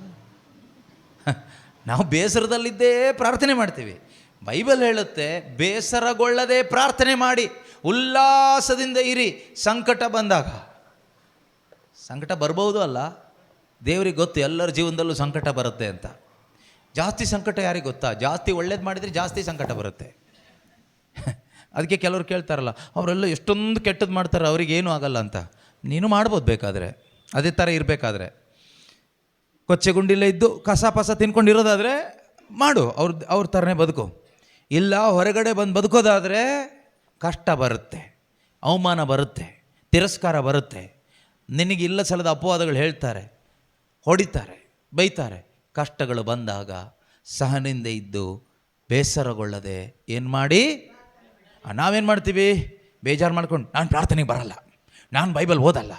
ನಾವು ಬೇಸರದಲ್ಲಿದ್ದೇ ಪ್ರಾರ್ಥನೆ ಮಾಡ್ತೀವಿ. ಬೈಬಲ್ ಹೇಳುತ್ತೆ, ಬೇಸರಗೊಳ್ಳದೆ ಪ್ರಾರ್ಥನೆ ಮಾಡಿ, ಉಲ್ಲಾಸದಿಂದ ಇರಿ. ಸಂಕಟ ಬಂದಾಗ, ಸಂಕಟ ಬರ್ಬೋದು ಅಲ್ಲ, ದೇವರಿಗೆ ಗೊತ್ತು ಎಲ್ಲರ ಜೀವನದಲ್ಲೂ ಸಂಕಟ ಬರುತ್ತೆ ಅಂತ. ಜಾಸ್ತಿ ಸಂಕಟ ಯಾರಿಗೆ ಗೊತ್ತಾ? ಜಾಸ್ತಿ ಒಳ್ಳೇದು ಮಾಡಿದರೆ ಜಾಸ್ತಿ ಸಂಕಟ ಬರುತ್ತೆ. ಅದಕ್ಕೆ ಕೆಲವರು ಕೇಳ್ತಾರಲ್ಲ, ಅವರೆಲ್ಲ ಎಷ್ಟೊಂದು ಕೆಟ್ಟದ್ದು ಮಾಡ್ತಾರೆ, ಅವ್ರಿಗೇನೂ ಆಗಲ್ಲ ಅಂತ. ನೀನು ಮಾಡ್ಬೋದು ಬೇಕಾದರೆ, ಅದೇ ಥರ ಇರಬೇಕಾದ್ರೆ. ಕೊಚ್ಚೆ ಗುಂಡಿಲ್ಲ ಇದ್ದು ಕಸ ಪಸ ತಿನ್ಕೊಂಡಿರೋದಾದರೆ ಮಾಡು, ಅವ್ರ ಥರನೇ ಬದುಕು. ಇಲ್ಲ, ಹೊರಗಡೆ ಬಂದು ಬದುಕೋದಾದರೆ ಕಷ್ಟ ಬರುತ್ತೆ, ಅವಮಾನ ಬರುತ್ತೆ, ತಿರಸ್ಕಾರ ಬರುತ್ತೆ, ನಿನಗಿಲ್ಲ ಸಲದ ಅಪವಾದಗಳು ಹೇಳ್ತಾರೆ, ಹೊಡಿತಾರೆ, ಬೈತಾರೆ. ಕಷ್ಟಗಳು ಬಂದಾಗ ಸಹನೆಯಿಂದ ಇದ್ದು ಬೇಸರಗೊಳ್ಳದೆ ಏನು ಮಾಡಿ? ನಾವೇನು ಮಾಡ್ತೀವಿ? ಬೇಜಾರು ಮಾಡ್ಕೊಂಡು, ನಾನು ಪ್ರಾರ್ಥನೆಗೆ ಬರಲ್ಲ, ನಾನು ಬೈಬಲ್ ಓದಲ್ಲ,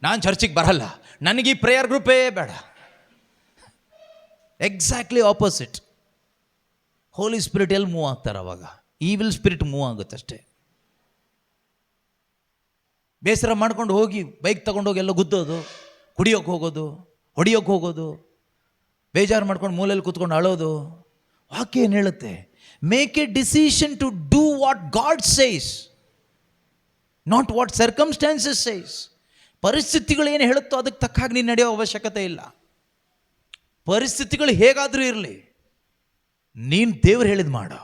ನಾನು ಚರ್ಚಿಗೆ ಬರಲ್ಲ, ನನಗೆ ಈ ಪ್ರೇಯರ್ ಗ್ರೂಪೇ ಬೇಡ. Exactly opposite. ಹೋಲಿ ಸ್ಪಿರಿಟ್ ಎಲ್ಲಿ ಮೂವ್ ಆಗ್ತಾರೆ ಅವಾಗ? ಈವಿಲ್ ಸ್ಪಿರಿಟ್ ಮೂವ್ ಆಗುತ್ತಷ್ಟೇ. ಬೇಸರ ಮಾಡ್ಕೊಂಡು ಹೋಗಿ ಬೈಕ್ ತೊಗೊಂಡೋಗಿ ಎಲ್ಲ ಗುದ್ದೋದು, ಕುಡಿಯೋಕ್ಕೆ ಹೋಗೋದು, ಹೊಡಿಯೋಕ್ಕೆ ಹೋಗೋದು, ಬೇಜಾರು ಮಾಡ್ಕೊಂಡು ಮೂಲೆಯಲ್ಲಿ ಕೂತ್ಕೊಂಡು ಅಳೋದು. ವಾಕ್ಯ ಏನು ಹೇಳುತ್ತೆ? Make a decision to do what God says, not what circumstances says. ಪರಿಸ್ಥಿತಿಗಳು ಏನು ಹೇಳುತ್ತೋ ಅದಕ್ಕೆ ತಕ್ಕ ಹಾಗೆ ನೀನು ನಡೆಯೋ ಅವಶ್ಯಕತೆ ಇಲ್ಲ. ಪರಿಸ್ಥಿತಿಗಳು ಹೇಗಾದರೂ ಇರಲಿ, ನೀನು ದೇವ್ರು ಹೇಳಿದ್ ಮಾಡು.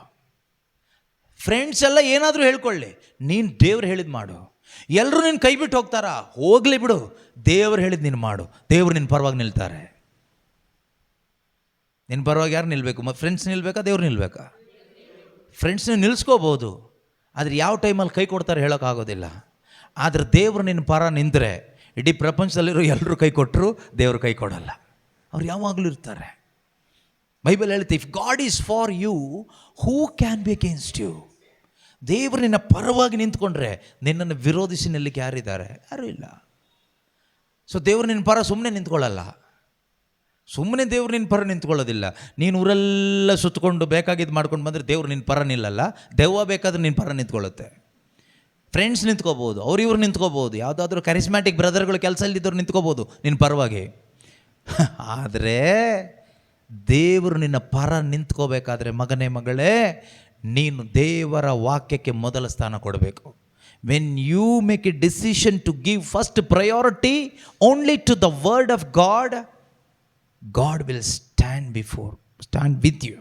ಫ್ರೆಂಡ್ಸ್ ಎಲ್ಲ ಏನಾದರೂ ಹೇಳ್ಕೊಳ್ಳಿ, ನೀನು ದೇವ್ರು ಹೇಳಿದ್ ಮಾಡು. ಎಲ್ಲರೂ ನಿನ್ನ ಕೈ ಬಿಟ್ಟು ಹೋಗ್ತಾರಾ? ಹೋಗಲಿ ಬಿಡು, ದೇವ್ರು ಹೇಳಿದ್ ನೀನು ಮಾಡು. ದೇವ್ರು ನಿನ್ನ ಪರವಾಗಿ ನಿಲ್ತಾರೆ. ನಿನ್ನ ಪರವಾಗಿ ಯಾರು ನಿಲ್ಲಬೇಕು? ಫ್ರೆಂಡ್ಸ್ ನಿಲ್ಬೇಕಾ, ದೇವ್ರು ನಿಲ್ಬೇಕಾ? ಫ್ರೆಂಡ್ಸ್ನ ನಿಲ್ಲಿಸ್ಕೋಬೋದು, ಆದರೆ ಯಾವ ಟೈಮಲ್ಲಿ ಕೈ ಕೊಡ್ತಾರೆ ಹೇಳೋಕ್ಕಾಗೋದಿಲ್ಲ. ಆದರೆ ದೇವರು ನಿನ್ನ ಪರ ನಿಂತರೆ ಇಡೀ ಪ್ರಪಂಚದಲ್ಲಿರೋ ಎಲ್ಲರೂ ಕೈ ಕೊಟ್ಟರು ದೇವರು ಕೈ ಕೊಡಲ್ಲ. ಅವ್ರು ಯಾವಾಗಲೂ ಇರ್ತಾರೆ. ಬೈಬಲ್ ಹೇಳುತ್ತೆ, if God is for you who can be against you. ದೇವರು ನಿನ್ನ ಪರವಾಗಿ ನಿಂತ್ಕೊಂಡ್ರೆ ನಿನ್ನನ್ನು ವಿರೋಧಿಸಿ ನಿಲ್ಲಕ್ಕೆ ಯಾರಿದ್ದಾರೆ? ಯಾರೂ ಇಲ್ಲ. ಸೊ ದೇವರು ನಿನ್ನ ಪರ ಸುಮ್ಮನೆ ನಿಂತ್ಕೊಳ್ಳಲ್ಲ. ಸುಮ್ಮನೆ ದೇವ್ರು ನಿನ್ನ ಪರ ನಿಂತ್ಕೊಳ್ಳೋದಿಲ್ಲ. ನೀನು ಊರೆಲ್ಲ ಸುತ್ತಕೊಂಡು ಬೇಕಾಗಿದ್ದು ಮಾಡ್ಕೊಂಡು ಬಂದರೆ ದೇವ್ರು ನಿನ್ನ ಪರ ನಿಲ್ಲಲ್ಲ. ದೆವ್ವ ಬೇಕಾದ್ರೆ ನಿನ್ನ ಪರ ನಿಂತ್ಕೊಳ್ಳುತ್ತೆ. ಫ್ರೆಂಡ್ಸ್ ನಿಂತ್ಕೋಬೋದು, ಇವ್ರು ನಿಂತ್ಕೋಬೋದು, ಯಾವುದಾದ್ರೂ ಕರಿಸ್ಮ್ಯಾಟಿಕ್ ಬ್ರದರ್ಗಳು ಕೆಲಸದಲ್ಲಿದ್ದವ್ರು ನಿಂತ್ಕೋಬೋದು ನಿನ್ನ ಪರವಾಗಿ. ಆದರೆ ದೇವರು ನಿನ್ನ ಪರ ನಿಂತ್ಕೋಬೇಕಾದ್ರೆ ಮಗನೇ ಮಗಳೇ, ನೀನು ದೇವರ ವಾಕ್ಯಕ್ಕೆ ಮೊದಲ ಸ್ಥಾನ ಕೊಡಬೇಕು. When you make a decision to give first priority only to the word of God, God will stand with you.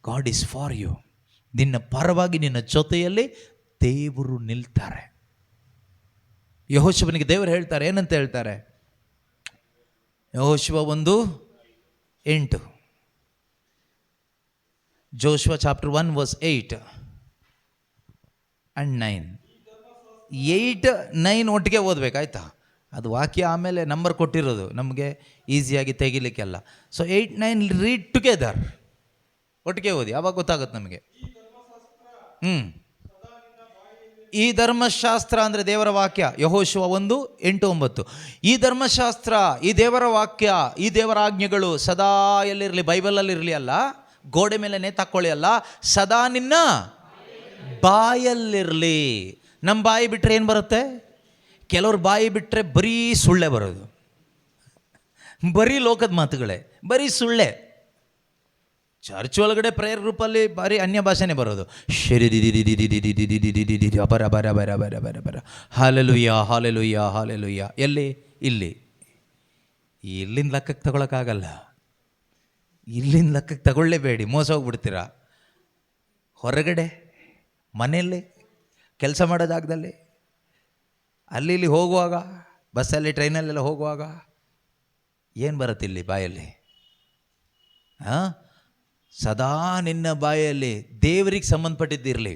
God is for you. ನಿನ್ನ ಪರವಾಗಿ ನಿನ್ನ ಜೊತೆಯಲ್ಲಿ ದೇವರು ನಿಲ್ತಾರೆ. ಯೆಹೋಶುವನಿಗೆ ದೇವರು ಹೇಳ್ತಾರೆ, ಏನಂತ ಹೇಳ್ತಾರೆ? ಯೆಹೋಶುವ 1:8, ಜೋಶುವ ಚಾಪ್ಟರ್ 1 verse 8 and 9. 8, 9 ಒಟ್ಟಿಗೆ ಓದಬೇಕಾಯ್ತಾ? ಅದು ವಾಕ್ಯ ಆಮೇಲೆ ನಂಬರ್ ಕೊಟ್ಟಿರೋದು ನಮಗೆ ಈಸಿಯಾಗಿ ತೆಗಿಲಿಕ್ಕೆಲ್ಲ. ಸೊ 8, 9 ರೀಡ್ ಟುಗೆದರ್, ಒಟ್ಟಿಗೆ ಓದಿ, ಆವಾಗ ಗೊತ್ತಾಗುತ್ತೆ ನಮಗೆ. ಈ ಧರ್ಮಶಾಸ್ತ್ರ ಅಂದರೆ ದೇವರ ವಾಕ್ಯ. ಯೆಹೋಶುವ 1, 8, 9. ಈ ಧರ್ಮಶಾಸ್ತ್ರ, ಈ ದೇವರ ವಾಕ್ಯ, ಈ ದೇವರ ಆಜ್ಞೆಗಳು ಸದಾ ಎಲ್ಲಿರಲಿ? ಬೈಬಲಲ್ಲಿ ಇರಲಿ ಅಲ್ಲ, ಗೋಡೆ ಮೇಲೆ ನೇತಾಕೊಳ್ಳಿ ಅಲ್ಲ, ಸದಾ ನಿನ್ನ ಬಾಯಲ್ಲಿರಲಿ. ನಮ್ಮ ಬಾಯಿ ಬಿಟ್ಟರೆ ಏನು ಬರುತ್ತೆ? ಕೆಲವ್ರ ಬಾಯಿ ಬಿಟ್ಟರೆ ಬರೀ ಸುಳ್ಳೆ ಬರೋದು, ಬರೀ ಲೋಕದ ಮಾತುಗಳೇ, ಬರೀ ಸುಳ್ಳೆ. ಚರ್ಚ್ ಒಳಗಡೆ ಪ್ರೇಯರ್ ಗ್ರೂಪಲ್ಲಿ ಬರೀ ಅನ್ಯ ಭಾಷೆನೇ ಬರೋದು. ಬರ ಬರ ಬರ ಬರ ಬರ ಬರ ಹಾಲೆಲುಯ್ಯ ಹಾಲೆಲುಯ್ಯ ಹಾಲೆಲುಯ್ಯ. ಎಲ್ಲಿ? ಇಲ್ಲಿಂದ ಲೆಕ್ಕಕ್ಕೆ ತಗೊಳಕ್ಕಾಗಲ್ಲ. ಇಲ್ಲಿಂದ ಲೆಕ್ಕಕ್ಕೆ ತಗೊಳ್ಳೇಬೇಡಿ, ಮೋಸ ಹೋಗ್ಬಿಡ್ತೀರಾ. ಹೊರಗಡೆ, ಮನೆಯಲ್ಲಿ, ಕೆಲಸ ಮಾಡೋ ಜಾಗದಲ್ಲಿ, ಅಲ್ಲಿ ಇಲ್ಲಿ ಹೋಗುವಾಗ, ಬಸ್ಸಲ್ಲಿ ಟ್ರೈನಲ್ಲೆಲ್ಲ ಹೋಗುವಾಗ ಏನು ಬರುತ್ತೆ ಇಲ್ಲಿ ಬಾಯಲ್ಲಿ? ಸದಾ ನಿನ್ನ ಬಾಯಲ್ಲಿ ದೇವರಿಗೆ ಸಂಬಂಧಪಟ್ಟಿದ್ದಿರಲಿ,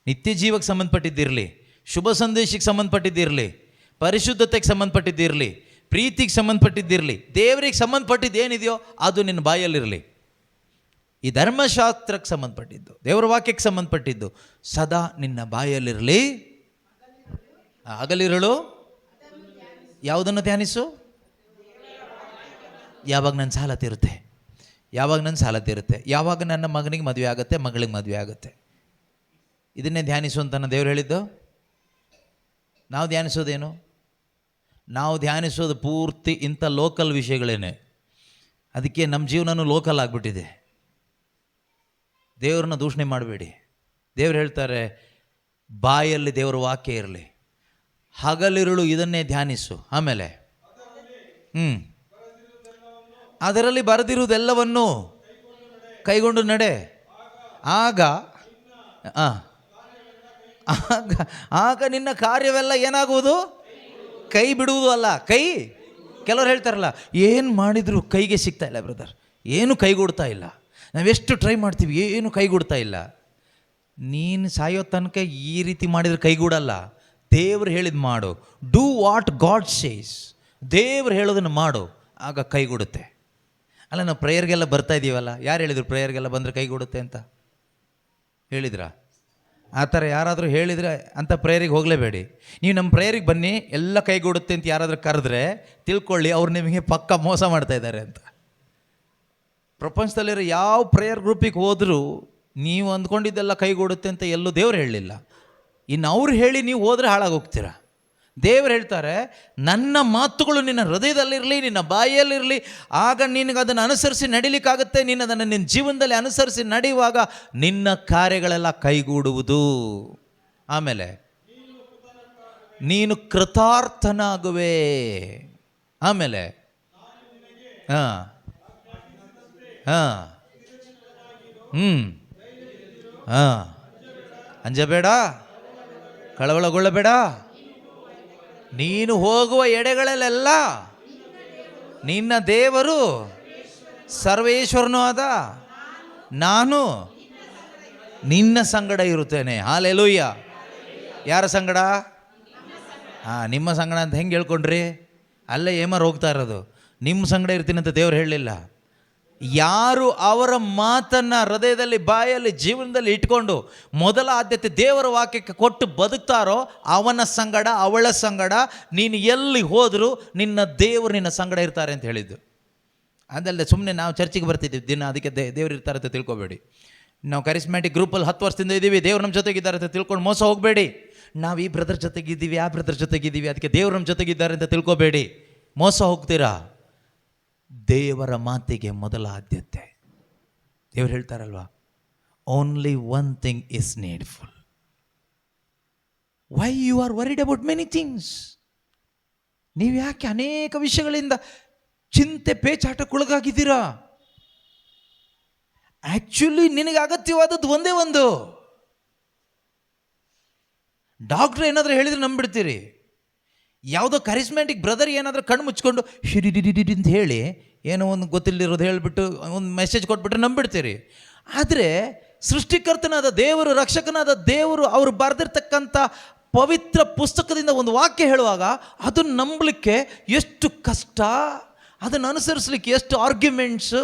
ನಿತ್ಯ ಜೀವಕ್ಕೆ ಸಂಬಂಧಪಟ್ಟಿದ್ದಿರಲಿ, ಶುಭ ಸಂದೇಶಕ್ಕೆ ಸಂಬಂಧಪಟ್ಟಿದ್ದಿರಲಿ, ಪರಿಶುದ್ಧತೆಗೆ ಸಂಬಂಧಪಟ್ಟಿದ್ದಿರಲಿ, ಪ್ರೀತಿಗೆ ಸಂಬಂಧಪಟ್ಟಿದ್ದಿರಲಿ, ದೇವರಿಗೆ ಸಂಬಂಧಪಟ್ಟಿದ್ದು ಏನಿದೆಯೋ ಅದು ನಿನ್ನ ಬಾಯಲ್ಲಿರಲಿ. ಈ ಧರ್ಮಶಾಸ್ತ್ರಕ್ಕೆ ಸಂಬಂಧಪಟ್ಟಿದ್ದು, ದೇವರ ವಾಕ್ಯಕ್ಕೆ ಸಂಬಂಧಪಟ್ಟಿದ್ದು ಸದಾ ನಿನ್ನ ಬಾಯಲ್ಲಿರಲಿ. ಹಗಲಿರುಳು ಯಾವುದನ್ನು ಧ್ಯಾನಿಸು? ಯಾವಾಗ ನನ್ನ ಸಾಲ ತೀರುತ್ತೆ, ಯಾವಾಗ ನನ್ನ ಸಾಲ ತೀರುತ್ತೆ, ಯಾವಾಗ ನನ್ನ ಮಗನಿಗೆ ಮದುವೆ ಆಗುತ್ತೆ, ಮಗಳಿಗೆ ಮದುವೆ ಆಗುತ್ತೆ, ಇದನ್ನೇ ಧ್ಯಾನಿಸು ಅಂತ ನಾನು ದೇವ್ರು ಹೇಳಿದ್ದು. ನಾವು ಧ್ಯಾನಿಸೋದೇನು? ನಾವು ಧ್ಯಾನಿಸೋದು ಪೂರ್ತಿ ಇಂಥ ಲೋಕಲ್ ವಿಷಯಗಳೇನೆ. ಅದಕ್ಕೆ ನಮ್ಮ ಜೀವನನೂ ಲೋಕಲ್ ಆಗಿಬಿಟ್ಟಿದೆ. ದೇವ್ರನ್ನ ದೂಷಣೆ ಮಾಡಬೇಡಿ. ದೇವ್ರು ಹೇಳ್ತಾರೆ, ಬಾಯಲ್ಲಿ ದೇವರ ವಾಕ್ಯ ಇರಲಿ, ಹಗಲಿರುಳು ಇದನ್ನೇ ಧ್ಯಾನಿಸು. ಆಮೇಲೆ ಅದರಲ್ಲಿ ಬರೆದಿರುವುದೆಲ್ಲವನ್ನು ಕೈಗೊಂಡು ನಡೆ. ಆಗ ಆಗ ನಿನ್ನ ಕಾರ್ಯವೆಲ್ಲ ಏನಾಗುವುದು? ಕೈ ಬಿಡುವುದು ಅಲ್ಲ, ಕೆಲವ್ರು ಹೇಳ್ತಾರಲ್ಲ, ಏನು ಮಾಡಿದ್ರು ಕೈಗೆ ಸಿಗ್ತಾ ಇಲ್ಲ ಬ್ರದರ್, ಏನು ಕೈಗೂಡ್ತಾ ಇಲ್ಲ, ನಾವೆಷ್ಟು ಟ್ರೈ ಮಾಡ್ತೀವಿ ಏನು ಕೈಗೂಡ್ತಾ ಇಲ್ಲ. ನೀನು ಸಾಯೋ ತನಕ ಈ ರೀತಿ ಮಾಡಿದರೆ ಕೈಗೂಡಲ್ಲ. ದೇವ್ರು ಹೇಳಿದ್ ಮಾಡು. Do what God says. ದೇವ್ರು ಹೇಳೋದನ್ನು ಮಾಡು, ಆಗ ಕೈಗೂಡುತ್ತೆ. ಅಲ್ಲ, ನಾವು ಪ್ರೇಯರ್ಗೆಲ್ಲ ಬರ್ತಾ ಇದ್ದೀವಲ್ಲ, ಯಾರು ಹೇಳಿದ್ರು ಪ್ರೇಯರ್ಗೆಲ್ಲ ಬಂದರೆ ಕೈಗೂಡುತ್ತೆ ಅಂತ? ಹೇಳಿದ್ರಾ? ಆ ಥರ ಯಾರಾದರೂ ಹೇಳಿದರೆ ಅಂಥ ಪ್ರೇಯರಿಗೆ ಹೋಗಲೇಬೇಡಿ. ನೀವು ನಮ್ಮ ಪ್ರೇಯರಿಗೆ ಬನ್ನಿ ಎಲ್ಲ ಕೈಗೂಡುತ್ತೆ ಅಂತ ಯಾರಾದರೂ ಕರೆದ್ರೆ ತಿಳ್ಕೊಳ್ಳಿ, ಅವ್ರು ನಿಮಗೆ ಪಕ್ಕ ಮೋಸ ಮಾಡ್ತಾ ಇದ್ದಾರೆ ಅಂತ. ಪ್ರಪಂಚದಲ್ಲಿರೋ ಯಾವ ಪ್ರೇಯರ್ ಗ್ರೂಪಿಗೆ ಹೋದರೂ ನೀವು ಅಂದ್ಕೊಂಡಿದ್ದೆಲ್ಲ ಕೈಗೂಡುತ್ತೆ ಅಂತ ಎಲ್ಲೂ ದೇವ್ರು ಹೇಳಲಿಲ್ಲ. ಇನ್ನು ಅವ್ರು ಹೇಳಿ ನೀವು ಹೋದರೆ ಹಾಳಾಗೋಗ್ತೀರ. ದೇವರು ಹೇಳ್ತಾರೆ, ನನ್ನ ಮಾತುಗಳು ನಿನ್ನ ಹೃದಯದಲ್ಲಿರಲಿ, ನಿನ್ನ ಬಾಯಿಯಲ್ಲಿರಲಿ, ಆಗ ನಿನಗೆ ಅದನ್ನು ಅನುಸರಿಸಿ ನಡಿಲಿಕ್ಕಾಗುತ್ತೆ. ನೀನು ಅದನ್ನು ನಿನ್ನ ಜೀವನದಲ್ಲಿ ಅನುಸರಿಸಿ ನಡೆಯುವಾಗ ನಿನ್ನ ಕಾರ್ಯಗಳೆಲ್ಲ ಕೈಗೂಡುವುದು. ಆಮೇಲೆ ನೀನು ಕೃತಾರ್ಥನಾಗುವೆ. ಆಮೇಲೆ ಹಾಂ ಹಾಂ ಹಾಂ ಅಂಜಬೇಡ, ಕಳವಳಗೊಳ್ಳಬೇಡ. ನೀನು ಹೋಗುವ ಎಡೆಗಳಲ್ಲೆಲ್ಲ ನಿನ್ನ ದೇವರು ಸರ್ವೇಶ್ವರನೂ ಆದ ನಾನು ನಿನ್ನ ಸಂಗಡ ಇರುತ್ತೇನೆ. ಹಾಲೆಲೂಯ್ಯ. ಯಾರ ಸಂಗಡ? ನಿಮ್ಮ ಸಂಗಡ ಅಂತ ಹೆಂಗೆ ಹೇಳ್ಕೊಂಡ್ರಿ? ಅಲ್ಲೇ ಏಮಾರು ಹೋಗ್ತಾ ಇರೋದು. ನಿಮ್ಮ ಸಂಗಡ ಇರ್ತೀನಿ ಅಂತ ದೇವ್ರು ಹೇಳಲಿಲ್ಲ. ಯಾರು ಅವರ ಮಾತನ್ನು ಹೃದಯದಲ್ಲಿ, ಬಾಯಲ್ಲಿ, ಜೀವನದಲ್ಲಿ ಇಟ್ಕೊಂಡು ಮೊದಲ ಆದ್ಯತೆ ದೇವರ ವಾಕ್ಯಕ್ಕೆ ಕೊಟ್ಟು ಬದುಕ್ತಾರೋ ಅವನ ಸಂಗಡ, ಅವಳ ಸಂಗಡ ನೀನು ಎಲ್ಲಿ ಹೋದರೂ ನಿನ್ನ ದೇವರು ನಿನ್ನ ಸಂಗಡ ಇರ್ತಾರೆ ಅಂತ ಹೇಳಿದ್ದು. ಅದಲ್ಲದೆ ಸುಮ್ಮನೆ ನಾವು ಚರ್ಚಿಗೆ ಬರ್ತಿದ್ದೀವಿ ದಿನ, ಅದಕ್ಕೆ ದೇವ್ರು ಇರ್ತಾರೆ ಅಂತ ತಿಳ್ಕೊಬೇಡಿ. ನಾವು ಕರಿಸ್ಮ್ಯಾಟಿಕ್ ಗ್ರೂಪಲ್ಲಿ 10 ವರ್ಷದಿಂದ ಇದ್ದೀವಿ, ದೇವ್ರು ನಮ್ಮ ಜೊತೆಗಿದ್ದಾರೆ ಅಂತ ತಿಳ್ಕೊಂಡು ಮೋಸ ಹೋಗಬೇಡಿ. ನಾವು ಈ ಬ್ರದರ್ ಜೊತೆಗಿದ್ದೀವಿ, ಆ ಬ್ರದರ್ ಜೊತೆಗಿದ್ದೀವಿ, ಅದಕ್ಕೆ ದೇವ್ರು ನಮ್ಮ ಜೊತೆಗಿದ್ದಾರೆ ಅಂತ ತಿಳ್ಕೊಬೇಡಿ, ಮೋಸ ಹೋಗ್ತೀರಾ. ದೇವರ ಮಾತಿಗೆ ಮೊದಲ ಆದ್ಯತೆ. ದೇವರು ಹೇಳ್ತಾರಲ್ವಾ, only one thing is needful. Why you are worried about many things? ನೀವು ಯಾಕೆ ಅನೇಕ ವಿಷಯಗಳಿಂದ ಚಿಂತೆ ಪೇಚಾಟಕ್ಕೊಳಗಾಗಿದ್ದೀರಾ? ಆ್ಯಕ್ಚುಲಿ ನಿನಗೆ ಅಗತ್ಯವಾದದ್ದು ಒಂದೇ ಒಂದು. ಡಾಕ್ಟ್ರ್ ಏನಾದರೂ ಹೇಳಿದ್ರೆ ನಂಬಿಡ್ತೀರಿ. ಯಾವುದೋ ಕರಿಸ್ಮ್ಯಾಟಿಕ್ ಬ್ರದರ್ ಏನಾದರೂ ಕಣ್ಣು ಮುಚ್ಕೊಂಡು ಶಿಡಿಡಿಡಿಡಿ ಅಂತ ಹೇಳಿ ಏನೋ ಒಂದು ಗೊತ್ತಿಲ್ಲದಿರೋದು ಹೇಳಿಬಿಟ್ಟು ಒಂದು ಮೆಸೇಜ್ ಕೊಟ್ಬಿಟ್ರೆ ನಂಬಿಡ್ತೀರಿ. ಆದರೆ ಸೃಷ್ಟಿಕರ್ತನಾದ ದೇವರು, ರಕ್ಷಕನಾದ ದೇವರು ಅವರು ಬರೆದಿರ್ತಕ್ಕಂಥ ಪವಿತ್ರ ಪುಸ್ತಕದಿಂದ ಒಂದು ವಾಕ್ಯ ಹೇಳುವಾಗ ಅದನ್ನು ನಂಬಲಿಕ್ಕೆ ಎಷ್ಟು ಕಷ್ಟ, ಅದನ್ನು ಅನುಸರಿಸಲಿಕ್ಕೆ ಎಷ್ಟು ಆರ್ಗ್ಯುಮೆಂಟ್ಸ್,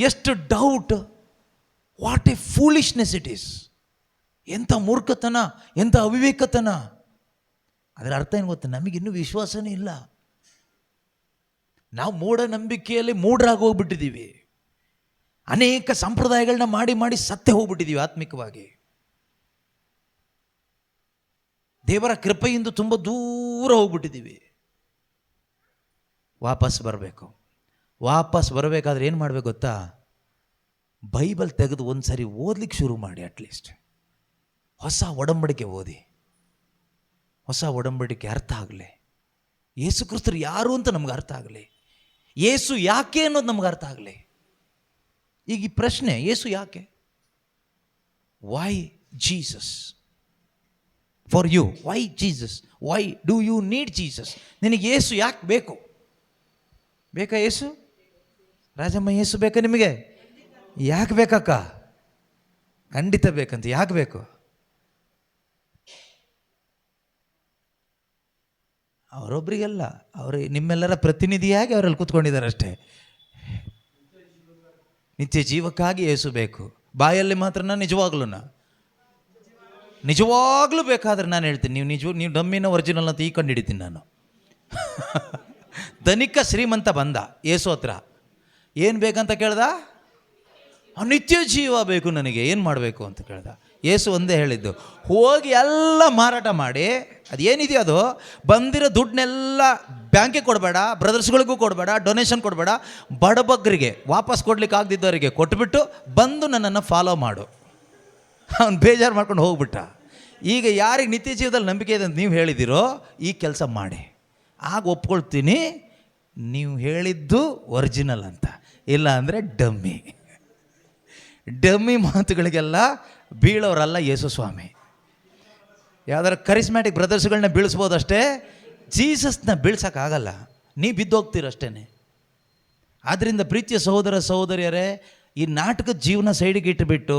ಎಷ್ಟು doubt. What A foolishness it is. ಎಂಥ ಮೂರ್ಖತನ, ಎಂಥ ಅವಿವೇಕತನ. ಅದರ ಅರ್ಥ ಏನು ಗೊತ್ತಾ? ನಮಗಿನ್ನೂ ವಿಶ್ವಾಸನೇ ಇಲ್ಲ. ನಾವು ಮೂಢನಂಬಿಕೆಯಲ್ಲಿ ಮೂಢರಾಗಿ ಹೋಗ್ಬಿಟ್ಟಿದ್ದೀವಿ. ಅನೇಕ ಸಂಪ್ರದಾಯಗಳನ್ನ ಮಾಡಿ ಮಾಡಿ ಸತ್ತೇ ಹೋಗ್ಬಿಟ್ಟಿದ್ದೀವಿ ಆತ್ಮಿಕವಾಗಿ. ದೇವರ ಕೃಪೆಯಿಂದ ತುಂಬ ದೂರ ಹೋಗ್ಬಿಟ್ಟಿದ್ದೀವಿ. ವಾಪಸ್ ಬರಬೇಕು. ವಾಪಸ್ ಬರಬೇಕಾದ್ರೆ ಏನು ಮಾಡಬೇಕು ಗೊತ್ತಾ? ಬೈಬಲ್ ತೆಗೆದು ಒಂದು ಸರಿ ಓದ್ಲಿಕ್ಕೆ ಶುರು ಮಾಡಿ. ಅಟ್ಲೀಸ್ಟ್ ಹೊಸ ಒಡಂಬಡಿಕೆ ಓದಿ. ಹೊಸ ಒಡಂಬಡಿಕೆ ಅರ್ಥ ಆಗಲಿ. ಯೇಸು ಕ್ರಿಸ್ತರು ಯಾರು ಅಂತ ನಮ್ಗೆ ಅರ್ಥ ಆಗಲಿ. ಯೇಸು ಯಾಕೆ ಅನ್ನೋದು ನಮ್ಗೆ ಅರ್ಥ ಆಗಲಿ. ಈಗ ಈ ಪ್ರಶ್ನೆ, ಯೇಸು ಯಾಕೆ? Why Jesus for you? Why Jesus? Why do you need Jesus? ನಿನಗೆ ಯೇಸು ಯಾಕೆ ಬೇಕು? ಬೇಕಾ ಯೇಸು? ರಾಜಮ್ಮ, ಯೇಸು ಬೇಕಾ ನಿಮಗೆ? ಯಾಕೆ ಬೇಕಕ್ಕ? ಖಂಡಿತ ಬೇಕಂತ. ಯಾಕೆ ಬೇಕು? ಅವರೊಬ್ಬರಿಗೆಲ್ಲ, ಅವರು ನಿಮ್ಮೆಲ್ಲರ ಪ್ರತಿನಿಧಿಯಾಗಿ ಅವರಲ್ಲಿ ಕೂತ್ಕೊಂಡಿದ್ದಾರೆ ಅಷ್ಟೇ. ನಿತ್ಯ ಜೀವಕ್ಕಾಗಿ ಯೇಸು ಬೇಕು. ಬಾಯಲ್ಲಿ ಮಾತ್ರ ನಿಜವಾಗ್ಲೂ ಬೇಕಾದ್ರೆ ನಾನು ಹೇಳ್ತೀನಿ, ನೀವು ಡಮ್ಮಿನ ಒರಿಜಿನಲ್ ಅಂತ ಈ ಕಂಡು ಹಿಡಿತೀನಿ ನಾನು. ಧನಿಕ ಶ್ರೀಮಂತ ಬಂದ ಯೇಸು ಹತ್ರ, ಏನು ಬೇಕಂತ ಕೇಳ್ದ? ನಿತ್ಯ ಜೀವ ಬೇಕು ನನಗೆ, ಏನು ಮಾಡಬೇಕು ಅಂತ ಕೇಳ್ದ. ಯೇಸು ಒಂದೇ ಹೇಳಿದ್ದು, ಹೋಗಿ ಎಲ್ಲ ಮಾರಾಟ ಮಾಡಿ, ಅದು ಏನಿದೆಯೋ ಅದು ಬಂದಿರೋ ದುಡ್ಡನ್ನೆಲ್ಲ ಬ್ಯಾಂಕಿಗೆ ಕೊಡಬೇಡ, ಬ್ರದರ್ಸ್ಗಳಿಗೂ ಕೊಡಬೇಡ, ಡೊನೇಷನ್ ಕೊಡಬೇಡ, ಬಡಬಗ್ಗರಿಗೆ, ವಾಪಸ್ ಕೊಡ್ಲಿಕ್ಕೆ ಆಗದಿದ್ದವರಿಗೆ ಕೊಟ್ಬಿಟ್ಟು ಬಂದು ನನ್ನನ್ನು ಫಾಲೋ ಮಾಡು. ಅವ್ನು ಬೇಜಾರು ಮಾಡ್ಕೊಂಡು ಹೋಗ್ಬಿಟ್ಟ. ಈಗ ಯಾರಿಗೆ ನಿತ್ಯ ಜೀವದಲ್ಲಿ ನಂಬಿಕೆ ಇದೆ ಅಂತ ನೀವು ಹೇಳಿದ್ದೀರೋ ಈ ಕೆಲಸ ಮಾಡಿ, ಆಗ ಒಪ್ಕೊಳ್ತೀನಿ ನೀವು ಹೇಳಿದ್ದು ಒರಿಜಿನಲ್ ಅಂತ. ಇಲ್ಲ ಅಂದರೆ ಡಮ್ಮಿ. ಡಮ್ಮಿ ಮಾತುಗಳಿಗೆಲ್ಲ ಬೀಳೋರಲ್ಲ ಯೇಸು ಸ್ವಾಮಿ. ಯಾವ್ದಾರು ಕರಿಸ್ಮ್ಯಾಟಿಕ್ ಬ್ರದರ್ಸ್ಗಳನ್ನ ಬೀಳಿಸ್ಬೋದಷ್ಟೇ, ಜೀಸಸ್ನ ಬೀಳ್ಸೋಕ್ಕಾಗಲ್ಲ. ನೀವು ಬಿದ್ದೋಗ್ತೀರಷ್ಟೇ. ಆದ್ದರಿಂದ ಪ್ರೀತಿಯ ಸಹೋದರ ಸಹೋದರಿಯರೇ, ಈ ನಾಟಕದ ಜೀವನ ಸೈಡಿಗೆ ಇಟ್ಟುಬಿಟ್ಟು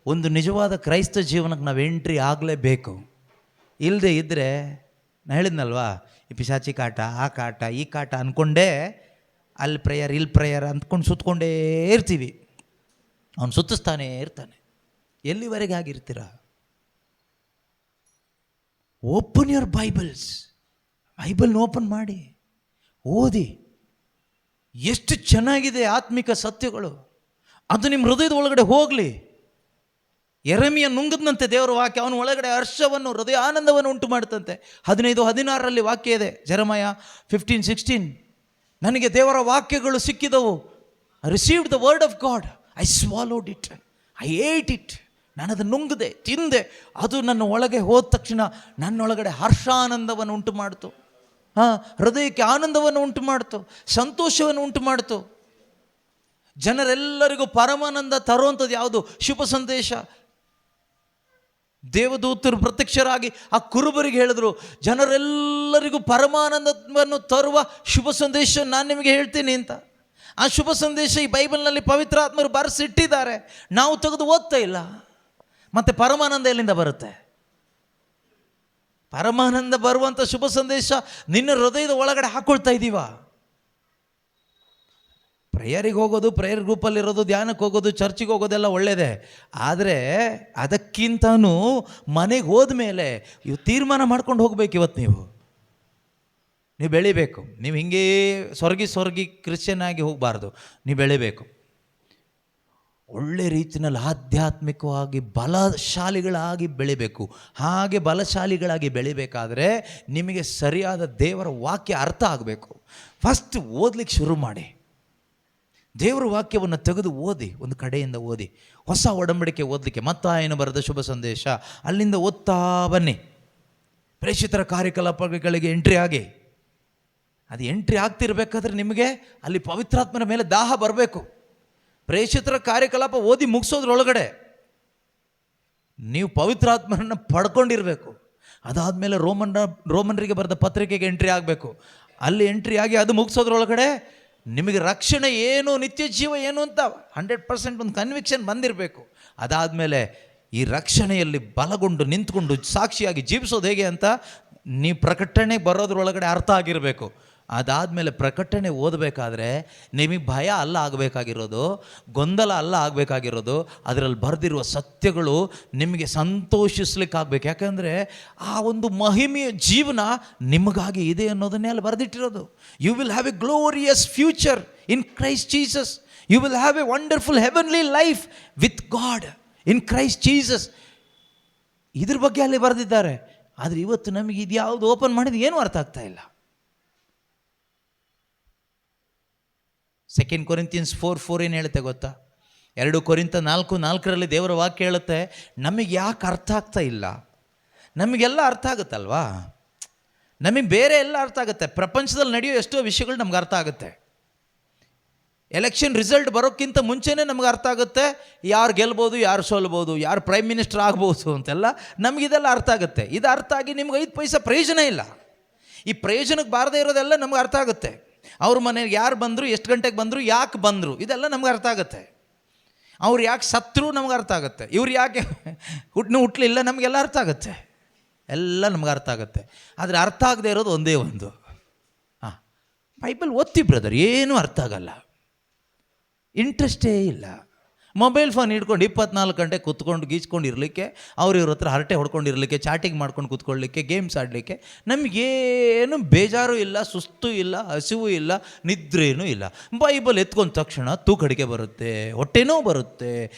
ಒಂದು ನಿಜವಾದ ಕ್ರೈಸ್ತ ಜೀವನಕ್ಕೆ ನಾವು ಎಂಟ್ರಿ ಆಗಲೇಬೇಕು. ಇಲ್ಲದೆ ಇದ್ದರೆ ನಾನು ಹೇಳಿದ್ನಲ್ವಾ, ಈ ಪಿಶಾಚಿ ಕಾಟ, ಆ ಕಾಟ, ಈ ಕಾಟ ಅಂದ್ಕೊಂಡೇ ಅಲ್ಲಿ ಪ್ರೇಯರ್ ಇಲ್ಲಿ ಪ್ರೇಯರ್ ಅಂದ್ಕೊಂಡು ಸುತ್ತಕೊಂಡೇ ಇರ್ತೀವಿ. ಅವನು ಸುತ್ತಿಸ್ತಾನೇ ಇರ್ತಾನೆ. ಎಲ್ಲಿವರೆಗೆ ಆಗಿರ್ತೀರ? Open your Bibles. ಬೈಬಲ್ನ ಓಪನ್ ಮಾಡಿ ಓದಿ. ಎಷ್ಟು ಚೆನ್ನಾಗಿದೆ ಆತ್ಮಿಕ ಸತ್ಯಗಳು. ಅದು ನಿಮ್ಮ ಹೃದಯದ ಒಳಗಡೆ ಹೋಗಲಿ. ಯೆರೆಮೀಯ ನುಂಗದಂತೆ ದೇವರ ವಾಕ್ಯ ಅವನ ಒಳಗಡೆ ಹರ್ಷವನ್ನು, ಹೃದಯ ಆನಂದವನ್ನು ಉಂಟು ಮಾಡುತ್ತಂತೆ. 15:16 ವಾಕ್ಯ ಇದೆ, ಜೆರೆಮಯ 15:16. ನನಗೆ ದೇವರ ವಾಕ್ಯಗಳು ಸಿಕ್ಕಿದವು. I received the word of God, I swallowed it, I ate it. ನಾನು ಅದನ್ನು ನುಂಗದೆ, ತಿಂದೆ. ಅದು ನನ್ನ ಒಳಗೆ ಹೋದ ತಕ್ಷಣ ನನ್ನೊಳಗಡೆ ಹರ್ಷಾನಂದವನ್ನು ಉಂಟು ಮಾಡ್ತು. ಹೃದಯಕ್ಕೆ ಆನಂದವನ್ನು ಉಂಟು ಮಾಡ್ತು, ಸಂತೋಷವನ್ನು ಉಂಟು ಮಾಡ್ತು. ಜನರೆಲ್ಲರಿಗೂ ಪರಮಾನಂದ ತರುವಂಥದ್ದು ಯಾವುದು? ಶುಭ ಸಂದೇಶ. ದೇವದೂತರು ಪ್ರತ್ಯಕ್ಷರಾಗಿ ಆ ಕುರುಬರಿಗೆ ಹೇಳಿದ್ರು, ಜನರೆಲ್ಲರಿಗೂ ಪರಮಾನಂದವನ್ನು ತರುವ ಶುಭ ಸಂದೇಶ ನಾನು ನಿಮಗೆ ಹೇಳ್ತೀನಿ ಅಂತ. ಆ ಶುಭ ಸಂದೇಶ ಈ ಬೈಬಲ್ನಲ್ಲಿ ಪವಿತ್ರಾತ್ಮರು ಬರೆಸಿಟ್ಟಿದ್ದಾರೆ, ನಾವು ತೆಗೆದು ಓದ್ತಾ ಇಲ್ಲ. ಮತ್ತು ಪರಮಾನಂದ ಎಲ್ಲಿಂದ ಬರುತ್ತೆ? ಪರಮಾನಂದ ಬರುವಂಥ ಶುಭ ಸಂದೇಶ ನಿನ್ನ ಹೃದಯದ ಒಳಗಡೆ ಹಾಕ್ಕೊಳ್ತಾ ಇದ್ದೀವ? ಪ್ರೇಯರಿಗೆ ಹೋಗೋದು, ಪ್ರೇಯರ್ ಗ್ರೂಪಲ್ಲಿರೋದು, ಧ್ಯಾನಕ್ಕೆ ಹೋಗೋದು, ಚರ್ಚಿಗೆ ಹೋಗೋದೆಲ್ಲ ಒಳ್ಳೆಯದೇ. ಆದರೆ ಅದಕ್ಕಿಂತನೂ ಮನೆಗೆ ಹೋದ್ಮೇಲೆ ಇವು ತೀರ್ಮಾನ ಮಾಡ್ಕೊಂಡು ಹೋಗ್ಬೇಕು. ಇವತ್ತು ನೀವು ಬೆಳಿಬೇಕು. ನೀವು ಹಿಂಗೇ ಸ್ವರ್ಗಿ ಕ್ರಿಶ್ಚಿಯನ್ ಆಗಿ ಹೋಗಬಾರ್ದು. ನೀವು ಬೆಳಿಬೇಕು. ಒಳ್ಳೆ ರೀತಿಯಲ್ಲಿ ಆಧ್ಯಾತ್ಮಿಕವಾಗಿ ಬಲಶಾಲಿಗಳಾಗಿ ಬೆಳಿಬೇಕು. ಹಾಗೆ ಬಲಶಾಲಿಗಳಾಗಿ ಬೆಳಿಬೇಕಾದ್ರೆ ನಿಮಗೆ ಸರಿಯಾದ ದೇವರ ವಾಕ್ಯ ಅರ್ಥ ಆಗಬೇಕು. ಫಸ್ಟ್ ಓದಲಿಕ್ಕೆ ಶುರು ಮಾಡಿ. ದೇವರ ವಾಕ್ಯವನ್ನು ತೆಗೆದು ಓದಿ, ಒಂದು ಕಡೆಯಿಂದ ಓದಿ. ಹೊಸ ಒಡಂಬಡಿಕೆ ಓದಲಿಕ್ಕೆ ಮತ್ತಾಯನು ಬರೆದ ಶುಭ ಸಂದೇಶ ಅಲ್ಲಿಂದ ಓದ್ತಾ ಬನ್ನಿ. ಪ್ರೇಷಿತರ ಕಾರ್ಯಕಲಾಪಗಳಿಗೆ ಎಂಟ್ರಿ ಆಗಿ, ಅದು ಎಂಟ್ರಿ ಆಗ್ತಿರ್ಬೇಕಾದ್ರೆ ನಿಮಗೆ ಅಲ್ಲಿ ಪವಿತ್ರಾತ್ಮನ ಮೇಲೆ ದಾಹ ಬರಬೇಕು. ಪ್ರೇಷಿತರ ಕಾರ್ಯಕಲಾಪ ಓದಿ ಮುಗಿಸೋದ್ರೊಳಗಡೆ ನೀವು ಪವಿತ್ರಾತ್ಮನನ್ನು ಪಡ್ಕೊಂಡಿರಬೇಕು. ಅದಾದಮೇಲೆ ರೋಮನ್ರಿಗೆ ಬರೆದ ಪತ್ರಿಕೆಗೆ ಎಂಟ್ರಿ ಆಗಬೇಕು. ಅಲ್ಲಿ ಎಂಟ್ರಿ ಆಗಿ ಅದು ಮುಗಿಸೋದ್ರೊಳಗಡೆ ನಿಮಗೆ ರಕ್ಷಣೆ ಏನು, ನಿತ್ಯ ಜೀವ ಏನು ಅಂತ 100% ಒಂದು ಕನ್ವಿಕ್ಷನ್ ಬಂದಿರಬೇಕು. ಅದಾದಮೇಲೆ ಈ ರಕ್ಷಣೆಯಲ್ಲಿ ಬಲಗೊಂಡು ನಿಂತ್ಕೊಂಡು ಸಾಕ್ಷಿಯಾಗಿ ಜೀವಿಸೋದು ಹೇಗೆ ಅಂತ ನೀವು ಪ್ರಕಟಣೆಗೆ ಬರೋದ್ರೊಳಗಡೆ ಅರ್ಥ ಆಗಿರಬೇಕು. ಅದಾದಮೇಲೆ ಪ್ರಕಟಣೆ ಓದಬೇಕಾದ್ರೆ ನಿಮಗೆ ಭಯ ಅಲ್ಲ ಆಗಬೇಕಾಗಿರೋದು, ಗೊಂದಲ ಅಲ್ಲ ಆಗಬೇಕಾಗಿರೋದು. ಅದರಲ್ಲಿ ಬರೆದಿರುವ ಸತ್ಯಗಳು ನಿಮಗೆ ಸಂತೋಷಿಸ್ಲಿಕ್ಕಾಗಬೇಕು. ಯಾಕಂದರೆ ಆ ಒಂದು ಮಹಿಮೆಯ ಜೀವನ ನಿಮಗಾಗಿ ಇದೆ ಅನ್ನೋದನ್ನೇ ಅಲ್ಲಿ ಬರೆದಿಟ್ಟಿರೋದು. You will have a glorious future in Christ Jesus. You will have a wonderful heavenly life with God in Christ Jesus. ಇದ್ರ ಬಗ್ಗೆ ಅಲ್ಲಿ ಬರೆದಿದ್ದಾರೆ. ಆದರೆ ಇವತ್ತು ನಮಗೆ ಇದು ಯಾವುದು ಓಪನ್ ಮಾಡಿದ ಏನೂ ಅರ್ಥ ಆಗ್ತಾ ಇಲ್ಲ. 2 Corinthians 4:4 ಏನು ಹೇಳುತ್ತೆ ಗೊತ್ತಾ? 2 Corinthians 4:4 ದೇವರ ವಾಕ್ಯ ಹೇಳುತ್ತೆ, ನಮಗೆ ಯಾಕೆ ಅರ್ಥ ಆಗ್ತಾ ಇಲ್ಲ? ನಮಗೆಲ್ಲ ಅರ್ಥ ಆಗುತ್ತಲ್ವಾ? ನಮಗೆ ಬೇರೆ ಎಲ್ಲ ಅರ್ಥ ಆಗುತ್ತೆ. ಪ್ರಪಂಚದಲ್ಲಿ ನಡೆಯೋ ಎಷ್ಟೋ ವಿಷಯಗಳು ನಮ್ಗೆ ಅರ್ಥ ಆಗುತ್ತೆ. ಎಲೆಕ್ಷನ್ ರಿಸಲ್ಟ್ ಬರೋಕ್ಕಿಂತ ಮುಂಚೆನೇ ನಮ್ಗೆ ಅರ್ಥ ಆಗುತ್ತೆ ಯಾರು ಗೆಲ್ಬೋದು, ಯಾರು ಸೋಲ್ಬೋದು, ಯಾರು ಪ್ರೈಮ್ ಮಿನಿಸ್ಟರ್ ಆಗ್ಬೋದು ಅಂತೆಲ್ಲ ನಮಗಿದೆಲ್ಲ ಅರ್ಥ ಆಗುತ್ತೆ. ಇದು ಅರ್ಥ ಆಗಿ ನಿಮ್ಗೆ 5 ಪೈಸೆ ಪ್ರಯೋಜನ ಇಲ್ಲ. ಈ ಪ್ರಯೋಜನಕ್ಕೆ ಬಾರದೇ ಇರೋದೆಲ್ಲ ನಮ್ಗೆ ಅರ್ಥ ಆಗುತ್ತೆ. ಅವ್ರ ಮನೆಗೆ ಯಾರು ಬಂದರು, ಎಷ್ಟು ಗಂಟೆಗೆ ಬಂದರು, ಯಾಕೆ ಬಂದರು, ಇದೆಲ್ಲ ನಮ್ಗೆ ಅರ್ಥ ಆಗುತ್ತೆ. ಅವ್ರು ಯಾಕೆ ಸತ್ರು ನಮ್ಗೆ ಅರ್ಥ ಆಗುತ್ತೆ. ಇವ್ರು ಯಾಕೆ ಹುಟ್ಟಲಿಲ್ಲ ನಮಗೆಲ್ಲ ಅರ್ಥ ಆಗುತ್ತೆ. ಎಲ್ಲ ನಮ್ಗೆ ಅರ್ಥ ಆಗುತ್ತೆ. ಆದರೆ ಅರ್ಥ ಆಗದೆ ಇರೋದು ಒಂದೇ ಒಂದು, ಬೈಬಲ್ ಓದ್ತಿ ಬ್ರದರ್, ಏನೂ ಅರ್ಥ ಆಗಲ್ಲ, ಇಂಟ್ರೆಸ್ಟೇ ಇಲ್ಲ. ಮೊಬೈಲ್ ಫೋನ್ ಹಿಡ್ಕೊಂಡು 24 ಗಂಟೆ ಕೂತ್ಕೊಂಡು ಗೀಚ್ಕೊಂಡು ಇರಲಿಕ್ಕೆ, ಇವ್ರ ಹತ್ರ ಹರಟೆ ಹೊಡ್ಕೊಂಡಿರಲಿಕ್ಕೆ, ಚಾಟಿಂಗ್ ಮಾಡ್ಕೊಂಡು ಕೂತ್ಕೊಳ್ಳಲಿಕ್ಕೆ, ಗೇಮ್ಸ್ ಆಡಲಿಕ್ಕೆ ನಮಗೇನು ಬೇಜಾರು ಇಲ್ಲ, ಸುಸ್ತು ಇಲ್ಲ, ಹಸಿವು ಇಲ್ಲ, ನಿದ್ರೇನೂ ಇಲ್ಲ. ಬೈಬಲ್ ಎತ್ಕೊಂಡ ತಕ್ಷಣ ತೂಕಡಿಕೆ ಬರುತ್ತೆ, ಹೊಟ್ಟೆನೂ ಬರುತ್ತೆ,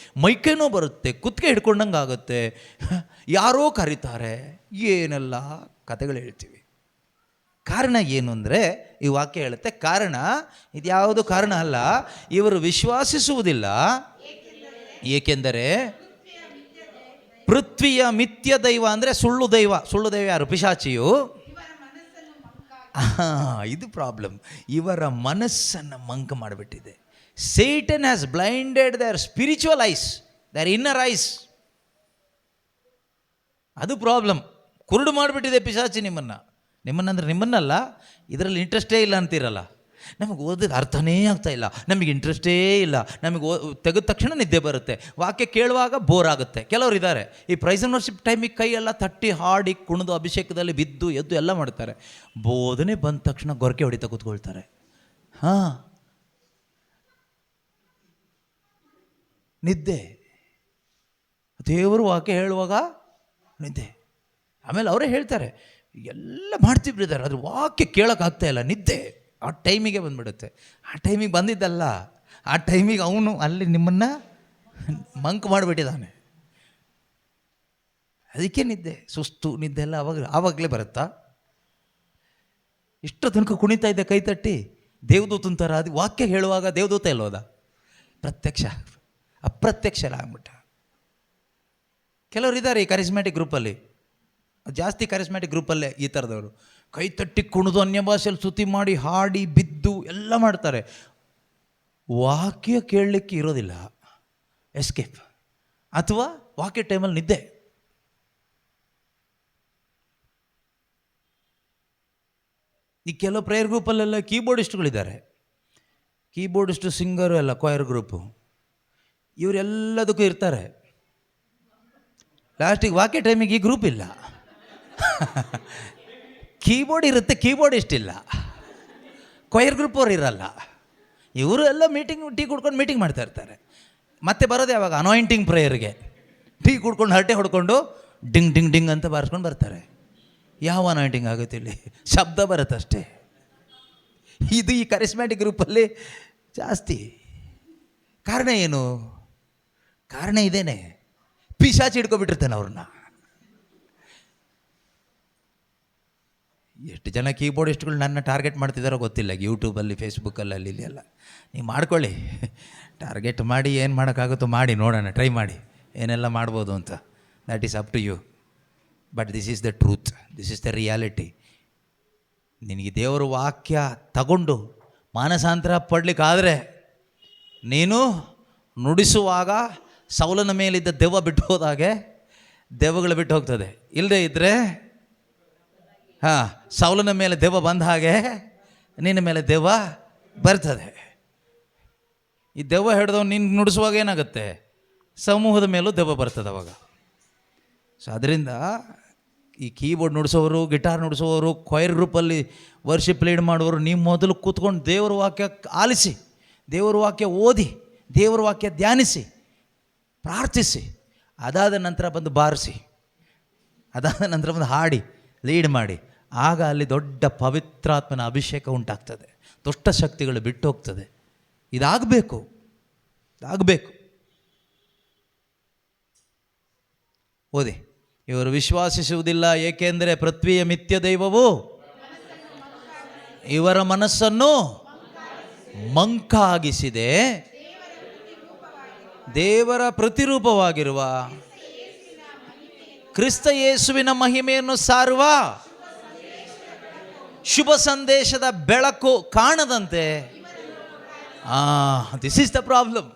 ಮೈಕೇನೂ ಬರುತ್ತೆ, ಕುತ್ತಿಗೆ ಹಿಡ್ಕೊಂಡಂಗೆ ಆಗುತ್ತೆ, ಯಾರೋ ಕರೀತಾರೆ, ಏನೆಲ್ಲ ಕಥೆಗಳು ಹೇಳ್ತೀವಿ. ಕಾರಣ ಏನು ಅಂದರೆ ಈ ವಾಕ್ಯ ಹೇಳುತ್ತೆ, ಕಾರಣ ಇದ್ಯಾವುದು ಕಾರಣ ಅಲ್ಲ, ಇವರು ವಿಶ್ವಾಸಿಸುವುದಿಲ್ಲ. ಏಕೆಂದರೆ ಪೃಥ್ವಿಯ ಮಿಥ್ಯ ದೈವ ಅಂದರೆ ಸುಳ್ಳು ದೈವ. ಸುಳ್ಳು ದೈವ ಯಾರು? ಪಿಶಾಚಿಯು. ಇದು ಪ್ರಾಬ್ಲಮ್. ಇವರ ಮನಸ್ಸನ್ನು ಮಂಕ ಮಾಡಿಬಿಟ್ಟಿದೆ. Satan has blinded their spiritual eyes, their inner eyes. ಅದು ಪ್ರಾಬ್ಲಮ್. ಕುರುಡು ಮಾಡಿಬಿಟ್ಟಿದೆ ಪಿಶಾಚಿ ನಿಮ್ಮನ್ನಂದ್ರೆ ನಿಮ್ಮನ್ನಲ್ಲ. ಇದರಲ್ಲಿ ಇಂಟ್ರೆಸ್ಟೇ ಇಲ್ಲ ಅಂತೀರಲ್ಲ. ನಮಗೆ ಓದಿದ ಅರ್ಥನೇ ಆಗ್ತಾ ಇಲ್ಲ, ನಮಗೆ ಇಂಟ್ರೆಸ್ಟೇ ಇಲ್ಲ, ನಮಗೆ ತೆಗೆದ ತಕ್ಷಣ ನಿದ್ದೆ ಬರುತ್ತೆ, ವಾಕ್ಯ ಕೇಳುವಾಗ ಬೋರ್ ಆಗುತ್ತೆ. ಕೆಲವರು ಇದ್ದಾರೆ ಈ ಪ್ರೈಸ್ ಆ್ಯಂಡ್ ವರ್ಷಿಪ್ ಟೈಮಿಗೆ ಕೈಯೆಲ್ಲ ತಟ್ಟಿ ಹಾಡಿ ಕುಣಿದು ಅಭಿಷೇಕದಲ್ಲಿ ಬಿದ್ದು ಎದ್ದು ಎಲ್ಲ ಮಾಡ್ತಾರೆ. ಬೋಧನೆ ಬಂದ ತಕ್ಷಣ ಗೊರಕೆ ಹೊಡಿತಾ ಕೂತ್ಕೊಳ್ತಾರೆ. ನಿದ್ದೆ. ದೇವರು ವಾಕ್ಯ ಹೇಳುವಾಗ ನಿದ್ದೆ. ಆಮೇಲೆ ಅವರೇ ಹೇಳ್ತಾರೆ, ಎಲ್ಲ ಮಾಡ್ತೀವಿ ಬ್ರದರ್, ಅದ್ರ ವಾಕ್ಯ ಕೇಳೋಕ್ಕಾಗ್ತಾ ಇಲ್ಲ, ನಿದ್ದೆ. ಆ ಟೈಮಿಗೆ ಬಂದುಬಿಡುತ್ತೆ. ಆ ಟೈಮಿಗೆ ಬಂದಿದ್ದಲ್ಲ, ಆ ಟೈಮಿಗೆ ಅವನು ಅಲ್ಲಿ ನಿಮ್ಮನ್ನು ಮಂಕ್ ಮಾಡಿಬಿಟ್ಟಿದ್ದಾನೆ. ಅದಕ್ಕೆ ನಿದ್ದೆ, ಸುಸ್ತು ನಿದ್ದೆ ಎಲ್ಲ ಆವಾಗಲೇ ಬರುತ್ತಾ? ಇಷ್ಟು ತನಕ ಕುಣಿತಾ ಇದ್ದೆ ಕೈ ತಟ್ಟಿ, ದೇವದೂತನ ಥರ ಅದು ವಾಕ್ಯ ಹೇಳುವಾಗ ದೇವದೂತ ಎಲ್ಲೋದ? ಪ್ರತ್ಯಕ್ಷ ಅಪ್ರತ್ಯಕ್ಷ ಎಲ್ಲ ಆಗ್ಬಿಟ್ಟ. ಕೆಲವರು ಇದ್ದಾರೆ ಈ ಕರಿಸ್ಮ್ಯಾಟಿಕ್ ಗ್ರೂಪಲ್ಲಿ, ಜಾಸ್ತಿ ಕರಿಸ್ಮ್ಯಾಟಿಕ್ ಗ್ರೂಪಲ್ಲೇ ಈ ಥರದವರು ಕೈ ತಟ್ಟಿ ಕುಣಿದು ಅನ್ಯ ಭಾಷೆಯಲ್ಲಿ ಸ್ತುತಿ ಮಾಡಿ ಹಾಡಿ ಬಿದ್ದು ಎಲ್ಲ ಮಾಡ್ತಾರೆ. ವಾಕ್ಯ ಕೇಳಲಿಕ್ಕೆ ಇರೋದಿಲ್ಲ, ಎಸ್ಕೇಪ್, ಅಥವಾ ವಾಕ್ಯ ಟೈಮಲ್ಲಿ ನಿದ್ದೆ. ಈ ಕೆಲವು ಪ್ರೇಯರ್ ಗ್ರೂಪಲ್ಲೆಲ್ಲ ಕೀಬೋರ್ಡಿಸ್ಟ್ಗಳಿದ್ದಾರೆ, ಕೀಬೋರ್ಡಿಸ್ಟು, ಸಿಂಗರು ಎಲ್ಲ ಕೊಯರ್ ಗ್ರೂಪು, ಇವರೆಲ್ಲದಕ್ಕೂ ಇರ್ತಾರೆ. ಲಾಸ್ಟಿಗೆ ವಾಕ್ಯ ಟೈಮಿಗೆ ಈ ಗ್ರೂಪ್ ಇಲ್ಲ. ಕೀಬೋರ್ಡ್ ಇರುತ್ತೆ, ಕೀಬೋರ್ಡಿಸ್ಟ್ ಇಲ್ಲ, ಕೊಯರ್ ಗ್ರೂಪ್ ಅವ್ರು ಇರಲ್ಲ. ಇವರು ಎಲ್ಲ ಟೀ ಕುಡ್ಕೊಂಡು ಮೀಟಿಂಗ್ ಮಾಡ್ತಾ ಇರ್ತಾರೆ. ಮತ್ತೆ ಬರೋದು ಯಾವಾಗ? ಅನಾಯಿಂಟಿಂಗ್ ಪ್ರೇಯರ್ಗೆ ಟೀ ಕುಡ್ಕೊಂಡು ಹರಟೆ ಹೊಡ್ಕೊಂಡು ಡಿಂಗ್ ಡಿಂಗ್ ಡಿಂಗ್ ಅಂತ ಬಾರಿಸ್ಕೊಂಡು ಬರ್ತಾರೆ. ಯಾವ ಅನಾಯಿಂಟಿಂಗ್ ಆಗುತ್ತೆ ಇಲ್ಲಿ? ಶಬ್ದ ಬರುತ್ತಷ್ಟೇ. ಇದು ಈ ಕರಿಸ್ಮ್ಯಾಟಿಕ್ ಗ್ರೂಪಲ್ಲಿ ಜಾಸ್ತಿ. ಕಾರಣ ಏನು? ಕಾರಣ ಇದೇನೆ, ಪಿಶಾಚಿ ಹಿಡ್ಕೊಬಿಟ್ಟಿರ್ತಾನೆ ಅವ್ರನ್ನ. ಎಷ್ಟು ಜನ ಕೀಬೋರ್ಡಿಸ್ಟ್ಗಳು ನನ್ನ ಟಾರ್ಗೆಟ್ ಮಾಡ್ತಿದ್ದಾರೋ ಗೊತ್ತಿಲ್ಲ, ಯೂಟ್ಯೂಬಲ್ಲಿ, ಫೇಸ್ಬುಕ್ಕಲ್ಲಿ, ಅಲ್ಲಿ ಇಲ್ಲಿ ಎಲ್ಲ. ನೀವು ಮಾಡ್ಕೊಳ್ಳಿ, ಟಾರ್ಗೆಟ್ ಮಾಡಿ ಏನು ಮಾಡೋಕ್ಕಾಗುತ್ತೋ ಮಾಡಿ ನೋಡೋಣ, ಟ್ರೈ ಮಾಡಿ ಏನೆಲ್ಲ ಮಾಡ್ಬೋದು ಅಂತ. That is up to you. But this is the truth, this is the reality. ನಿನಗೆ ದೇವರ ವಾಕ್ಯ ತಗೊಂಡು ಮಾನಸಾಂತರ ಪಡಲಿಕ್ಕಾದರೆ ನೀನು ನುಡಿಸುವಾಗ ಸೌಲನ ಮೇಲಿದ್ದ ದೆವ್ವ ಬಿಟ್ಟು ಹೋದಾಗೆ ದೆವ್ವಗಳು ಬಿಟ್ಟು ಹೋಗ್ತದೆ. ಇಲ್ಲದೇ ಇದ್ದರೆ ಸೌಲನ ಮೇಲೆ ದೆವ್ವ ಬಂದ ಹಾಗೆ ನಿನ್ನ ಮೇಲೆ ದೆವ್ವ ಬರ್ತದೆ. ಈ ದೆವ್ವ ಹಿಡ್ದವ್ ನೀನು ನುಡಿಸುವಾಗ ಏನಾಗುತ್ತೆ? ಸಮೂಹದ ಮೇಲೂ ದೆವ್ವ ಬರ್ತದೆ ಅವಾಗ. ಸೊ ಅದರಿಂದ ಈ ಕೀಬೋರ್ಡ್ ನುಡಿಸೋರು, ಗಿಟಾರ್ ನುಡಿಸೋರು, ಕೊಯರ್ ಗ್ರೂಪಲ್ಲಿ ವರ್ಷಿಪ್ ಲೀಡ್ ಮಾಡೋರು, ನೀವು ಮೊದಲು ಕೂತ್ಕೊಂಡು ದೇವರ ವಾಕ್ಯ ಆಲಿಸಿ, ದೇವರ ವಾಕ್ಯ ಓದಿ, ದೇವರ ವಾಕ್ಯ ಧ್ಯಾನಿಸಿ, ಪ್ರಾರ್ಥಿಸಿ, ಅದಾದ ನಂತರ ಬಂದು ಬಾರಿಸಿ, ಅದಾದ ನಂತರ ಬಂದು ಹಾಡಿ ಲೀಡ್ ಮಾಡಿ. ಆಗ ಅಲ್ಲಿ ದೊಡ್ಡ ಪವಿತ್ರಾತ್ಮನ ಅಭಿಷೇಕ ಉಂಟಾಗ್ತದೆ, ದುಷ್ಟ ಶಕ್ತಿಗಳು ಬಿಟ್ಟು ಹೋಗ್ತದೆ. ಇದಾಗಬೇಕು, ಇದಾಗಬೇಕು. ಓದಿ. ಇವರು ವಿಶ್ವಾಸಿಸುವುದಿಲ್ಲ, ಏಕೆಂದರೆ ಪೃಥ್ವಿಯ ಮಿಥ್ಯ ದೈವವು ಇವರ ಮನಸ್ಸನ್ನು ಮಂಕಾಗಿಸಿದೆ. ದೇವರ ಪ್ರತಿರೂಪವಾಗಿರುವ ಕ್ರಿಸ್ತ ಯೇಸುವಿನ ಮಹಿಮೆಯನ್ನು ಸಾರುವ ಶುಭ ಸಂದೇಶದ ಬೆಳಕು ಕಾಣದಂತೆ. This is the problem.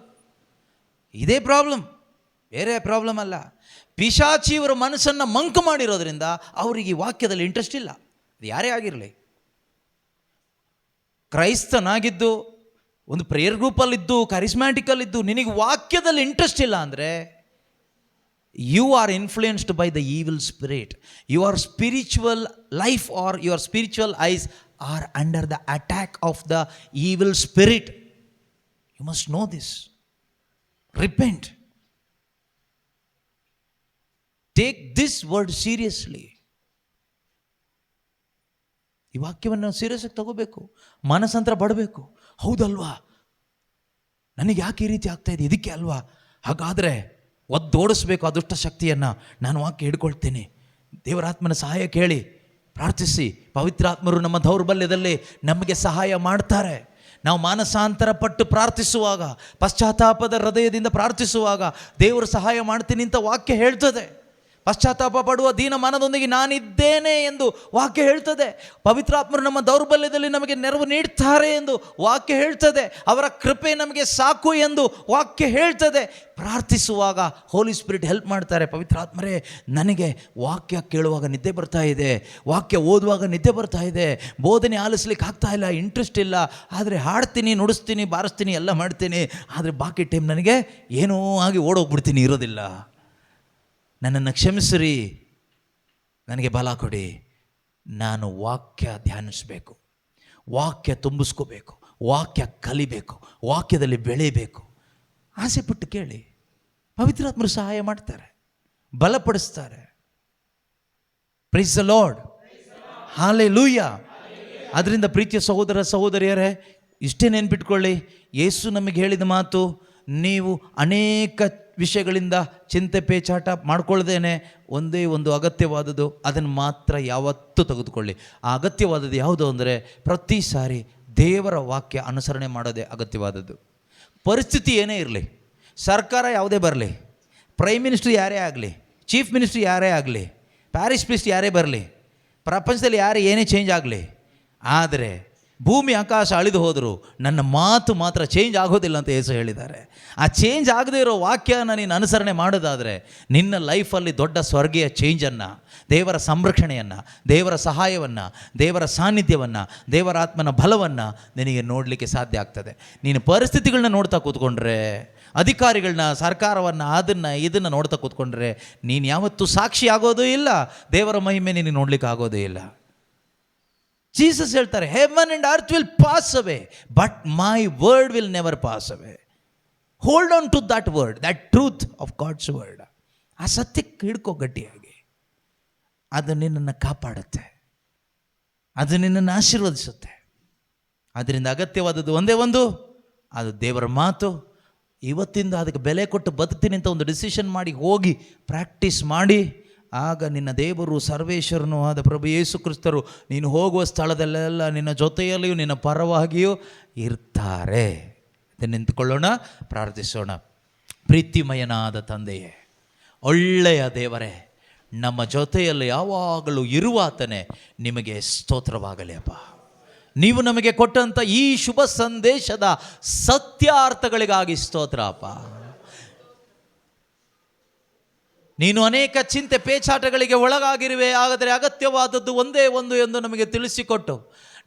ಇದೇ ಪ್ರಾಬ್ಲಮ್, ಬೇರೆ ಪ್ರಾಬ್ಲಮ್ ಅಲ್ಲ. ಪಿಶಾಚಿ ಇವರ ಮನಸ್ಸನ್ನು ಮಂಕು ಮಾಡಿರೋದ್ರಿಂದ ಅವರಿಗೆ ವಾಕ್ಯದಲ್ಲಿ ಇಂಟ್ರೆಸ್ಟ್ ಇಲ್ಲ. ಅದು ಯಾರೇ ಆಗಿರಲಿ, ಕ್ರೈಸ್ತನಾಗಿದ್ದು, ಒಂದು ಪ್ರೇಯರ್ ಗ್ರೂಪಲ್ಲಿದ್ದು, ಕರಿಸ್ಮ್ಯಾಟಿಕಲ್ಲಿದ್ದು, ನಿನಗೆ ವಾಕ್ಯದಲ್ಲಿ ಇಂಟ್ರೆಸ್ಟ್ ಇಲ್ಲ ಅಂದರೆ you are influenced by the evil spirit. Your spiritual life or your spiritual eyes are under the attack of the evil spirit. You must know this. Repent. Take this word seriously. ಈ ವಾಕ್ಯವನ್ನು serious ಆಗಿ ತಗೋಬೇಕು, ಮನಸ್ಸಂತರ ಪಡಬೇಕು. ಹೌದಲ್ವಾ, ನನಗೆ ಯಾಕೆ ಈ ರೀತಿ ಆಗ್ತಾ ಇದೆ, ಇದಕ್ಕೆ ಅಲ್ವಾ? ಹಾಗಾದರೆ ಒದ್ದೋಡಿಸ್ಬೇಕು ಆ ದುಷ್ಟ ಶಕ್ತಿಯನ್ನು. ನಾನು ವಾಕ್ಯ ಹಿಡ್ಕೊಳ್ತೀನಿ, ದೇವರಾತ್ಮನ ಸಹಾಯ ಕೇಳಿ ಪ್ರಾರ್ಥಿಸಿ. ಪವಿತ್ರಾತ್ಮರು ನಮ್ಮ ದೌರ್ಬಲ್ಯದಲ್ಲಿ ನಮಗೆ ಸಹಾಯ ಮಾಡ್ತಾರೆ. ನಾವು ಮಾನಸಾಂತರ ಪಟ್ಟು ಪ್ರಾರ್ಥಿಸುವಾಗ, ಪಶ್ಚಾತ್ತಾಪದ ಹೃದಯದಿಂದ ಪ್ರಾರ್ಥಿಸುವಾಗ ದೇವರು ಸಹಾಯ ಮಾಡ್ತೀನಿ ಅಂತ ವಾಕ್ಯ ಹೇಳ್ತದೆ. ಪಶ್ಚಾತ್ತಾಪ ಪಡುವ ದೀನ ಮನದೊಂದಿಗೆ ನಾನಿದ್ದೇನೆ ಎಂದು ವಾಕ್ಯ ಹೇಳ್ತದೆ. ಪವಿತ್ರಾತ್ಮರು ನಮ್ಮ ದೌರ್ಬಲ್ಯದಲ್ಲಿ ನಮಗೆ ನೆರವು ನೀಡ್ತಾರೆ ಎಂದು ವಾಕ್ಯ ಹೇಳ್ತದೆ. ಅವರ ಕೃಪೆ ನಮಗೆ ಸಾಕು ಎಂದು ವಾಕ್ಯ ಹೇಳ್ತದೆ. ಪ್ರಾರ್ಥಿಸುವಾಗ ಹೋಲಿ ಸ್ಪಿರಿಟ್ ಹೆಲ್ಪ್ ಮಾಡ್ತಾರೆ. ಪವಿತ್ರಾತ್ಮರೇ, ನನಗೆ ವಾಕ್ಯ ಕೇಳುವಾಗ ನಿದ್ದೆ ಬರ್ತಾ ಇದೆ, ವಾಕ್ಯ ಓದುವಾಗ ನಿದ್ದೆ ಬರ್ತಾ ಇದೆ, ಬೋಧನೆ ಆಲಿಸ್ಲಿಕ್ಕೆ ಆಗ್ತಾ ಇಲ್ಲ, ಇಂಟ್ರೆಸ್ಟ್ ಇಲ್ಲ, ಆದರೆ ಹಾಡ್ತೀನಿ, ನುಡಿಸ್ತೀನಿ, ಬಾರಿಸ್ತೀನಿ, ಎಲ್ಲ ಮಾಡ್ತೀನಿ, ಆದರೆ ಬಾಕಿ ಟೈಮ್ ನನಗೆ ಏನೋ ಆಗಿ ಓಡೋಗ್ಬಿಡ್ತೀನಿ, ಇರೋದಿಲ್ಲ. ನನ್ನನ್ನು ಕ್ಷಮಿಸಿರಿ, ನನಗೆ ಬಲ ಕೊಡಿ. ನಾನು ವಾಕ್ಯ ಧ್ಯಾನಿಸಬೇಕು, ವಾಕ್ಯ ತುಂಬಿಸ್ಕೋಬೇಕು, ವಾಕ್ಯ ಕಲಿಬೇಕು, ವಾಕ್ಯದಲ್ಲಿ ಬೆಳೀಬೇಕು. ಆಸೆ ಪಟ್ಟು ಕೇಳಿ, ಪವಿತ್ರಾತ್ಮರು ಸಹಾಯ ಮಾಡ್ತಾರೆ, ಬಲಪಡಿಸ್ತಾರೆ. Praise the Lord, hallelujah. ಅದರಿಂದ ಪ್ರೀತಿಯ ಸಹೋದರ ಸಹೋದರಿಯರೇ, ಇಷ್ಟೇ ನೆನ್ಪಿಟ್ಕೊಳ್ಳಿ, ಯೇಸು ನಮಗೆ ಹೇಳಿದ ಮಾತು, ನೀವು ಅನೇಕ ವಿಷಯಗಳಿಂದ ಚಿಂತೆ ಪೇಚಾಟ ಮಾಡ್ಕೊಳ್ದೇನೆ ಒಂದೇ ಒಂದು ಅಗತ್ಯವಾದದ್ದು, ಅದನ್ನು ಮಾತ್ರ ಯಾವತ್ತೂ ತೆಗೆದುಕೊಳ್ಳಿ. ಆ ಅಗತ್ಯವಾದದ್ದು ಯಾವುದು ಅಂದರೆ ಪ್ರತಿ ಸಾರಿ ದೇವರ ವಾಕ್ಯ ಅನುಸರಣೆ ಮಾಡೋದೇ ಅಗತ್ಯವಾದದ್ದು. ಪರಿಸ್ಥಿತಿ ಏನೇ ಇರಲಿ, ಸರ್ಕಾರ ಯಾವುದೇ ಬರಲಿ, ಪ್ರೈಮ್ ಮಿನಿಸ್ಟ್ರ್ ಯಾರೇ ಆಗಲಿ, ಚೀಫ್ ಮಿನಿಸ್ಟ್ರ್ ಯಾರೇ ಆಗಲಿ, ಪ್ಯಾರಿಸ್ ಪ್ರಿಸ್ಟ್ ಯಾರೇ ಬರಲಿ, ಪ್ರಪಂಚದಲ್ಲಿ ಯಾರೇ ಏನೇ ಚೇಂಜ್ ಆಗಲಿ, ಆದರೆ ಭೂಮಿ ಆಕಾಶ ಅಳಿದು ಹೋದರೂ ನನ್ನ ಮಾತು ಮಾತ್ರ ಚೇಂಜ್ ಆಗೋದಿಲ್ಲ ಅಂತ ಯೇಸು ಹೇಳಿದ್ದಾರೆ. ಆ ಚೇಂಜ್ ಆಗದೇ ಇರೋ ವಾಕ್ಯನ ನೀನು ಅನುಸರಣೆ ಮಾಡೋದಾದರೆ ನಿನ್ನ ಲೈಫಲ್ಲಿ ದೊಡ್ಡ ಸ್ವರ್ಗೀಯ ಚೇಂಜನ್ನು, ದೇವರ ಸಂರಕ್ಷಣೆಯನ್ನು, ದೇವರ ಸಹಾಯವನ್ನು, ದೇವರ ಸಾನ್ನಿಧ್ಯವನ್ನು, ದೇವರ ಆತ್ಮನ ಬಲವನ್ನು ನಿನಗೆ ನೋಡಲಿಕ್ಕೆ ಸಾಧ್ಯ ಆಗ್ತದೆ. ನೀನು ಪರಿಸ್ಥಿತಿಗಳನ್ನ ನೋಡ್ತಾ ಕೂತ್ಕೊಂಡ್ರೆ, ಅಧಿಕಾರಿಗಳನ್ನ, ಸರ್ಕಾರವನ್ನು, ಇದನ್ನು ನೋಡ್ತಾ ಕೂತ್ಕೊಂಡ್ರೆ ನೀನು ಯಾವತ್ತೂ ಸಾಕ್ಷಿ ಆಗೋದೂ ಇಲ್ಲ, ದೇವರ ಮಹಿಮೆ ನಿನಗೆ ನೋಡ್ಲಿಕ್ಕೆ ಆಗೋದೇ ಇಲ್ಲ. ಜೀಸಸ್ ಹೇಳ್ತಾರೆ, heaven and earth will pass away but my word will never pass away. Hold on to that word, that truth of God's word. ಆ ಸತ್ಯಕ್ಕೆ ಹಿಡ್ಕೋ ಗಟ್ಟಿಯಾಗಿ, ಅದು ನಿನ್ನನ್ನು ಕಾಪಾಡುತ್ತೆ, ಅದು ನಿನ್ನನ್ನು ಆಶೀರ್ವದಿಸುತ್ತೆ. ಅದರಿಂದ ಅಗತ್ಯವಾದದ್ದು ಒಂದೇ ಒಂದು, ಅದು ದೇವರ ಮಾತು. ಇವತ್ತಿಂದ ಅದಕ್ಕೆ ಬೆಲೆ ಕೊಟ್ಟು ಬದುಕ್ತೀನಿ ಅಂತ ಒಂದು ಡಿಸಿಷನ್ ಮಾಡಿ ಹೋಗಿ ಪ್ರಾಕ್ಟೀಸ್ ಮಾಡಿ, ಆಗ ನಿನ್ನ ದೇವರು ಸರ್ವೇಶ್ವರನು ಆದ ಪ್ರಭು ಯೇಸು ಕ್ರಿಸ್ತರು ನೀನು ಹೋಗುವ ಸ್ಥಳದಲ್ಲೆಲ್ಲ ನಿನ್ನ ಜೊತೆಯಲ್ಲಿಯೂ ನಿನ್ನ ಪರವಾಗಿಯೂ ಇರ್ತಾರೆ. ನಿಂತುಕೊಳ್ಳೋಣ, ಪ್ರಾರ್ಥಿಸೋಣ. ಪ್ರೀತಿಮಯನಾದ ತಂದೆಯೇ, ಒಳ್ಳೆಯ ದೇವರೇ, ನಮ್ಮ ಜೊತೆಯಲ್ಲಿ ಯಾವಾಗಲೂ ಇರುವಾತನೇ ನಿಮಗೆ ಸ್ತೋತ್ರವಾಗಲಿ ಅಪ್ಪ. ನೀವು ನಮಗೆ ಕೊಟ್ಟಂಥ ಈ ಶುಭ ಸಂದೇಶದ ಸತ್ಯಾರ್ಥಗಳಿಗಾಗಿ ಸ್ತೋತ್ರ ಅಪ್ಪ. ನೀನು ಅನೇಕ ಚಿಂತೆ ಪೇಚಾಟಗಳಿಗೆ ಒಳಗಾಗಿರುವೆ, ಆದರೆ ಅಗತ್ಯವಾದದ್ದು ಒಂದೇ ಒಂದು ಎಂದು ನಮಗೆ ತಿಳಿಸಿಕೊಟ್ಟು,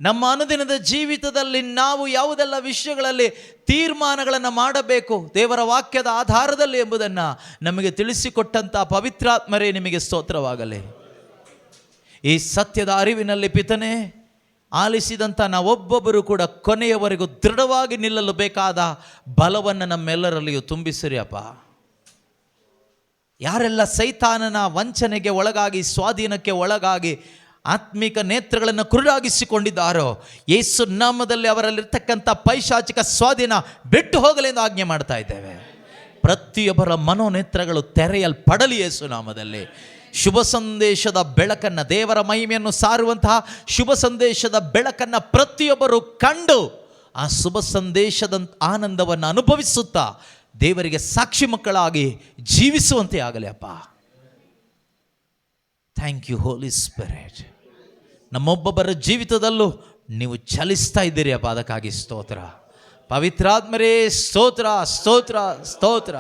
ನಮ್ಮ ಅನುದಿನದ ಜೀವಿತದಲ್ಲಿ ನಾವು ಯಾವುದೆಲ್ಲ ವಿಷಯಗಳಲ್ಲಿ ತೀರ್ಮಾನಗಳನ್ನು ಮಾಡಬೇಕು ದೇವರ ವಾಕ್ಯದ ಆಧಾರದಲ್ಲಿ ಎಂಬುದನ್ನು ನಮಗೆ ತಿಳಿಸಿಕೊಟ್ಟಂಥ ಪವಿತ್ರಾತ್ಮರೇ ನಿಮಗೆ ಸ್ತೋತ್ರವಾಗಲಿ. ಈ ಸತ್ಯದ ಅರಿವಿನಲ್ಲಿ ಪಿತನೇ, ಆಲಿಸಿದಂಥ ನಾವೊಬ್ಬೊಬ್ಬರು ಕೂಡ ಕೊನೆಯವರೆಗೂ ದೃಢವಾಗಿ ನಿಲ್ಲಲು ಬೇಕಾದ ಬಲವನ್ನು ನಮ್ಮೆಲ್ಲರಲ್ಲಿಯೂ ತುಂಬಿಸಿರಿ ಅಪ್ಪ. ಯಾರೆಲ್ಲ ಸೈತಾನನ ವಂಚನೆಗೆ ಒಳಗಾಗಿ, ಸ್ವಾಧೀನಕ್ಕೆ ಒಳಗಾಗಿ ಆತ್ಮಿಕ ನೇತ್ರಗಳನ್ನು ಕುರುಡಾಗಿಸಿಕೊಂಡಿದ್ದಾರೋ, ಯೇಸು ನಾಮದಲ್ಲಿ ಅವರಲ್ಲಿರ್ತಕ್ಕಂಥ ಪೈಶಾಚಿಕ ಸ್ವಾಧೀನ ಬಿಟ್ಟು ಹೋಗಲೆಂದು ಆಜ್ಞೆ ಮಾಡ್ತಾ ಇದ್ದೇವೆ. ಪ್ರತಿಯೊಬ್ಬರ ಮನೋನೇತ್ರಗಳು ತೆರೆಯಲ್ಪಡಲಿ ಯೇಸು ನಾಮದಲ್ಲಿ. ಶುಭ ಸಂದೇಶದ ಬೆಳಕನ್ನು, ದೇವರ ಮಹಿಮೆಯನ್ನು ಸಾರುವಂತಹ ಶುಭ ಸಂದೇಶದ ಬೆಳಕನ್ನು ಪ್ರತಿಯೊಬ್ಬರು ಕಂಡು ಆ ಶುಭ ಸಂದೇಶದ ಆನಂದವನ್ನು ಅನುಭವಿಸುತ್ತಾ ದೇವರಿಗೆ ಸಾಕ್ಷಿ ಮಕ್ಕಳಾಗಿ ಜೀವಿಸುವಂತೆ ಆಗಲಿ ಅಪ್ಪ. Thank you Holy Spirit. ನಮ್ಮೊಬ್ಬೊಬ್ಬರ ಜೀವಿತದಲ್ಲೂ ನೀವು ಚಲಿಸ್ತಾ ಇದ್ದೀರಿ ಅಪ್ಪ, ಅದಕ್ಕಾಗಿ ಸ್ತೋತ್ರ. ಪವಿತ್ರಾತ್ಮರೇ ಸ್ತೋತ್ರ, ಸ್ತೋತ್ರ, ಸ್ತೋತ್ರ.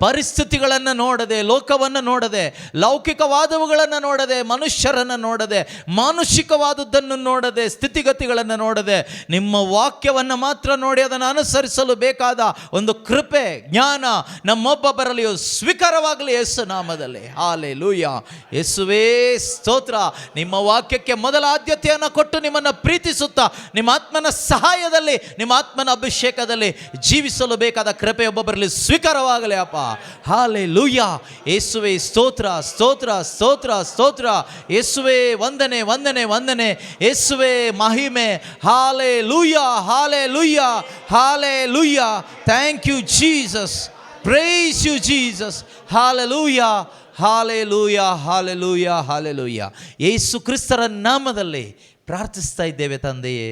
ಪರಿಸ್ಥಿತಿಗಳನ್ನು ನೋಡದೆ, ಲೋಕವನ್ನು ನೋಡದೆ, ಲೌಕಿಕವಾದವುಗಳನ್ನು ನೋಡದೆ, ಮನುಷ್ಯರನ್ನು ನೋಡದೆ, ಮಾನುಷಿಕವಾದದ್ದನ್ನು ನೋಡದೆ, ಸ್ಥಿತಿಗತಿಗಳನ್ನು ನೋಡದೆ, ನಿಮ್ಮ ವಾಕ್ಯವನ್ನು ಮಾತ್ರ ನೋಡಿ ಅದನ್ನು ಅನುಸರಿಸಲು ಬೇಕಾದ ಒಂದು ಕೃಪೆ, ಜ್ಞಾನ ನಮ್ಮೊಬ್ಬೊಬ್ಬರಲ್ಲಿಯೂ ಸ್ವೀಕಾರವಾಗಲಿ ಯೇಸು ನಾಮದಲ್ಲಿ. ಹಲ್ಲೆಲೂಯಾ. ಯೇಸುವೇ ಸ್ತೋತ್ರ. ನಿಮ್ಮ ವಾಕ್ಯಕ್ಕೆ ಮೊದಲ ಆದ್ಯತೆಯನ್ನು ಕೊಟ್ಟು ನಿಮ್ಮನ್ನು ಪ್ರೀತಿಸುತ್ತಾ ನಿಮ್ಮ ಆತ್ಮನ ಸಹಾಯದಲ್ಲಿ, ನಿಮ್ಮ ಆತ್ಮನ ಅಭಿಷೇಕದಲ್ಲಿ ಜೀವಿಸಲು ಬೇಕಾದ ಕೃಪೆ ಒಬ್ಬೊಬ್ಬರಲ್ಲಿ ಸ್ವೀಕಾರವಾಗಲಿ ಅಪ್ಪ. ಹಲ್ಲೆಲೂಯಾ. ಯೇಸುವೇ ಸ್ತೋತ್ರ, ಸ್ತೋತ್ರ, ಸ್ತೋತ್ರ, ಸ್ತೋತ್ರ. ಯೇಸುವೇ ವಂದನೆ, ವಂದನೆ, ವಂದನೆ. ಯೇಸುವೇ ಮಹಿಮೆ. Hallelujah, hallelujah, hallelujah. Thank you Jesus. Praise you Jesus. Hallelujah, hallelujah, hallelujah, hallelujah. ಯೇಸು ಕ್ರಿಸ್ತರ ನಾಮದಲ್ಲಿ ಪ್ರಾರ್ಥಿಸ್ತಾ ಇದ್ದೇವೆ ತಂದೆಯೇ.